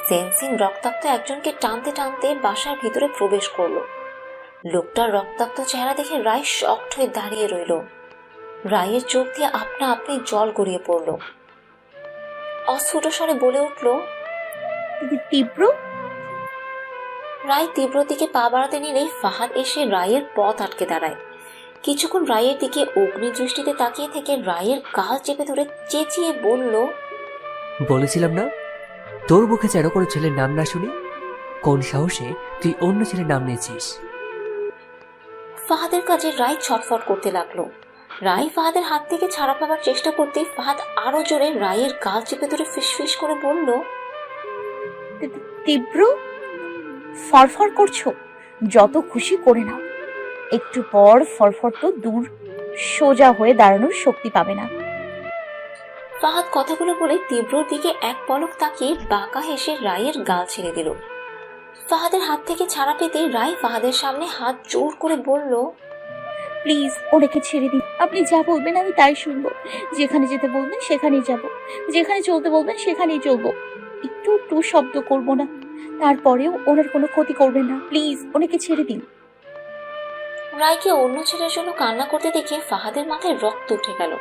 সেন্সিং রক্তাক্ত একজনকে টানতে টানতে বাসার ভিতরে প্রবেশ করলো। লোকটার রক্তাক্ত চেহারা দেখে রায় শকড হয়ে দাঁড়িয়ে রইল। রায়ের চোখ দিয়ে আপনা আপনি জল গড়িয়ে পড়ল। অস্ফুট স্বরে বলে উঠল, তীব্র? রায় তীব্র দিকে পা বাড়াতে নিলেই ফাহাদ এসে রায়ের পথ আটকে দাঁড়ায়। কিছুক্ষণ রায়ের দিকে অগ্নি দৃষ্টিতে তাকিয়ে থেকে রায়ের গাল চেপে ধরে চেঁচিয়ে বলল, বলেছিলাম না তোর মুখে যেন কোনো ছেলের নাম না শুনি? কোন সাহসে তুই অন্য ছেলের নাম নিয়েছিস? ফাহাদের কাজে রায় ছটফট করতে লাগলো। রায় ফাহাদের হাত থেকে ছাড়া পাবার চেষ্টা করতে ফাহাদ আরো জোরে রায়ের গাল চেপে ধরে ফিসফিস করে বলল, তীব্র, ফরফর করছো? যত খুশি করে নাও, একটু পর ফরফর তো দূর, সোজা হয়ে দাঁড়ানোর শক্তি পাবে না। ফাহাদ কথাগুলো বলে তীব্রর দিকে এক পলক তাকিয়ে বাঁকা হেসে রায়ের গাল ছেড়ে দিল। ফাহাদের হাত থেকে ছাড়া পেতে রায় ফাহাদের সামনে হাত জোর করে বলল, প্লিজ ওনাকে ছেড়ে দিন। আপনি যা বলবেন আমি তাই শুনবো। যেখানে যেতে বলবেন সেখানেই যাব, যেখানে চলতে বলবেন সেখানেই চলবো। একটু টু শব্দ করবো না। তারপরেও ওনার কোনো ক্ষতি করবেন না। প্লিজ ওনাকে ছেড়ে দিন। রায়কে অন্য ছেলের জন্য কান্না করতে দেখে ফাহাদের মাথায় রক্ত উঠে গেল।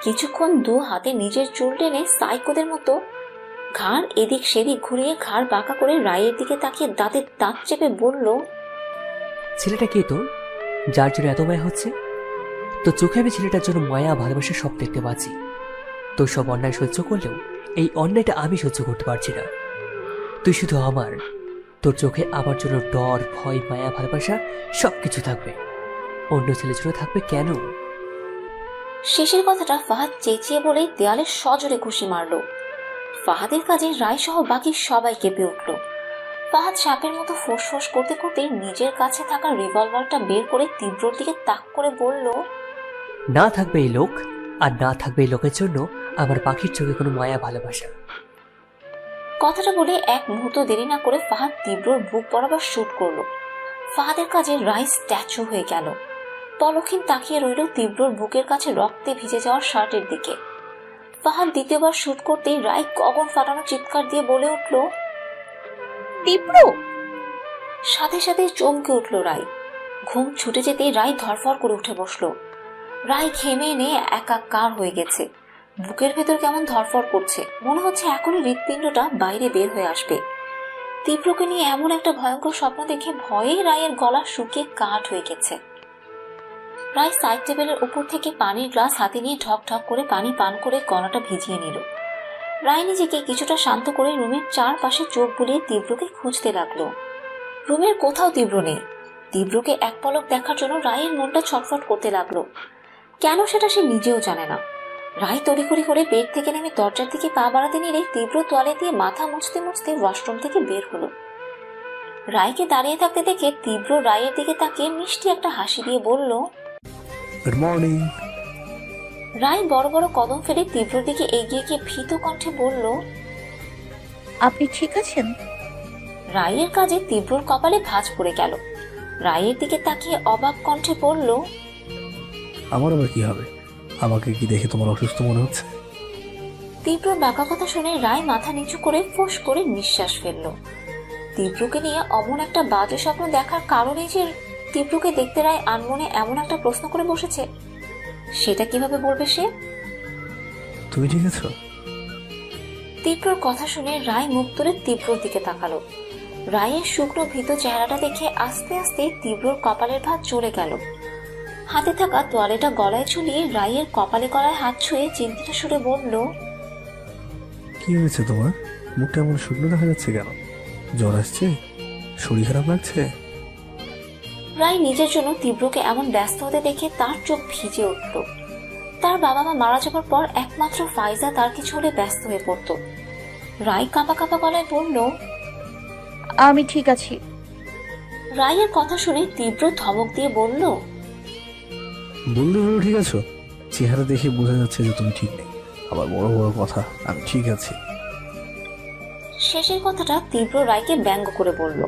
কিছুক্ষণ দু হাতে নিজের চুল টেনে সাইকোদের মতো ঘাড় এদিক সেদিক ঘুরিয়ে ঘাড় বাঁকা করে রায়ের দিকে তাকিয়ে দাঁতের দাঁত চেপে বলল, ছেলেটা কে তোর, যার জন্য এত মায়া হচ্ছে? তো চোখে আমি ছেলেটার জন্য মায়া ভালোবাসা সব দেখতে পাচ্ছি। তোর সব অন্যায় সহ্য করলেও এই অন্যায়টা আমি সহ্য করতে পারছি না। তুই শুধু আমার, তোর চোখে আমার জন্য ডর, ভয়, মায়া, ভালোবাসা সবকিছু থাকবে। অন্য ছেলের জন্য থাকবে কেন? শেষের কথাটা ফাহাদ চেঁচিয়ে বলেই দেয়ালে সজোরে ঘুষি মারল। ফাহাদের কাজে রায় সহ বাকি সবাই কেঁপে উঠল। ফাহাদ সাপের মতো ফোঁস করতে করতে নিজের কাছে থাকা রিভলভারটা বের করে তীব্রর দিকে তাক করে বলল, না থাকবে এই লোক, আর না থাকবে এই লোকের জন্য আমার পাখির চোখে কোনো মায়া ভালোবাসা। কথাটা বলে এক মুহূর্ত দেরি না করে ফাহাদ তীব্রর বুক বরাবর শুট করলো। ফাহাদের কাজে রায় স্ট্যাচু হয়ে গেল। পলকহীন তাকিয়ে রইল তীব্রর বুকের কাছে রক্তে ভিজে যাওয়া শার্টের দিকে। ফাহাদ দ্বিতীয়বার শুট করতেই রায় গগন ফাটানো চিৎকার দিয়ে বলে উঠল, তীব্র! সাথে সাথে চমকে উঠল রায়। ঘুম ছুটে যেতেই রায় ধরফর করে উঠে বসলো। রায় ঘেমে এনে একাকার হয়ে গেছে। বুকের ভেতর কেমন ধরফর করছে, মনে হচ্ছে এখনই হৃৎপিণ্ডটা বাইরে বের হয়ে আসবে। তীব্রকে নিয়ে এমন একটা ভয়ঙ্কর স্বপ্ন দেখে ভয়ে রায়ের গলা শুকিয়ে কাঠ হয়ে গেছে। রায় সাইড টেবিলের উপর থেকে পানির গ্লাস হাতে নিয়ে ঢক ঢক করে পানি পান করে গলাটা ভিজিয়ে নিল। রায় নিজেকে কিছুটা শান্ত করে রুমের চারপাশে চোখ বুলিয়ে তীব্রকে খুঁজতে লাগলো। রুমের কোথাও তীব্র নেই। তীব্রকে এক পলক দেখার জন্য রায়ের মনটা ছটফট করতে লাগলো। কেন সেটা সে নিজেও জানে না। রায় তড়িঘড়ি করে বেড থেকে নেমে দরজার দিকে পা বাড়াতে নিলে তীব্র তোয়ালে দিয়ে মাথা মুছতে মুছতে ওয়াশরুম থেকে বের হলো। রায়কে দাঁড়িয়ে থাকতে দেখে তীব্র রায়ের দিকে তাকিয়ে মিষ্টি একটা হাসি দিয়ে বলল, গুড মর্নিং। রায় বড় বড় কদম ফেলে তীব্রর দিকে এগিয়ে গিয়ে ভীত কণ্ঠে বলল, আপনি ঠিক আছেন? রায়ের কাজে তীব্রর কপালে ভাঁজ পড়ে গেল। রায়ের দিকে তাকিয়ে অবাক কণ্ঠে বলল, আমার আবার কি হবে? আমাকে কি দেখে তোমার অসুস্থ মনে হচ্ছে? তীব্রর বাঁকা কথা শুনে রায় মাথা নিচু করে ফোঁস করে নিঃশ্বাস ফেলল। তীব্রকে নিয়ে অমন একটা বাজে স্বপ্ন দেখার কারণে যে তীব্রকে দেখতে রায় আনমনে এমন একটা প্রশ্ন করে বসেছে, সেটা কিভাবে বলবে সে? তুমি ঠিক আছো? তীব্রর কথা শুনে রায় মুখ তুলে তীব্রর দিকে তাকালো। রায়ের শুকনো ভীত চেহারাটা দেখে আস্তে আস্তে তীব্রর কপালের ভাঁজ চলে গেল। হাতে থাকা তোয়ালেটা গলায় ঝুলিয়ে রায়ের কপালে গলায় হাত ছুঁয়ে চিন্তিত সুরে বলল, কি হয়েছে তোমার? মুখটা এমন শুকনো দেখা যাচ্ছে কেন? জ্বর আসছে? শরীর খারাপ লাগছে? রায় নিজের জন্য তীব্রকে এমন ব্যস্ত হতে দেখে তার চোখ ভিজে উঠল। তার বাবা মা মারা যাবার পর একমাত্র ফাইজা তার কিছু হলে ব্যস্ত হয়ে পড়ত। রায় কাঁপা কাঁপা গলায় বলল, আমি ঠিক আছি। রায়ের কথা শুনে তীব্র ধমক দিয়ে বলল, বলতে হলো ঠিক আছো? চেহারা দেখে বোঝা যাচ্ছে যে তুমি ঠিক নেই। আবার বড় বড় কথা, আমি ঠিক আছি। শেষের কথাটা তীব্র রায়কে ব্যঙ্গ করে বলল।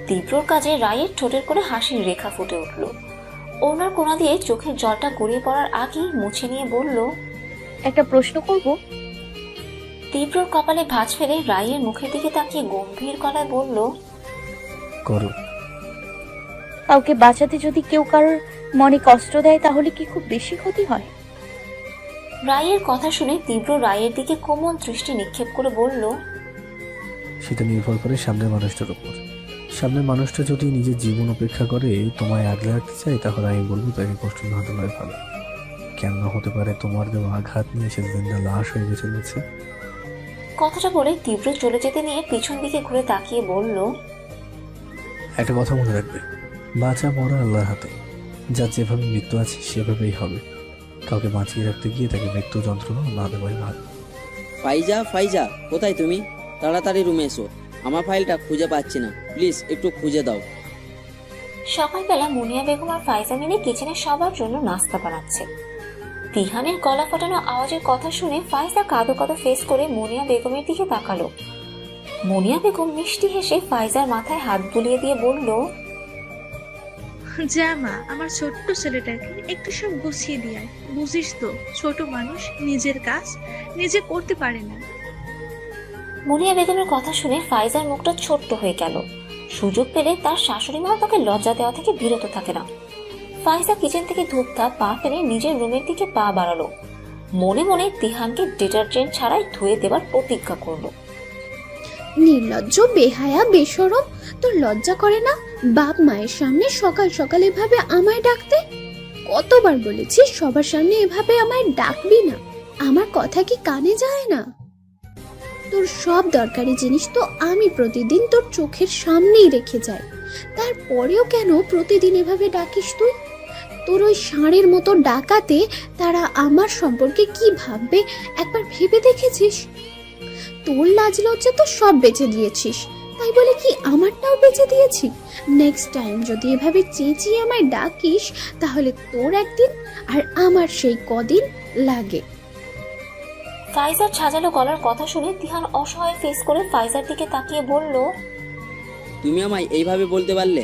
তীব্রর কাজে রায়ের ঠোঁটের করে হাসির রেখা ফুটে উঠল। ওনার কোনা দিয়ে চোখের জলটা গড়িয়ে পড়ার আগেই মুছে নিয়ে বলল, একটা প্রশ্ন করব? তীব্রর কপালে ভাঁজ ফেলে রায়ের মুখের দিকে তাকিয়ে গম্ভীর গলায় বলল, করো। কাউকে বাঁচাতে যদি কেউ কারোর মনে কষ্ট দেয় তাহলে কি খুব বেশি ক্ষতি হয়? রায়ের কথা শুনে তীব্র রায়ের দিকে কোমল দৃষ্টি নিক্ষেপ করে বলল, সেটা নির্ভর করে সামনের মানুষটার উপর। সামনের মানুষটা যদি নিজের জীবন উপেক্ষা করে তোমায় আগলে রাখতে চায়, তাহলে আমি বলবো তাকে কষ্ট না হতে পারে ভালো। কেন হতে পারে তোমার দেওয়া আঘাত নিয়ে সে জিন্দা লাশ হয়ে বেঁচে যাচ্ছে। কথাটা বলে তীব্র চলে যেতে নিয়ে পিছন দিকে ঘুরে তাকিয়ে বলল, একটা কথা মনে রাখবে, বাঁচা মরা আল্লাহর হাতে। যার যেভাবে মৃত্যু আছে সেভাবেই হবে। কাউকে বাঁচিয়ে রাখতে গিয়ে তাকে মৃত্যু যন্ত্রণা না দেওয়াই ভালো। ফাইজা, ফাইজা, কোথায় তুমি? তাড়াতাড়ি রুমে এসো, আমার ফাইলটা খুঁজে পাচ্ছি না, প্লিজ একটু খুঁজে দাও। সকালবেলা মুনিয়া বেগম আর ফাইজা মিলে কিচেনে সবার জন্য নাস্তা বানাচ্ছে। তিহানের গলা ফাটানো আওয়াজের কথা শুনে ফাইজা কাঁদো কাঁদো ফেস করে মুনিয়া বেগমের দিকে তাকালো। মুনিয়া বেগম মিষ্টি হেসে ফাইজার মাথায় হাত বুলিয়ে দিয়ে বলল, যা মা, আমার ছোট্ট ছেলেটাকে একটু সব গুছিয়ে দিয়ে, বুঝিস তো ছোট মানুষ নিজের কাজ নিজে করতে পারে না। মুনিয়া বেগমের কথা শুনে ফাইজার মুখটা ছোট্ট হয়ে গেল। সুযোগ পেলে তার শাশুড়ি মা তাকে লজ্জা দেওয়া থেকে বিরত থাকে না। ফাইজা কিচেন থেকে ধূপটা পা ফেলে নিজের রুমের দিকে পা বাড়ালো। মনে মনে তিহানকে ডিটারজেন্ট ছাড়াই ধুয়ে দেবার প্রতিজ্ঞা করলো। নির্লজ্জ, বেহায়া, বেশরম, তোর লজ্জা করে না বাপ মায়ের সামনে সকাল সকাল এভাবে আমায় ডাকতে? কতবার বলেছি সবার সামনে এভাবে আমায় ডাকবি না। আমার কথা কি কানে যায় না? তোর সব দরকারি জিনিস তো আমি প্রতিদিন তোর চোখের সামনেই রেখে যাই, তারপরেও কেন প্রতিদিন এভাবে ডাকিস তুই? তোর ওই ষাঁড়ের মতো ডাকাতে তারা আমার সম্পর্কে কি ভাববে একবার ভেবে দেখেছিস? তোর লাজ লজ্জা তো সব বেঁচে দিয়েছিস, তাই বলে কি আমারটাও বেঁচে দিয়েছি? নেক্সট টাইম যদি এভাবে চেঁচিয়ে আমায় ডাকিস তাহলে তোর একদিন আর আমার সেই কদিন লাগে। ফাইজার ছাজালো গলার কথা শুনে তিহান অসহায় ফেস করে ফাইজার দিকে তাকিয়ে বলল, তুমি আমায় এইভাবে বলতে পারলে?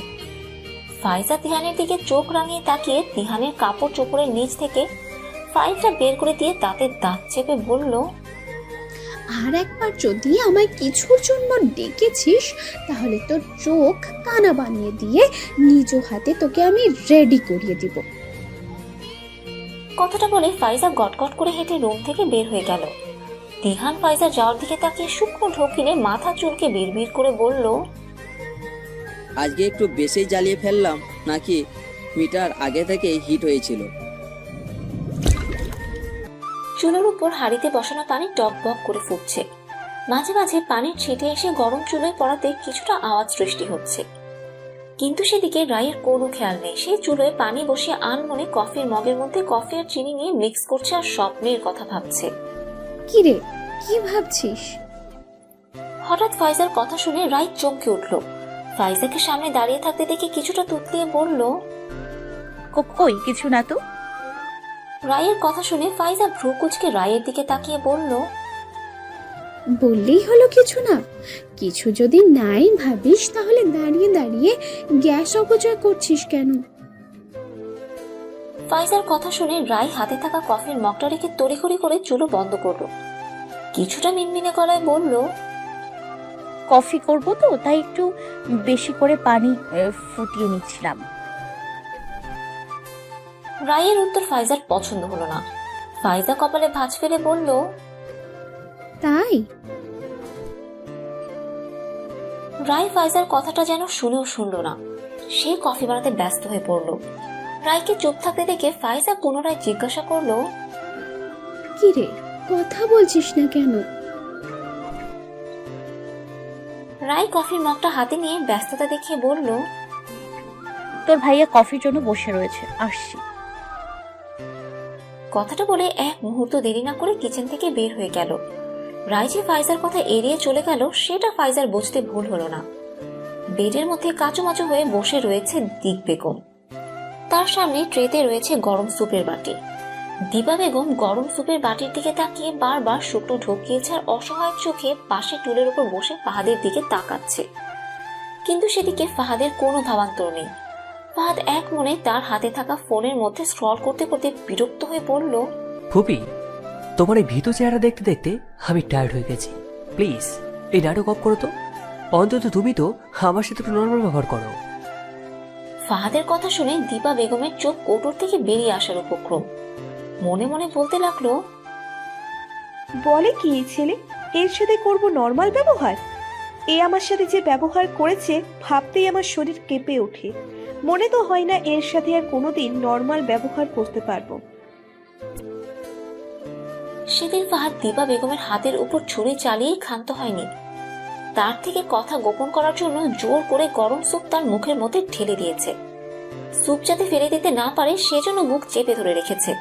ফাইজা তিহানের দিকে চোখ রাঙিয়ে তাকিয়ে তিহানের কাপড় চোপড়ের নিচ থেকে ফাইলটা বের করে দিয়ে দাঁতের দাঁত চেপে বলল, আর একবার যদি আমায় কিছুর জন্য ডেকেছিস তাহলে তোর চোখ কানা বানিয়ে দিয়ে নিজ হাতে তোকে আমি রেডি করিয়ে দিব। কথাটা বলে ফাইজা গটগট করে হেঁটে রুম থেকে বের হয়ে গেল। তিহান ফাইজা যাওয়ার দিকে তাকিয়ে শুকনো ঢোকিনে মাথা চুলকে বিড়বিড় করে বলল, আজকে একটু বেশি জ্বালিয়ে ফেললাম নাকি মিটার আগে থেকে হিট হয়েছিল? চুলোর উপর হাঁড়িতে বসানো পানি টকবক করে ফুটছে। মাঝে মাঝে পানির ছিটে এসে গরম চুলোয় পড়াতে কিছুটা আওয়াজ সৃষ্টি হচ্ছে, কিন্তু সেদিকে রায়ের কোনো খেয়াল নেই। সে চুলোয় পানি বসিয়ে আনমনে কফির মগের মধ্যে কফি আর চিনি নিয়ে মিক্স করছে আর স্বপ্নের কথা ভাবছে। কি রে, কি ভাবছিস? হঠাৎ ফাইজার কথা শুনে রায় চমকে উঠল। ফাইজাকে সামনে দাঁড়িয়ে থাকতে দেখে কিছুটা তুতলিয়ে বলল, কই কিছু না তো। রায়ের কথা শুনে ফাইজা ভ্রু কুঁচকে রায়ের দিকে তাকিয়ে বলল, বললেই হলো কিছু না। কিছু যদি নাই ভাবিস তাহলে দাঁড়িয়ে দাঁড়িয়ে গ্যাস অপচয় করছিস কেন? ফাইজার কথা শুনে রায় হাতে থাকা কফির মগটা রেখে তড়িঘড়ি করে চুলো বন্ধ করলো। কিছুটা মিনমিনে গলায় বলল, কফি করব তো তাই একটু বেশি করে পানি ফুটিয়ে নিচ্ছিলাম। রায়ের উত্তর ফাইজার পছন্দ হলো না। ফাইজা কপালে ভাঁজ ফেলে বলল, তাই? রায় ফাইজার কথাটা যেন শুনেও শুনল না। সে কফি বানাতে ব্যস্ত হয়ে পড়ল। রায়কে চুপ থাকতে দেখে ফাইজা পুনরায় জিজ্ঞাসা করলো, কি রে, কথা বলছিস না কেন? রায় কফির মগটা হাতে নিয়ে ব্যস্ততা দেখিয়ে বলল, তোর ভাইয়া কফির জন্য বসে রয়েছে, আসছি। কথাটা বলে এক মুহূর্ত দেরি না করে কিচেন থেকে বের হয়ে গেল। রায় যে ফাইজার কথা এড়িয়ে চলে গেল সেটা ফাইজার বুঝতে ভুল হলো না। বেডের মধ্যে কাচুমাচু হয়ে বসে রয়েছে দিক বেগম। তার সামনে ট্রেতে রয়েছে গরম স্যুপের বাটি। দিবা বেগম গরম স্যুপের বাটির দিকে তাকিয়ে বারবার শুকনো ঢোকিয়েছে আর অসহায় চোখে পাশে টুলের উপর বসে ফাহাদের দিকে তাকাচ্ছে। কিন্তু সেদিকে ফাহাদের কোনো ভাবান্তর নেই। ফাহাদ এক মনে তার হাতে থাকা ফোনের মধ্যে স্ক্রল করতে করতে বিরক্ত হয়ে বলল, ফুপি, তোমার এই ভীত চেহারা দেখতে দেখতে আমি টায়ার্ড হয়ে গেছি। প্লিজ এই নাটক অফ করো তো। অন্তত তুমি তো আমার সাথে একটু নর্মাল ব্যবহার করো। ফাহাদের কথা শুনে দিবা বেগমের চোখ কোটর থেকে বেরিয়ে আসার উপক্রম। মনে মনে বলতে লাগলো, বলে কি এই ছেলে, এর সাথে করব নর্মাল ব্যবহার? এ আমার সাথে যে ব্যবহার করেছে ভাবতেই আমার শরীর কেঁপে ওঠে। মনে তো হয় না এর সাথে আর কোনোদিন নর্মাল ব্যবহার করতে পারবো। সেদিন ফাহাদ দিবা বেগমের হাতের উপর ছুরি চালিয়েই ক্ষান্ত হয়নি। তার থেকে কথা গোপন করার জন্য জোর করে গরম স্যুপ তার মুখের মধ্যে ঢেলে দিয়েছে। স্যুপ যাতে ফেলে দিতে না পারে সেজন্য মুখ চেপে ধরে রেখেছে।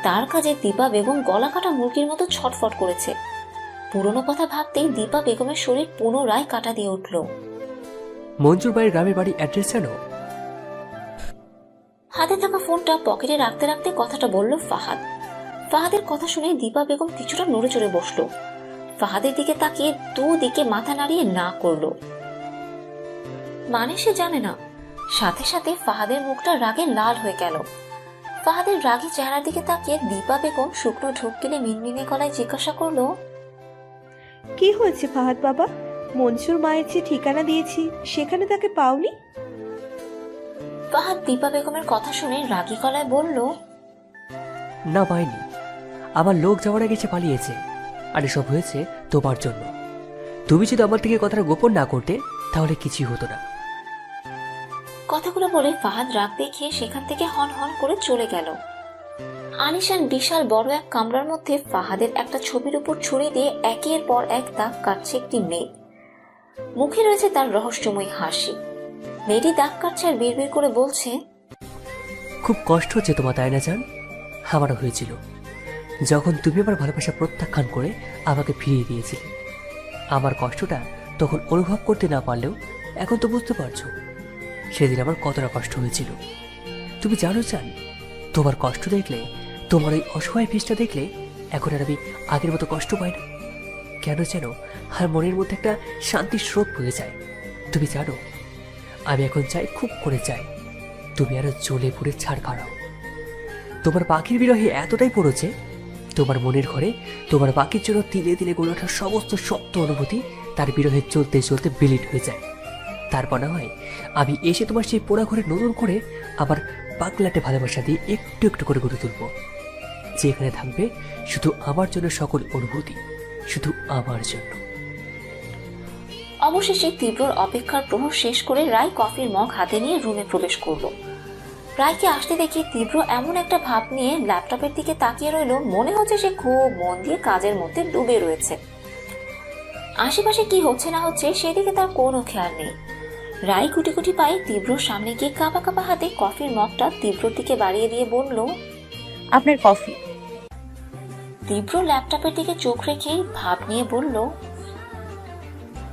তার কাজে দিবা বেগম গলা কাটা মুরগির মতো ছটফট করেছে। পুরনো কথা ভাবতেই দিবা বেগমের শরীর পুনরায় কাটা দিয়ে উঠল। মঞ্জুর ভাইয়ের গ্রামের বাড়ি অ্যাড্রেস জানো? হাতে থাকা ফোনটা পকেটে রাখতে রাখতে কথাটা বলল ফাহাদ। ফাহাদের কথা শুনে দিবা বেগম কিছুটা নড়ে চড়ে বসলো। ফাহাদের দিকে তাকিয়ে দুদিকে মাথা নাড়িয়ে না করলো। মানে সে জানে না। সাথে সাথে ফাহাদের মুখটা রাগে লাল হয়ে গেল। ফাহাদের রাগী চেহারার দিকে তাকিয়ে দিবা বেগম শুকনো ঢোক গিলে মিনমিনে গলায় জিজ্ঞাসা করলো, কি হয়েছে ফাহাদ বাবা? মনসুর মায়ের যে ঠিকানা দিয়েছি সেখানে তাকে পাওনি? ফাহাদ দিবা বেগমের কথা শুনে রাগী গলায় বলল, না পাইনি। আমার লোক যাওয়ার আগে সে পালিয়েছে। আর এসব হয়েছে তোমার জন্য। তুমি যদি আমার থেকে কথাটা গোপন না করতে তাহলে কিছুই হতো না। কথাগুলো বলে ফাহাদ রাগ দেখিয়ে সেখান থেকে হন হন করে চলে গেল। আলিশান বিশাল বড় এক কামরার মধ্যে ফাহাদের একটা ছবির উপর ছুরি দিয়ে একের পর এক দাগ কাটছে একটি মেয়ে। মুখে রয়েছে তার রহস্যময় হাসি। মেয়েটি দাগ কাটছে আর বিড়বিড় করে বলছে, খুব কষ্ট হচ্ছে তোমার, তাই না জান? আমারও হয়েছিল যখন তুমি আমার ভালোবাসা প্রত্যাখ্যান করে আমাকে ফিরিয়ে দিয়েছিলে। আমার কষ্টটা তখন অনুভব করতে না পারলেও এখন তো বুঝতে পারছো সেদিন আমার কতটা কষ্ট হয়েছিল। তুমি জানো জান, তোমার কষ্ট দেখলে, তোমার ওই অসহায় ফিসটা দেখলে এখন আর আমি আগের মতো কষ্ট পাই না। কেন যেন আর মনের মধ্যে একটা শান্তির স্রোত বয়ে যায়। তুমি জানো, আমি এখন চাই, খুব করে চাই তুমি আরো জ্বলে পুড়ে ছাড় খাড়াও। তোমার পাখির বিরহে এতটাই পড়েছে, তোমার মনের ঘরে তোমার পাখির জন্য তিলে তিলে গড়ে ওঠার সমস্ত শক্ত অনুভূতি তার বিরহে চলতে চলতে বিলীন হয়ে যায়। তারপর না হয় আমি এসে তোমার সেই পোড়া ঘরে নতুন করে আবার পাগলাটে ভালোবাসা দিয়ে একটু একটু করে গড়ে তুলব, যেখানে থাকবে শুধু আমার জন্য সকল অনুভূতি, শুধু আমার জন্য। অবশেষে তীব্রর অপেক্ষার প্রহর শেষ করে রায় কফির মগ হাতে নিয়ে রুমে প্রবেশ করলো। রায়কে আসতে দেখে তীব্র এমন একটা ভাব নিয়ে ল্যাপটপের দিকে তাকিয়ে রইল, মনে হচ্ছে সে খুব মন দিয়ে কাজের মধ্যে ডুবে রয়েছে। আশেপাশে কি হচ্ছে না হচ্ছে সেদিকে তার কোনো খেয়াল নেই। রায় কুটি কুটি পায়ে তীব্রর সামনে গিয়ে কাঁপা কাঁপা হাতে কফির মগটা তীব্রর দিকে বাড়িয়ে দিয়ে বলল, আপনার কফি। তীব্র ল্যাপটপের দিকে চোখ রেখেই ভাব নিয়ে বলল,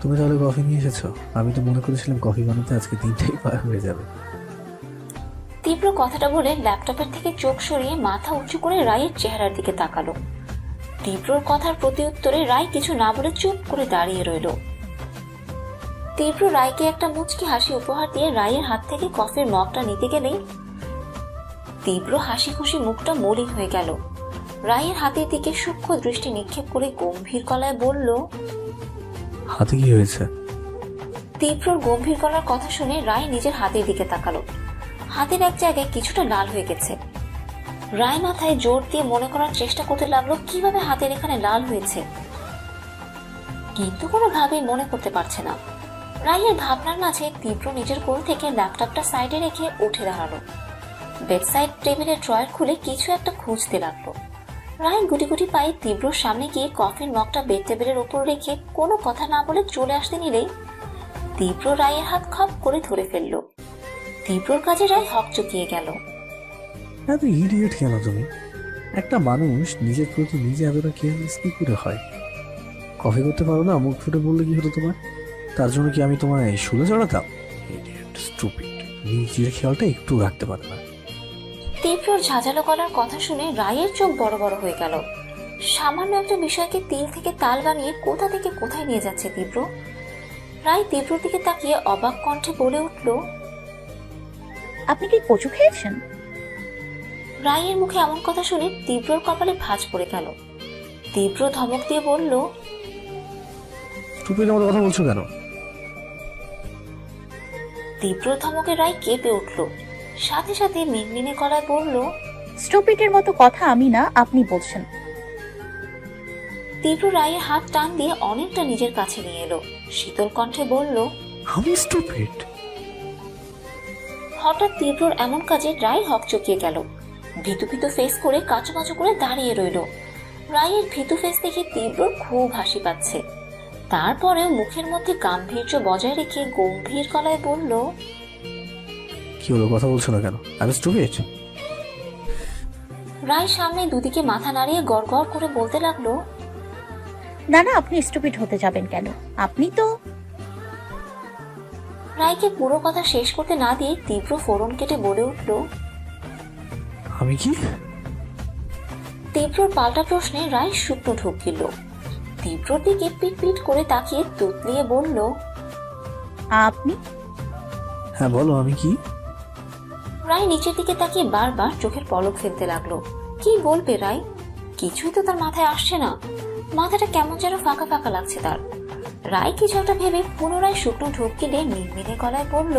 তুমি তাহলে কফি নিয়ে এসেছো? আমি তো মনে করেছিলাম কফি বানাতে আজকে দিনটাই পার হয়ে যাবে। তীব্র কথাটা বলে ল্যাপটপের থেকে চোখ সরিয়ে মাথা উঁচু করে রায়ের চেহারার দিকে তাকালো। তীব্রর কথার প্রতি উত্তরে রায় কিছু না বলে চুপ করে দাঁড়িয়ে রইল। তীব্র রায়কে একটা মুচকি হাসি উপহার দিয়ে রায়ের হাত থেকে কফির মগটা নিতে গেলেই তীব্র হাসি খুশি মুখটা মলিন হয়ে গেল। রায়ের হাতের দিকে সূক্ষ্ম দৃষ্টি নিক্ষেপ করে গম্ভীর গলায় বলল, হাতে কি হয়েছে? তীব্রর গম্ভীর গলার কথা শুনে রায় নিজের হাতের দিকে তাকালো। হাতের এক জায়গায় কিছুটা লাল হয়ে গেছে। রায় মাথায় জোর দিয়ে মনে করার চেষ্টা করতে লাগলো কিভাবে হাতের এখানে লাল হয়েছে, কিন্তু কোনোভাবেই মনে করতে পারছে না। রায়ের ভাবনার মাঝে তীব্র নিজের কোল থেকে ল্যাপটপটা সাইডে রেখে উঠে দাঁড়ালো। বেডসাইড টেবিলের ড্রয়ার খুলে কিছু একটা খুঁজতে লাগলো। রায় গুটি গুটি পায়ে তীব্রর সামনে গিয়ে কফির মগটা বেড টেবিলের ওপর রেখে কোনো কথা না বলে চলে আসতে নিলেই তীব্র রায়ের হাত খপ করে ধরে ফেললো। তীব্রর কাজে রায় হকচকিয়ে গেল। এত ইডিয়েট কেন তুমি? একটা মানুষ নিজের প্রতি নিজে এতটা কেয়ারলেস কি করে হয়? কফি করতে পারো না, মুখ ফুটে বললে কি হতো তোমার? তার জন্য কি আমি তোমায় শুলে চড়াতাম? ইডিয়েট, স্টুপিড, নিজের খেয়ালটা একটু রাখতে পারে না। তীব্রর ঝাঁঝালো গলার কথা শুনে রায়ের চোখ বড় বড় হয়ে গেল। সামান্য একটা বিষয়কে তিল থেকে তাল বানিয়ে কোথা থেকে কোথায় নিয়ে যাচ্ছে তীব্র। রায় তীব্রর দিকে তাকিয়ে অবাক কণ্ঠে বলে উঠল, আপনি কি কচু খেয়েছেন? রায়ের মুখে এমন কথা শুনে তীব্রর কপালে ভাঁজ পড়ে গেল। তীব্র ধমক দিয়ে বলল, স্টুপিড আমার কথা বলছো কেন? তীব্র ধমকে রায় কেঁপে উঠল, সাথে সাথে মিনমিনে গলায় বলল, স্টুপিডের মতো কথা আমি না, আপনি বলছেন। তীব্র রায়ের হাত টান দিয়ে অনেকটা নিজের কাছে নিয়ে এলো, শীতল কণ্ঠে বলল, আমি স্টুপিড? হঠাৎ তীব্রর এমন কাজে রায় হকচকিয়ে গেল। ভীতু ভীতু ফেস করে কাচুমাচু করে দাঁড়িয়ে রইল। রায়ের ভীতু ফেস দেখে তীব্রর খুব হাসি পাচ্ছে। তারপরেও মুখের মধ্যে গাম্ভীর্য বজায় রেখে গম্ভীর গলায় বলল, কি হলো, কথা বলছো না কেন? আমি স্টুপিড? রায় সামনে দুদিকে মাথা নাড়িয়ে গড় গড় করে বলতে লাগলো, না না, আপনি স্টুপিড হতে যাবেন কেন? আপনি তো... রায়কে পুরো কথা শেষ করতে না দিয়ে তীব্র ফোড়ন কেটে বলে উঠল, আমি কি? তীব্রর পাল্টা প্রশ্নে রায় শুকনো ঢোক গেল। তীব্রর দিকে পিট পিট করে তাকিয়ে তুতলিয়ে বলল, আপনি? হ্যাঁ বলো, আমি কি? রায় নিচের দিকে তাকিয়ে বারবার চোখের পলক ফেলতে লাগলো। কি বলবে রায়? কিছুই তো তার মাথায় আসছে না। মাথাটা কেমন যেন ফাঁকা ফাঁকা লাগছে তার। রায় কিছু একটা ভেবে পুনরায় শুকনো ঢোক গিলে মিনমিনে গলায় বলল,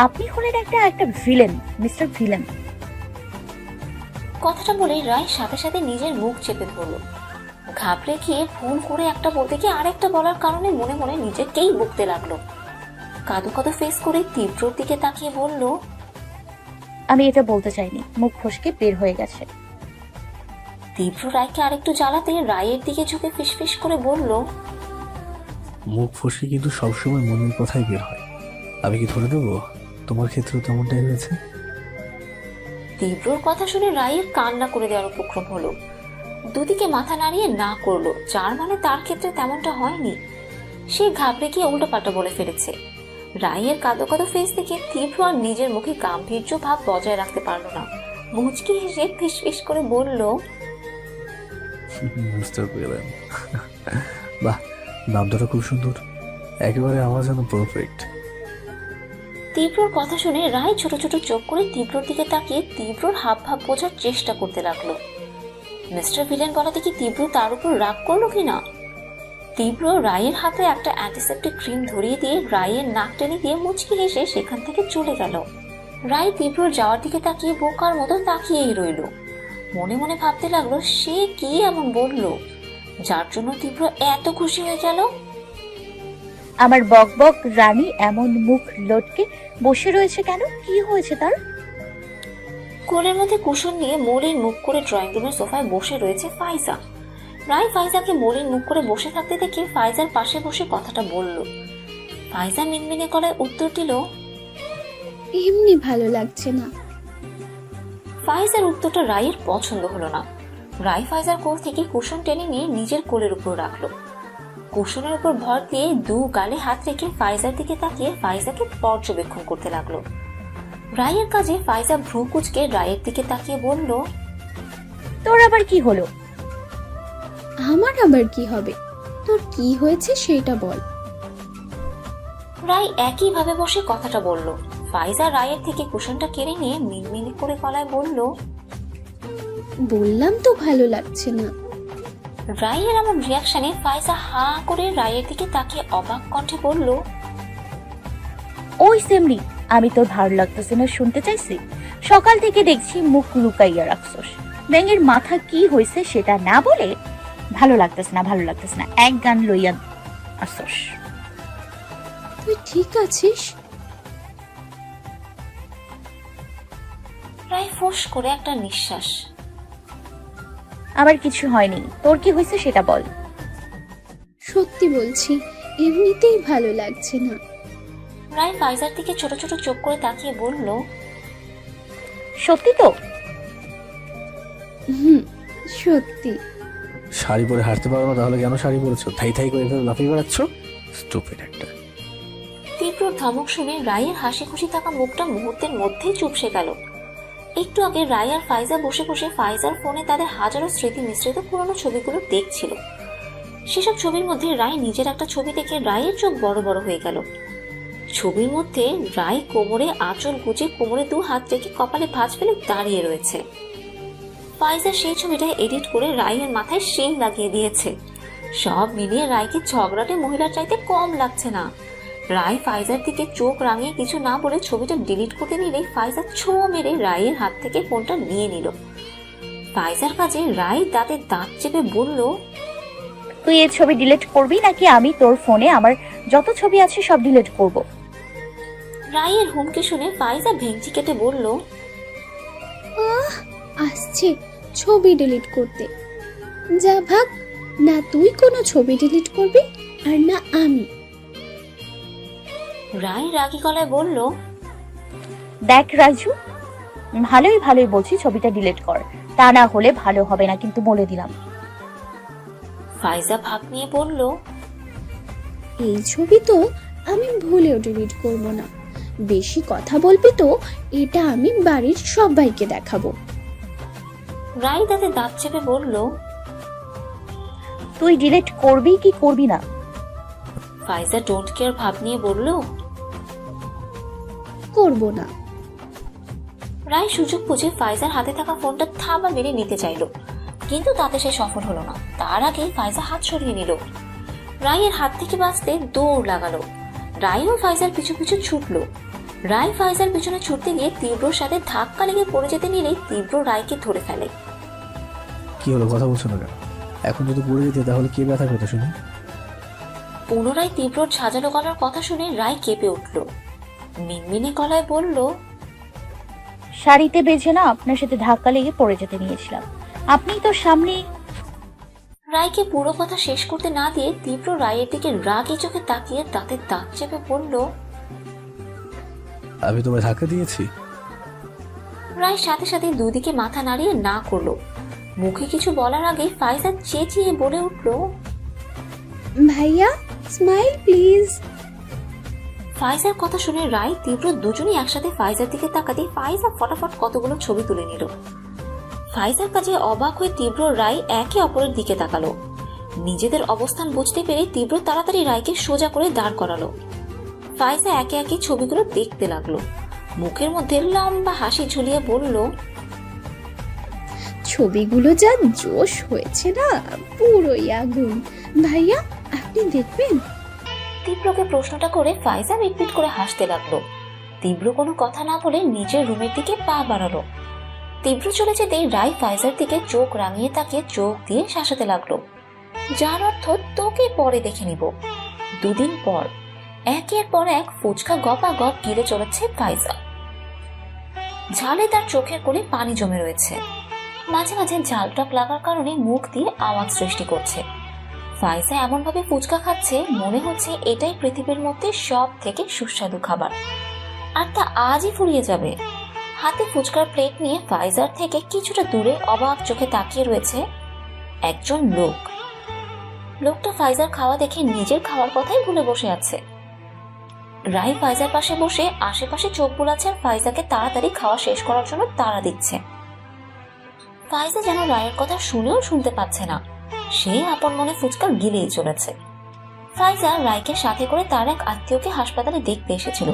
আপনি হলেন একটা ভিলেন, মিস্টার ভিলেন। কথাটা বলে রায় সাথে সাথে নিজের মুখ চেপে ধরল। ঘাবড়ে গিয়ে ভুল করে একটা বলতে গিয়ে আরেকটা বলার কারণে মনে মনে নিজেকেই বকতে লাগলো। কাঁদো কাঁদো ফেস করে তীব্রর দিকে তাকিয়ে বলল, আমি এটা বলতে চাইনি, মুখ ফসকে বের হয়ে গেছে। তীব্র রায়কে আরেকটু জ্বালাতে রায়ের দিকে ঝুঁকে ফিসফিস করে বলল, মুখ ফসকে কিন্তু সবসময় মনের কথাই বের হয়। আমি কি ধরে দেবো তোমার ক্ষেত্রেও তেমনটাই হয়েছে? তীব্রর কথা শুনে রায়ের কান্না করে দেওয়ার উপক্রম হলো। দুদিকে মাথা নাড়িয়ে না করলো, যার মানে তার ক্ষেত্রে তেমনটা হয়নি। সে ঘাবড়ে গিয়ে উল্টোপাল্টা বলে ফেলেছে। রায়ের কাঁদো কাঁদো ফেস দেখে তীব্র আর নিজের মুখে গাম্ভীর্য ভাব বজায় রাখতে পারলো না। মুচকি হেসে ফিসফিস করে বলল, বুঝতে পেরেন। বাহ, নামটা খুব সুন্দর, একেবারে আমার যেন পারফেক্ট। তীব্রর কথা শুনে রায় ছোট ছোট চোখ করে তীব্রর দিকে তাকিয়ে তীব্রর হাব ভাব বোঝার চেষ্টা করতে লাগলো। মিস্টার ভিলেন বলাতে কি তীব্র তার উপর রাগ করলো কিনা? তীব্র রায়ের হাতে একটা অ্যান্টিসেপ্টিক ক্রিম ধরিয়ে দিয়ে রায়ের নাক টেনে দিয়ে মুচকি হেসে সেখান থেকে চলে গেল। রায় তীব্রর যাওয়ার দিকে তাকিয়ে বোকার মতো তাকিয়েই রইল। মনে মনে ভাবতে লাগলো সে কি এমন বলল যার জন্য তীব্র এত খুশি হয়ে গেল। আমার বক বক রানী এমন মুখ লটকে বসে রয়েছে কেন? কি হয়েছে তার? কোলের মধ্যে কুশন নিয়ে মলিন মুখ করে ড্রয়িং রুমের সোফায় বসে রয়েছে ফাইজা। রায় ফাইজাকে মলিন মুখ করে বসে থাকতে দেখে ফাইজার পাশে বসে কথাটা বলল। ফাইজা মিনমিনে গলায় উত্তর দিল, এমনি ভালো লাগছে না। ফাইজার উত্তরটা রায়ের পছন্দ হলো না। রায় ফাইজার কোল থেকে কুশন টেনে নিয়ে নিজের কোলের উপর রাখলো। কুশনের উপর ভর দিয়ে দু গালে হাত রেখে ফাইজার দিকে তাকিয়ে ফাইজাকে পর্যবেক্ষণ করতে লাগলো। রায়ের কাজে ফাইজা ভ্রু কুচকে রায়ের দিকে তাকিয়ে বলল, তোর আবার কি হলো? আমার আবার কি হবে? তোর কি হয়েছে সেটা বল। রায় একইভাবে বসে কথাটা বলল। ফাইজা রায়ের থেকে কুশনটা কেড়ে নিয়ে মিনমিনে করে গলায় বলল, বললাম তো ভালো লাগছে না। রায়ের এমন রিয়াকশনে ফাইজা হা করে রায়ের দিকে তাকিয়ে অবাক কণ্ঠে বলল, ওই সেমরি, আমি তোর ভালো লাগতেছে না শুনতে চাইছি। সকাল থেকে দেখছি মুখ লুকাইয়া রাখছস। ব্যাঙের মাথা কি হয়েছে সেটা না বলে ভালো লাগতেছে না এক গান লইয়া আসছস। তুই ঠিক আছিস? রায় ফোঁস করে একটা নিঃশ্বাস। আমার কিছু হয়নি, তোর কি হয়েছে সেটা বল। সত্যি বলছি, এমনিতেই ভালো লাগছে না। রায় ফাইজার দিকে ছোট ছোট চোখ করে তাকিয়ে বলল, সত্যি তো? সত্যি। শাড়ি পরে হাঁটতে পারো না, তাহলে কেন শাড়ি পরেছো? থাই থাই করে এভাবে লাফিয়ে বেড়াচ্ছ, স্টুপিড একটা। তীব্র ধমক শুনে রায়ের হাসি খুশি থাকা মুখটা মুহূর্তের মধ্যেই চুপসে গেল। একটু আগে রায় আর ফাইজা বসে বসে ফাইজার ফোনে তাদের হাজারো স্মৃতি মিশ্রিত পুরনো ছবিগুলো দেখছিল। সেসব ছবির মধ্যে রায় নিজের একটা ছবি দেখে রায়ের চোখ বড় বড় হয়ে গেল। ছবির মধ্যে রায় কোমরে আঁচল গুজে কোমরে 2 হাত রেখে কপালে ভাঁজ ফেলে দাঁড়িয়ে রয়েছে। ফাইজা সেই ছবিটা এডিট করে রায়ের মাথায় শিং লাগিয়ে দিয়েছে। সব মিলিয়ে রায়কে ঝগড়াটে মহিলার চাইতে কম লাগছে না। রায় ফাইজার দিকে চোখ রাঙিয়ে কিছু না বলে ছবিটা ডিলিট করতে নিলে ফাইজা ছো মেরে রায়ের হাত থেকে ফোনটা নিয়ে নিল। ফাইজার কাছে রায় দাঁতে দাঁত চেপে বলল, তুই এই ছবি ডিলিট করবি নাকি আমি তোর ফোনে আমার যত ছবি আছে সব ডিলিট করব? রায়ের হুমকি শুনে ফাইজা ভেঙচি কেটে বলল, আসছে ছবি ডিলিট করতে। যা ভাগ, না তুই কোনো ছবি ডিলিট করবি আর না আমি। রায় রাগী গলায় বলল, দেখ রাজু, ভালোই ভালোই বলছি ছবিটা ডিলিট কর, তা না হলে ভালো হবে না কিন্তু বলে দিলাম। ফাইজা ভাগ নিয়ে বলল, এই ছবি তো আমি ভুলেও ডিলিট করব না। বেশি কথা বলবি তো এটা আমি বাড়ির সবাইকে দেখাবো। রায় দাঁতে দাঁত চেপে বলল, তুই ডিলিট করবি কি করবি না? ফাইজা ডোন্ট কেয়ার ভাব নিয়ে বলল, করব না। রায় সুযোগ বুঝে ফাইজার হাতে থাকা ফোনটা থাবা মেরে নিতে চাইল, কিন্তু তাতে সে সফল হলো না। তার আগেই ফাইজা হাত সরিয়ে নিল। রায়ের হাত থেকে বাঁচতে দৌড় লাগালো। রায়ও ফাইজার পিছু পিছু ছুটলো। রায় ফাইজার পিছনে ছুটতে গিয়ে তীব্রর সাথে ধাক্কা লেগে পড়ে যেতে নিলেই তীব্র রায়কে ধরে ফেলে। কি হলো, কথা বলছো না কেন? এখন যদি পড়ে যেতে তাহলে কে ব্যথা পেতে শুনি? পুনরায় তীব্রর ঝাঁঝালো গলার কথা শুনে রায় কেঁপে উঠল। মিনমিনে গলায় বলল, শাড়িতে বেঁধে না আপনার সাথে ধাক্কা লেগে পড়ে যেতে নিয়েছিলাম, আপনি তো সামনে। রায়কে পুরো কথা শেষ করতে না দিয়ে তীব্র রায়ের দিকে রাগী চোখে তাকিয়ে দাঁতে দাঁত চেপে বলল, আমি তোমায় ধাক্কা দিয়েছি? রায় সাথে সাথে দুদিকে মাথা নাড়িয়ে না করলো। মুখে কিছু বলার আগে ফাইজা চেঁচিয়ে বলে উঠল, ভাইয়া স্মাইল প্লিজ। ফাইজার কথা শুনে রায় তীব্র দুজনেই একসাথে ফাইজার দিকে তাকাতে ফাইজা ফটাফট কতগুলো ছবি তুলে নিল। ফাইজার কাছে অবাক হয়ে তীব্র রায় একে অপরের দিকে তাকালো। নিজেদের অবস্থান বুঝতে পেরে তীব্র তাড়াতাড়ি রায়কে সোজা করে দাঁড় করালো। ফাইজা একে একে ছবিগুলো দেখতে লাগলো। মুখের মধ্যে লম্বা হাসি ঝুলিয়ে বলল, ছবিগুলো যা জোশ হয়েছে না, পুরোই আগুন। ভাইয়া আপনি দেখবেন? তীব্রকে প্রশ্নটা করে ফাইজা মিটমিট করে হাসতে লাগলো। তীব্র কোনো কথা না বলে নিজের রুমের দিকে পা বাড়ালো। তীব্র চলে যেতেই রায় ফাইজার দিকে চোখ রাঙিয়ে তাকিয়ে চোখ দিয়ে শাসাতে লাগলো, যার অর্থ তোকে পরে দেখে নিব। 2 দিন পর একের পর এক ফুচকা গপা গপ গিলে চলেছে ফাইজা। ঝালে তার চোখের কোণে পানি জমে রয়েছে। মাঝে মাঝে ঝাল টক লাগার কারণে মুখ দিয়ে আওয়াজ সৃষ্টি করছে। ফাইজা এমন ভাবে ফুচকা খাচ্ছে মনে হচ্ছে এটাই পৃথিবীর মধ্যে সব থেকে সুস্বাদু খাবার, আর তা আজই ফুরিয়ে যাবে। হাতে ফুচকার প্লেট নিয়ে ফাইজার থেকে কিছুটা দূরে অবাক চোখে তাকিয়ে রয়েছে একজন লোক। লোকটা ফাইজার খাওয়া দেখে নিজের খাওয়ার কথাই ভুলে বসে আছে। রায় ফাইজার পাশে বসে আশেপাশে চোখ বুলাচ্ছে আর ফাইজাকে তাড়াতাড়ি খাওয়া শেষ করার জন্য তাড়া দিচ্ছে। ফাইজা যেন রায়ের কথা শুনেও শুনতে পাচ্ছে না, সে আপন মনে ফুচকা গিলেই চলেছে। ফাইজা রায়কে সাথে করে তার এক আত্মীয়কে হাসপাতালে দেখতে এসেছিল।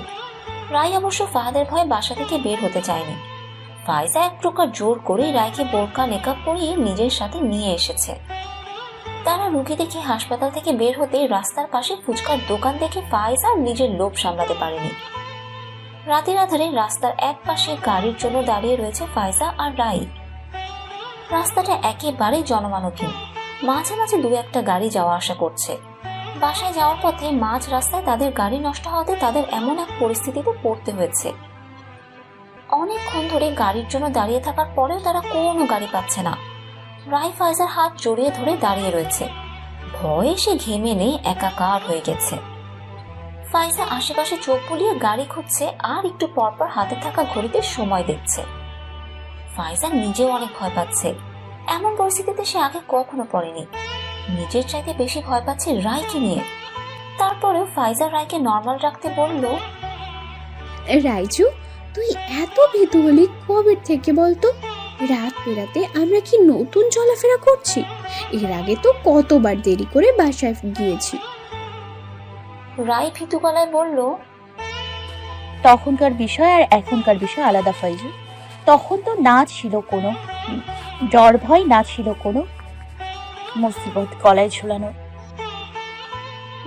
রায় অবশ্য ফাহাদের ভয়ে বাসা থেকে বের হতে চায়নি। ফাইজা এক প্রকার জোর করে রায়কে বোরকা মেকআপ পরিয়ে নিজের সাথে নিয়ে এসেছে। তারা রুগী দেখে হাসপাতাল থেকে বের হতে রাস্তার পাশে ফুচকার দোকান দেখে ফাইজা নিজের লোভ সামলাতে পারেনি। রাতের আধারে রাস্তার এক পাশে গাড়ির জন্য দাঁড়িয়ে রয়েছে ফাইজা আর রায়। রাস্তাটা একেবারে জনমানবহীন, মাঝে মাঝে 2-1টা গাড়ি যাওয়া আসা করছে। বাসায় যাওয়ার পথে মাঝ রাস্তায় তাদের গাড়ি নষ্ট হওয়াতে তাদের এমন এক পরিস্থিতিতে পড়তে হয়েছে। অনেকক্ষণ ধরে গাড়ির জন্য দাঁড়িয়ে থাকার পরেও তারা কোনো গাড়ি পাচ্ছে না। রায় ফাইজার হাত জড়িয়ে ধরে দাঁড়িয়ে রয়েছে। ভয়ে সে ঘেমে নেই, একাকার হয়ে গেছে। ফাইজা আশেপাশে চোখ বুলিয়ে গাড়ি খুঁজছে আর একটু পরপর হাতে থাকা ঘড়িতে সময় দেখছে। ফাইজা নিজেও অনেক ভয় পাচ্ছে। এমন পরিস্থিতিতে সে আগে কখনো পড়েনি। নিজের চাইতে বেশি ভয় পাচ্ছে রায়কে নিয়ে। তারপরেও ফাইজা রায়কে নর্মাল রাখতে বলল, রাইজু, তুই এত ভীতু হলি কবে থেকে বলতো? রাত পেরাতে আমরা কি নতুন চলাফেরা করছি? এর আগে তো কতবার দেরি করে বাসায় গিয়েছি। রায় ভীতু গলায় বলল, তখনকার বিষয় আর এখনকার বিষয় আলাদা ফাইজু। তখন তো না ছিল কোনো ডর ভয়, না ছিল কোনো মুসিবত গলায় ঝুলানো।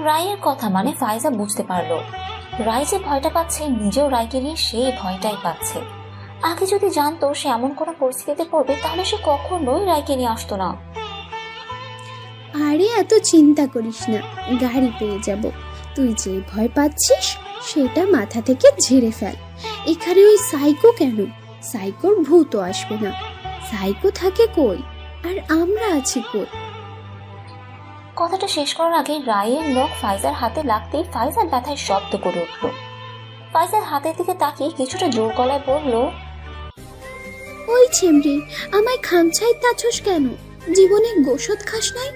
রায়ের কথা মানে ফাইজা বুঝতে পারলো রায় যে ভয়টা পাচ্ছে, নিজেও রায়কে নিয়ে সেই ভয়টাই পাচ্ছে। আগে যদি জানতো সে এমন কোনো পরিস্থিতিতে পড়বে তাহলে সে কখনোই রায়কে নিয়ে আসতো না। আরে এত চিন্তা করিস না, গাড়ি পেয়ে যাব। তুই যে ভয় পাচ্ছিস সেটা মাথা থেকে ঝেড়ে ফেল। এখানে ওই সাইকো কেন? সাইকোর ভূতও আসবে না। সাইকো থাকে কই, আর আমরা আছি কই? কথাটা শেষ করার আগে রায়ের নখ ফাইজার হাতে লাগতেই ফাইজার ব্যথায় শব্দ করে উঠল। ফাইজার হাতের দিকে তাকিয়ে কিছুটা জোর গলায় বলল, ওই ছেমরি, আমায় খামছাই তাছস কেন? জীবনে গোশত খাস নাই?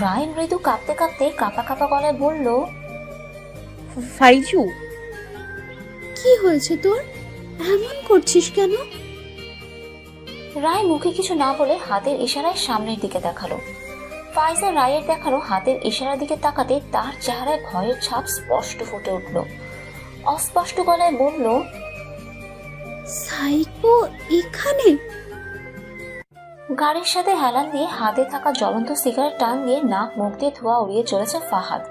রায় মৃদু কাঁপতে কাঁপতে কাঁপা কাঁপা গলায় বলল, ফাইজু, কি হয়েছে তোর? এমন করছিস কেন? রায় মুখে কিছু না বলে হাতের ইশারায় সামনের দিকে দেখালো। ফাইজা রায়ের দেখানো হাতের ইশারার দিকে তাকাতে তার চেহারায় ভয়ের ছাপ স্পষ্ট ফুটে উঠল। অস্পষ্ট গলায় বলল, সাইকো এখানে? গাড়ির সাথে হেলান দিয়ে হাতে থাকা জ্বলন্ত সিগারেট টান দিয়ে নাক মুখ দিয়ে ধোঁয়া উড়িয়ে চলেছে ফাহাদ।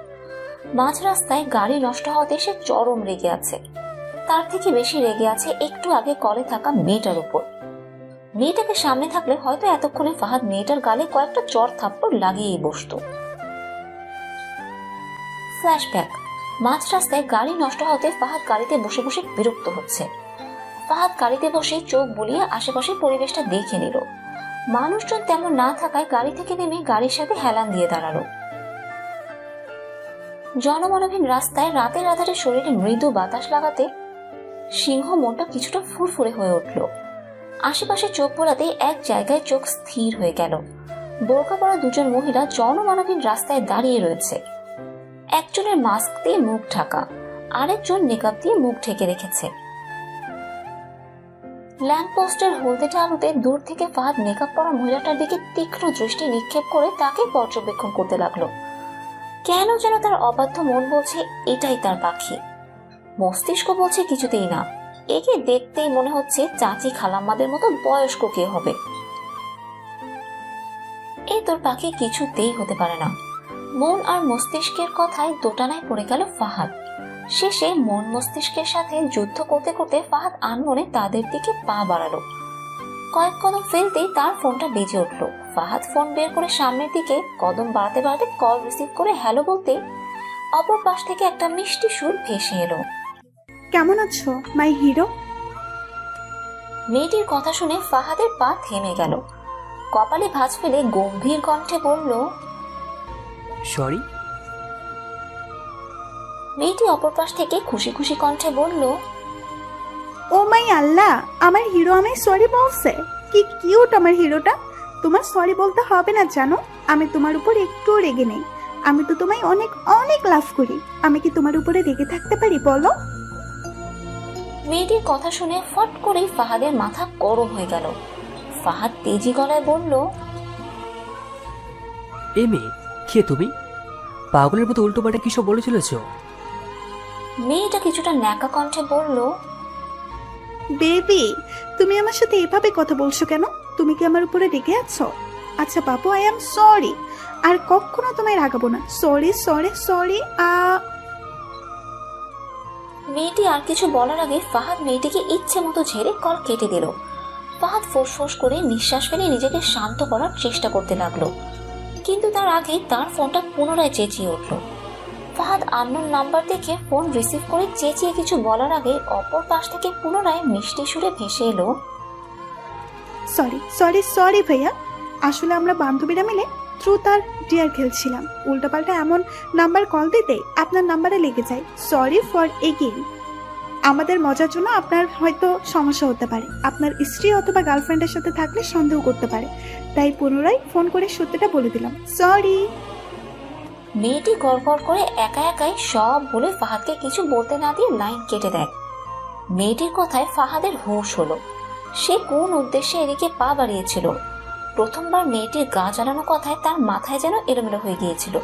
মাঝ রাস্তায় গাড়ি নষ্ট হওয়াতে সে চরম রেগে আছে। তার থেকে বেশি রেগে আছে একটু আগে কলে থাকা মেয়েটার উপর। মেয়েটাকে সামনে থাকলে হয়তো এতক্ষণে ফাহাদ মেয়েটার গালে কয়েকটা চড় থাপ্পড় লাগিয়েই বসত। ফ্ল্যাশব্যাক, মাঝ রাস্তায় গাড়ি নষ্ট হতে ফাহাদ গাড়িতে বসে বসে বিরক্ত হচ্ছে। ফাহাদ গাড়িতে বসে চোখ বুলিয়ে আশেপাশে পরিবেশটা দেখে নিল। মানুষজন তেমন না থাকায় গাড়ি থেকে নেমে গাড়ির সাথে হেলান দিয়ে দাঁড়ালো। জনমানবহীন রাস্তায় রাতের আধারে শরীরে মৃদু বাতাস লাগাতে সিংহ মনটা কিছুটা ফুরফুরে হয়ে উঠল। আশেপাশে চোখ বোলাতে এক জায়গায় চোখ স্থির হয়ে গেল। বোরকা পরা দুজন মহিলা জনমানবহীন রাস্তায় দাঁড়িয়ে রয়েছে। একজনের মাস্ক দিয়ে মুখ ঢাকা, আরেকজন মেকআপ দিয়ে মুখ ঢেকে রেখেছে। ল্যাম্পপোস্টের হলদেটা আলোতে দূর থেকে ফাহাদ মেকআপ পরা মহিলাটার দিকে তীক্ষ্ণ দৃষ্টি নিক্ষেপ করে তাকে পর্যবেক্ষণ করতে লাগলো। কেন যেন তার অবাধ্য মন বলছে এটাই তার পাখি। মস্তিষ্ক বলছে কিছুতেই না, একে দেখতেই মনে হচ্ছে চাচি খালাম্মাদের মতো বয়স্ক কে হবে। এই তোর পাখি কিছুতেই হতে পারে না। মন আর মস্তিষ্কের কথায় দোটানায় পড়ে গেল ফাহাদ। শেষে মন মস্তিষ্কের সাথে যুদ্ধ করতে করতে ফাহাদ আনমনে তাদের দিকে পা বাড়ালো। কয়েক কদম ফেলতেই তার ফোনটা বেজে উঠল। ফাহাদ ফোন বের করে সামনের দিকে কদম বাড়াতে বাড়াতে কল রিসিভ করে হ্যালো বলতে অপর পাশ থেকে একটা মিষ্টি সুর ভেসে এলো। কেমন আছো মাই হিরো? মেয়েটির কথা শুনে ফাহাদের পা থেমে গেল। কপালে ভাঁজ ফেলে গম্ভীর কণ্ঠে বলল, সরি। মেয়েটি অপর পাশ থেকে খুশি খুশি কণ্ঠে বলল, ও মাই আল্লাহ, আমার হিরো আমায় সরি বলছে। কি কিউট আমার হিরোটা। তোমার সরি বলতে হবে না জানো, আমি তোমার উপর একটুও রেগে নেই। আমি তো তোমায় অনেক অনেক লাভ করি। আমি কি তোমার উপরে রেগে থাকতে পারি বলো? মেয়েটির কথা শুনে ফট করেই ফাহাদের মাথা গরম হয়ে গেল। ফাহাদ তেজি গলায় বলল, এ মেয়ে, কে তুমি? পাগলের মতো উল্টো পাল্টা কিসব বলে চলেছ? মেয়েটা কিছুটা ন্যাকা কণ্ঠে বলল, বেবি, তুমি আমার সাথে এভাবে কথা বলছো কেন? তুমি কি আমার উপরে রেগে আছো? আচ্ছা বাবু, আই এম সরি। আর কখনো তোমায় রাগাবো না। Sorry sorry sorry. মেয়েটি আর কিছু বলার আগে ফাহাদ মেয়েটিকে ইচ্ছে মতো ঝেড়ে কল কেটে দিল। ফাহাদ ফোঁস করে নিঃশ্বাস ফেলে নিজেকে শান্ত করার চেষ্টা করতে লাগলো, কিন্তু তার আগে তার ফোনটা পুনরায় চেঁচিয়ে উঠল। ফাহাদ আননোন নাম্বার দেখে ফোন রিসিভ করে চেঁচিয়ে কিছু বলার আগে অপর পাশ থেকে পুনরায় মিষ্টি সুরে ভেসে এলো, সরি সরি সরি ভাইয়া, আসলে আমরা বান্ধবীরা মিলে ট্রুথ আর ডিয়ার খেলছিলাম, উল্টাপাল্টা এমন নাম্বার কল দিতে আপনার নাম্বারে লেগে যায়। Sorry for again. আমাদের মজার জন্য আপনার হয়তো সমস্যা হতে পারে, আপনার স্ত্রী অথবা গার্লফ্রেন্ডের সাথে থাকলে সন্দেহ করতে পারে, তাই পুনরায় ফোন করে সত্যিটা বলে দিলাম, সরি। মেয়েটি গড়গড় করে একা একাই সব বলে ফাহাদকে কিছু বলতে না দিয়ে লাইন কেটে দেয়। মেয়েটির কথায় ফাহাদের হুঁশ হলো, সে কোন উদ্দেশ্যে এদিকে পা বাড়িয়েছিল। প্রথমবার মেয়েটির গা জ্বালানো কথায় তার মাথায় যেন এলোমেলো হয়ে গিয়েছিল।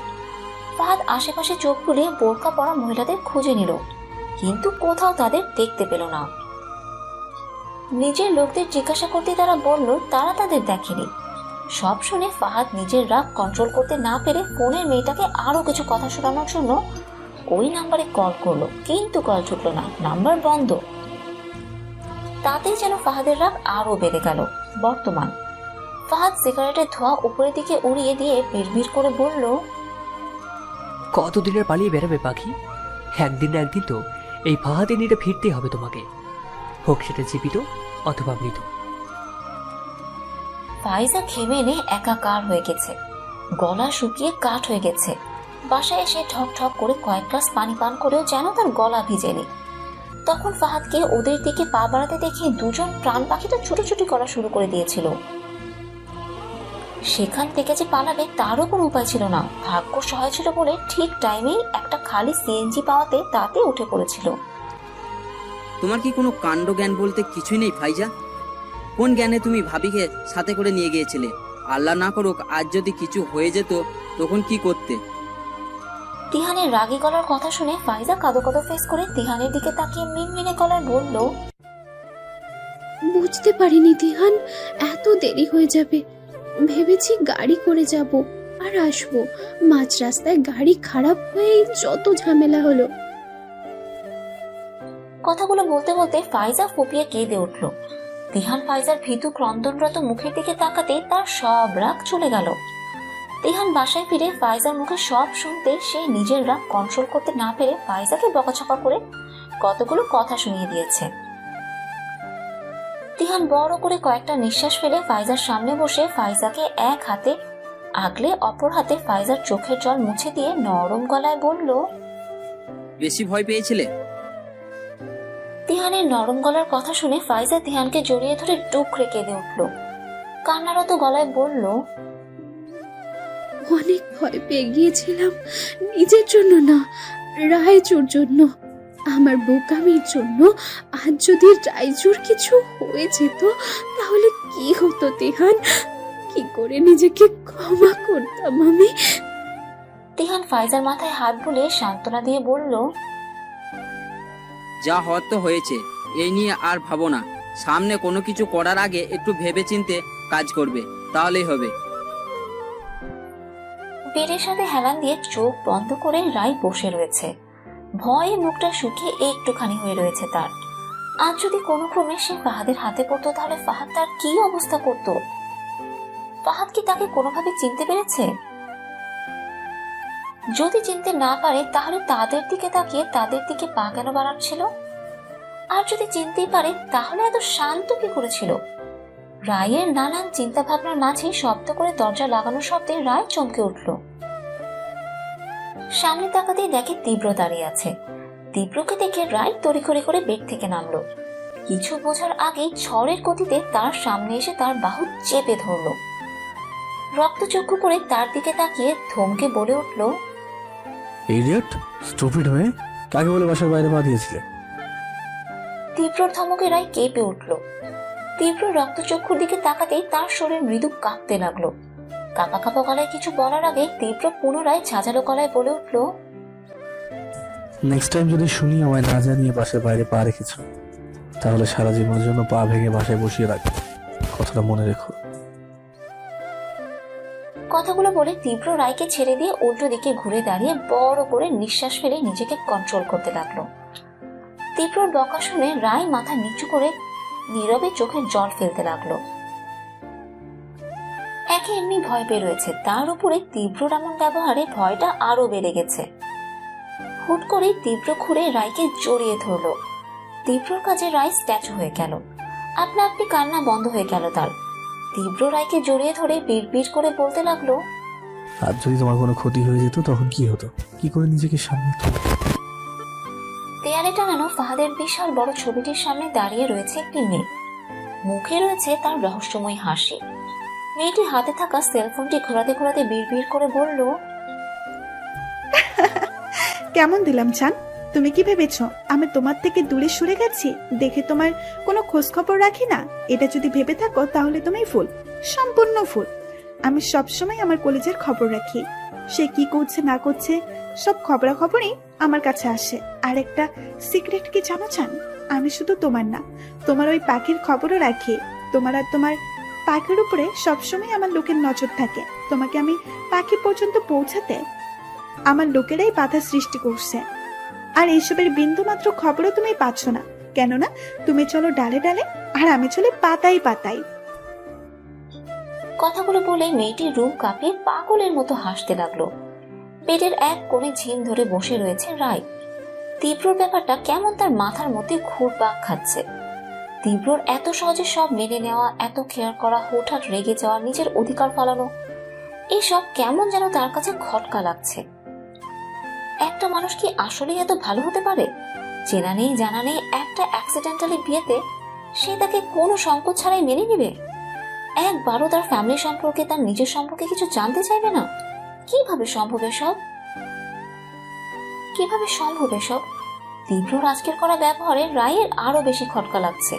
ফাহাদ আশেপাশে চোখ বুলিয়ে বোরকা পরা মহিলাদের খুঁজে নিল, কিন্তু কোথাও তাদের দেখতে পেল না। নিজের লোকদের জিজ্ঞাসা করতে তারা বলল তারা তাদের দেখেনি। সব শুনে ফাহাদ নিজের রাগ কন্ট্রোল করতে না পেরে ফোনের মেয়েটাকে আরো কিছু কথা শোনানোর জন্য ওই নাম্বারে কল করলো, কিন্তু কল ঢুকলো না, নাম্বার বন্ধ। তাতেই যেন ফাহাদের রাগ আরো বেড়ে গেল। বর্তমান ফাহাদ সিগারেটের ধোঁয়া উপরের দিকে উড়িয়ে দিয়ে বিড়বিড় করে বলল, কতদিনের পালিয়ে বেরোবে পাখি? একদিন না একদিন তো এই ফাহাদের নিয়ে ফিরতে হবে তোমাকে, হোক সেটা জীবিত অথবা মৃত। ফাইজা ঘেমে এনে একাকার হয়ে গেছে, গলা শুকিয়ে কাঠ হয়ে গেছে। বাসায় এসে ঠক ঠক করে কয়েক গ্লাস পানি পান করেও যেন তার গলা ভিজেনি। তখন ফাহাদকে ওদের দিকে পা বাড়াতে দেখে দুজন প্রাণ পাখিটা ছুটোছুটি করা শুরু করে দিয়েছিল। সেখান থেকে যে পালাবে তারও কোনো উপায় ছিল না। ভাগ্য সহায় ছিল বলে ঠিক টাইমেই একটা খালি সিএনজি পাওয়াতে তাতে উঠে পড়েছিল। তোমার কি কোনো কাণ্ড জ্ঞান বলতে কিছুই নেই ফাইজা? কোন জ্ঞানে তুমি ভাবিকে সাথে করে নিয়ে গিয়েছিলে? আল্লাহ না করুক আজ যদি কিছু হয়ে যেত তখন কি করতে? তিহানের রাগী গলার কথা শুনে ফাইজা কাঁদো কাঁদো ফেস করে তিহানের দিকে তাকিয়ে মিনমিনে গলায় বলল, বুঝতে পারিনি তিহান এত দেরি হয়ে যাবে। ভেবেছি গাড়ি করে যাব আর আসবো, মাঝ রাস্তায় গাড়ি খারাপ হয়ে যত ঝামেলা হলো। কথাগুলো বলতে বলতে ফাইজা ফুপিয়ে কেঁদে উঠল। তিহান ফাইজার ভীতু ক্রন্দনরত মুখের দিকে তাকাতেই তার সব রাগ চলে গেল। তিহান বাসায় ফিরে ফাইজার মুখে সব শুনতে সে নিজের রাগ কন্ট্রোল করতে না পেরে ফাইজাকে বকাছকা করে কতগুলো কথা শুনিয়ে দিয়েছে। তিহান বড় করে কয়েকটা নিঃশ্বাস ফেলে ফাইজার সামনে বসে ফাইজাকে এক হাতে আগলে অপর হাতে ফাইজার চোখের জল মুছে দিয়ে নরম গলায় বলল, বেশি ভয় পেয়েছিলে? তিহানের নরম গলার কথা শুনে ফাইজা তিহানকে জড়িয়ে ধরে টুকরে কেঁদে উঠল। কান্নারত গলায় বলল, অনেক ভয় পেয়ে গিয়েছিলাম, নিজের জন্য না, রায়চুর জন্য, আমার বোকামির জন্য। আজ যদি রায়চুর কিছু হয়ে যেত তাহলে কি হতো তিহান? কি করে নিজেকে ক্ষমা করতাম আমি? তিহান ফাইজার মাথায় হাত বুলিয়ে সান্ত্বনা দিয়ে বলল, যা হওয়ার তো হয়েছে, এই নিয়ে আর ভাবো না। সামনে কোনো কিছু করার আগে একটু ভেবেচিন্তে কাজ করবে, তাহলেই হবে। বেডের সাথে হেলান দিয়ে চোখ বন্ধ করে রায় বসে রয়েছে। ভয়ে মুখটা শুকিয়ে একটুখানি হয়ে রয়েছে তার। আজ যদি কোনো ক্রমে সে ফাহাদের হাতে পড়তো তাহলে ফাহাদ তার কি অবস্থা করত? ফাহাদ কি তাকে কোনোভাবে চিনতে পেরেছে? যদি চিনতে না পারে তাহলে তাদের দিকে তাকিয়ে তাদের দিকে পা কেন বাড়াচ্ছিল? আর যদি চিনতেই পারে তাহলে এত শান্ত কি করেছিল? রায়ের নানান চিন্তা ভাবনার মাঝে শব্দ করে দরজা লাগানোর শব্দে রায় চমকে উঠল। সামনে তাকাতেই দেখে তীব্র দাঁড়িয়ে আছে। তীব্রকে দেখে রায় তড়িঘড়ি করে বেড থেকে নামলো। কিছু বোঝার আগেই ঝড়ের গতিতে তার সামনে এসে তার বাহু চেপে ধরল। রক্তচক্ষু করে তার দিকে তাকিয়ে ধমকে বলে উঠল, ইডিয়ট, স্টুপিড হয়ে কাকে বলে বাসার বাইরে পা দিয়েছিলে? তীব্রর ধমকে রায় কেঁপে উঠল। তীব্র রক্তচক্ষুর দিকে তাকাতেই তার শরীর মৃদু কাঁপতে লাগলো। কাঁপা কাঁপা গলায় কিছু বলার আগে তীব্র পুনরায় ঝাঁঝালো গলায় বলে উঠল, নেক্সট টাইম যদি শুনি আমায় না জানিয়ে বাসার বাইরে পা রেখেছ তাহলে সারা জীবনের জন্য পা ভেঙে বাসায় বসিয়ে রাখবো, কথাটা মনে রেখো। কথাগুলো বলে তীব্র রায়কে ছেড়ে দিয়ে উল্টো দিকে ঘুরে দাঁড়িয়ে বড় করে নিঃশ্বাস ফেলে নিজেকে কন্ট্রোল করতে লাগলো। তীব্রর বকা শুনে রায় মাথা নিচু করে নীরবে চোখের জল ফেলতে লাগলো। একে এমনি ভয় পেয়ে রয়েছে, তার উপরে তীব্র এমন ব্যবহারে ভয়টা আরো বেড়ে গেছে। হুট করে তীব্র ঘুরে রায়কে জড়িয়ে ধরল। তীব্রর কাছে রায় স্ট্যাচু হয়ে গেল। আপনা আপনি কান্না বন্ধ হয়ে গেল তার। তীব্র রায়কে জড়িয়ে ধরে বিড়বিড় করে বলতে লাগলো, আর যদি তোমার কোনো ক্ষতি হয়ে যেত তখন কি হতো? কি করে নিজেকে সামলাতো? দেয়ালে টানানো ফাহাদের বিশাল বড় ছবিটির সামনে দাঁড়িয়ে রয়েছে একটি মেয়ে। মুখে রয়েছে তার রহস্যময় হাসি। মেয়েটি হাতে থাকা সেলফোনটি ঘোরাতে ঘোরাতে বিড়বিড় করে বলল, কেমন দিলাম চান? তুমি কি ভেবেছো আমি তোমার থেকে দূরে সরে গেছি দেখে তোমার কোনো খোঁজ খবর রাখি না? এটা যদি ভেবে থাকো তাহলে তুমি ফুল, সম্পূর্ণ ফুল। আমি সবসময় আমার কলেজের খবর রাখি। সে কি করছে না করছে সব খবরাখবরই আমার কাছে আসে। আর একটা সিক্রেট কি জানো চান? আমি শুধু তোমার না, তোমার ওই পাখির খবরও রাখি। তোমার আর তোমার পাখির উপরে সবসময় আমার লোকের নজর থাকে। তোমাকে আমি পাখি পর্যন্ত পৌঁছাতে আমার লোকেরাই বাধা সৃষ্টি করছে। আর এইসবের বিন্দু মাত্র খবরও তুমি পাচ্ছ না, কেননা তুমি চলো ডালে ডালে আর আমি চলে পাতায় পাতায়। কথাগুলো বলে মেয়েটি রুম কাঁপিয়ে পাগলের মতো হাসতে লাগলো। পেটের এক কোণে ঝিম ধরে বসে রয়েছে রায়। তীব্রর ব্যাপারটা কেমন তার মাথার মধ্যে ঘুরপাক খাচ্ছে। তীব্রর এত সহজে সব মেনে নেওয়া, এত কেয়ার করা, হঠাৎ রেগে যাওয়া, নিজের অধিকার ফালানো, এসব কেমন যেন তার কাছে খটকা লাগছে। একটা মানুষ কি আসলেই এত ভালো হতে পারে? চেনা নেই জানা নেই একটা অ্যাক্সিডেন্টালি বিয়েতে সে তাকে কোনো সংকোচ ছাড়াই মেনে নিবে? একবারও তার ফ্যামিলি সম্পর্কে, তার নিজের সম্পর্কে কিছু জানতে চাইবে না? কিভাবে সম্ভব এসব? কিভাবে সম্ভব এসব? তীব্রর আজকের করা ব্যবহারে রায়ের আরো বেশি খটকা লাগছে।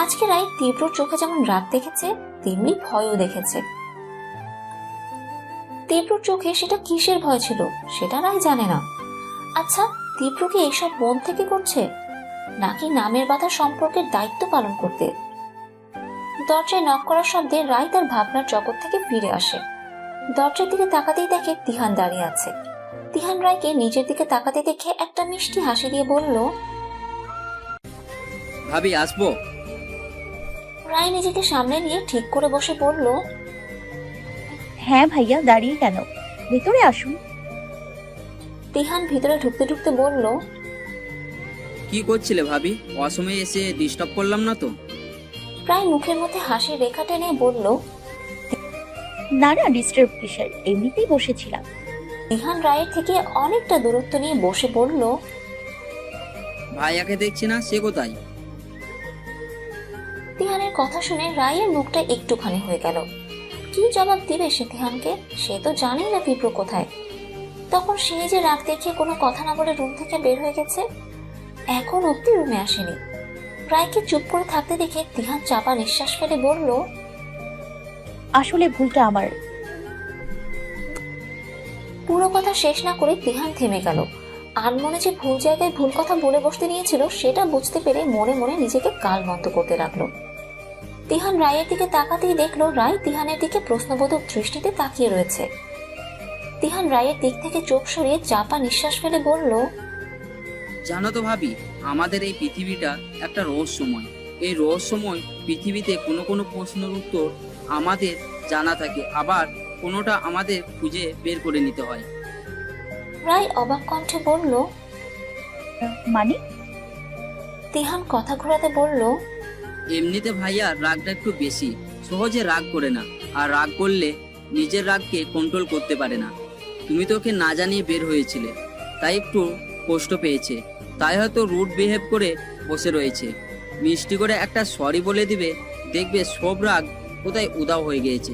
আজকে রায় তীব্রর চোখে যেমন রাগ দেখেছে তেমনি ভয়ও দেখেছে। তীব্রর চোখে সেটা কিসের ভয় ছিল সেটা রায় জানে না। আচ্ছা, তীব্র কি এইসব মন থেকে করছে, নাকি নামের বাধা সম্পর্কের দায়িত্ব পালন করতে? দরজায় নক করার শব্দে রায় তার ভাবনার জগৎ থেকে ফিরে আসে। দরজার দিকে তাকাতেই দেখে তিহান দাঁড়িয়ে আছে। তিহান রায়কে নিজের দিকে তাকাতে দেখে একটা মিষ্টি হাসি দিয়ে বলল, ভাবি আসবো? রায় নিজেকে সামনে নিয়ে ঠিক করে বসে বলল, হ্যাঁ ভাইয়া, দাঁড়িয়ে কেন, ভেতরে আসুন। তিহান ভিতরে ঢুকতে ঢুকতে বলল, কি করছিলে ভাবি? অসময়ে এসে ডিস্টার্ব করলাম না তো? রায় মুখের মধ্যে হাসির রেখা টেনে বলল, না না, ডিস্টার্ব কিসের, এমনিতেই বসেছিলাম। তিহান রায়ের থেকে অনেকটা দূরত্ব নিয়ে বসে বলল, ভাইয়াকে দেখছি না, সে কোথায়? তিহানের কথা শুনে রায়ের মুখটা একটুখানি হয়ে গেল। কি জবাব দিবে সে তিহানকে? সে তো জানেই না তীব্র কোথায়। তখন সে যে রাগ দেখিয়ে কোনো কথা না বলে রুম থেকে বের হয়ে গেছে, এখন অব্দি রুমে আসেনি। রায়কে চুপ করে থাকতে দেখে তিহান চাপা নিঃশ্বাস ফেলে বলল, আসলে ভুলটা আমার। পুরো কথা শেষ না করে তিহান থেমে গেল। আনমনে যে ভুল জায়গায় ভুল কথা বলে বসতে নিয়েছিল সেটা বুঝতে পেরে মনে মনে নিজেকে গালমন্দ করতে লাগলো। তিহান রায়ের দিকে তাকাতেই দেখলো রায় তিহানের দিকে প্রশ্নবোধক দৃষ্টিতে তাকিয়ে রয়েছে। তিহান রায়ের দিক থেকে চোখ সরিয়ে চাপা নিঃশ্বাস ফেলে বলল, জানো তো ভাবি, আমাদের এই পৃথিবীটা একটা রহস্যময়। এই রহস্যময় পৃথিবীতে কোনো কোনো প্রশ্নের উত্তর আমাদের জানা থাকে, আবার কোনোটা আমাদের খুঁজে বের করে নিতে হয়। রায় অবাক কণ্ঠে বলল, মানে? তিহান কথা ঘোরাতে বলল, এমনিতে ভাইয়া রাগটা একটু বেশি, সহজে রাগ করে না, আর রাগ করলে নিজের রাগকে কন্ট্রোল করতে পারে না। তুমি তো ওকে না জানিয়ে বের হয়েছিলে, তাই একটু কষ্ট পেয়েছে, তাই হয়তো রুড বিহেভ করে বসে রয়েছে। মিষ্টি করে একটা সরি বলে দিবে, দেখবে সব রাগ কোথায় উধাও হয়ে গিয়েছে।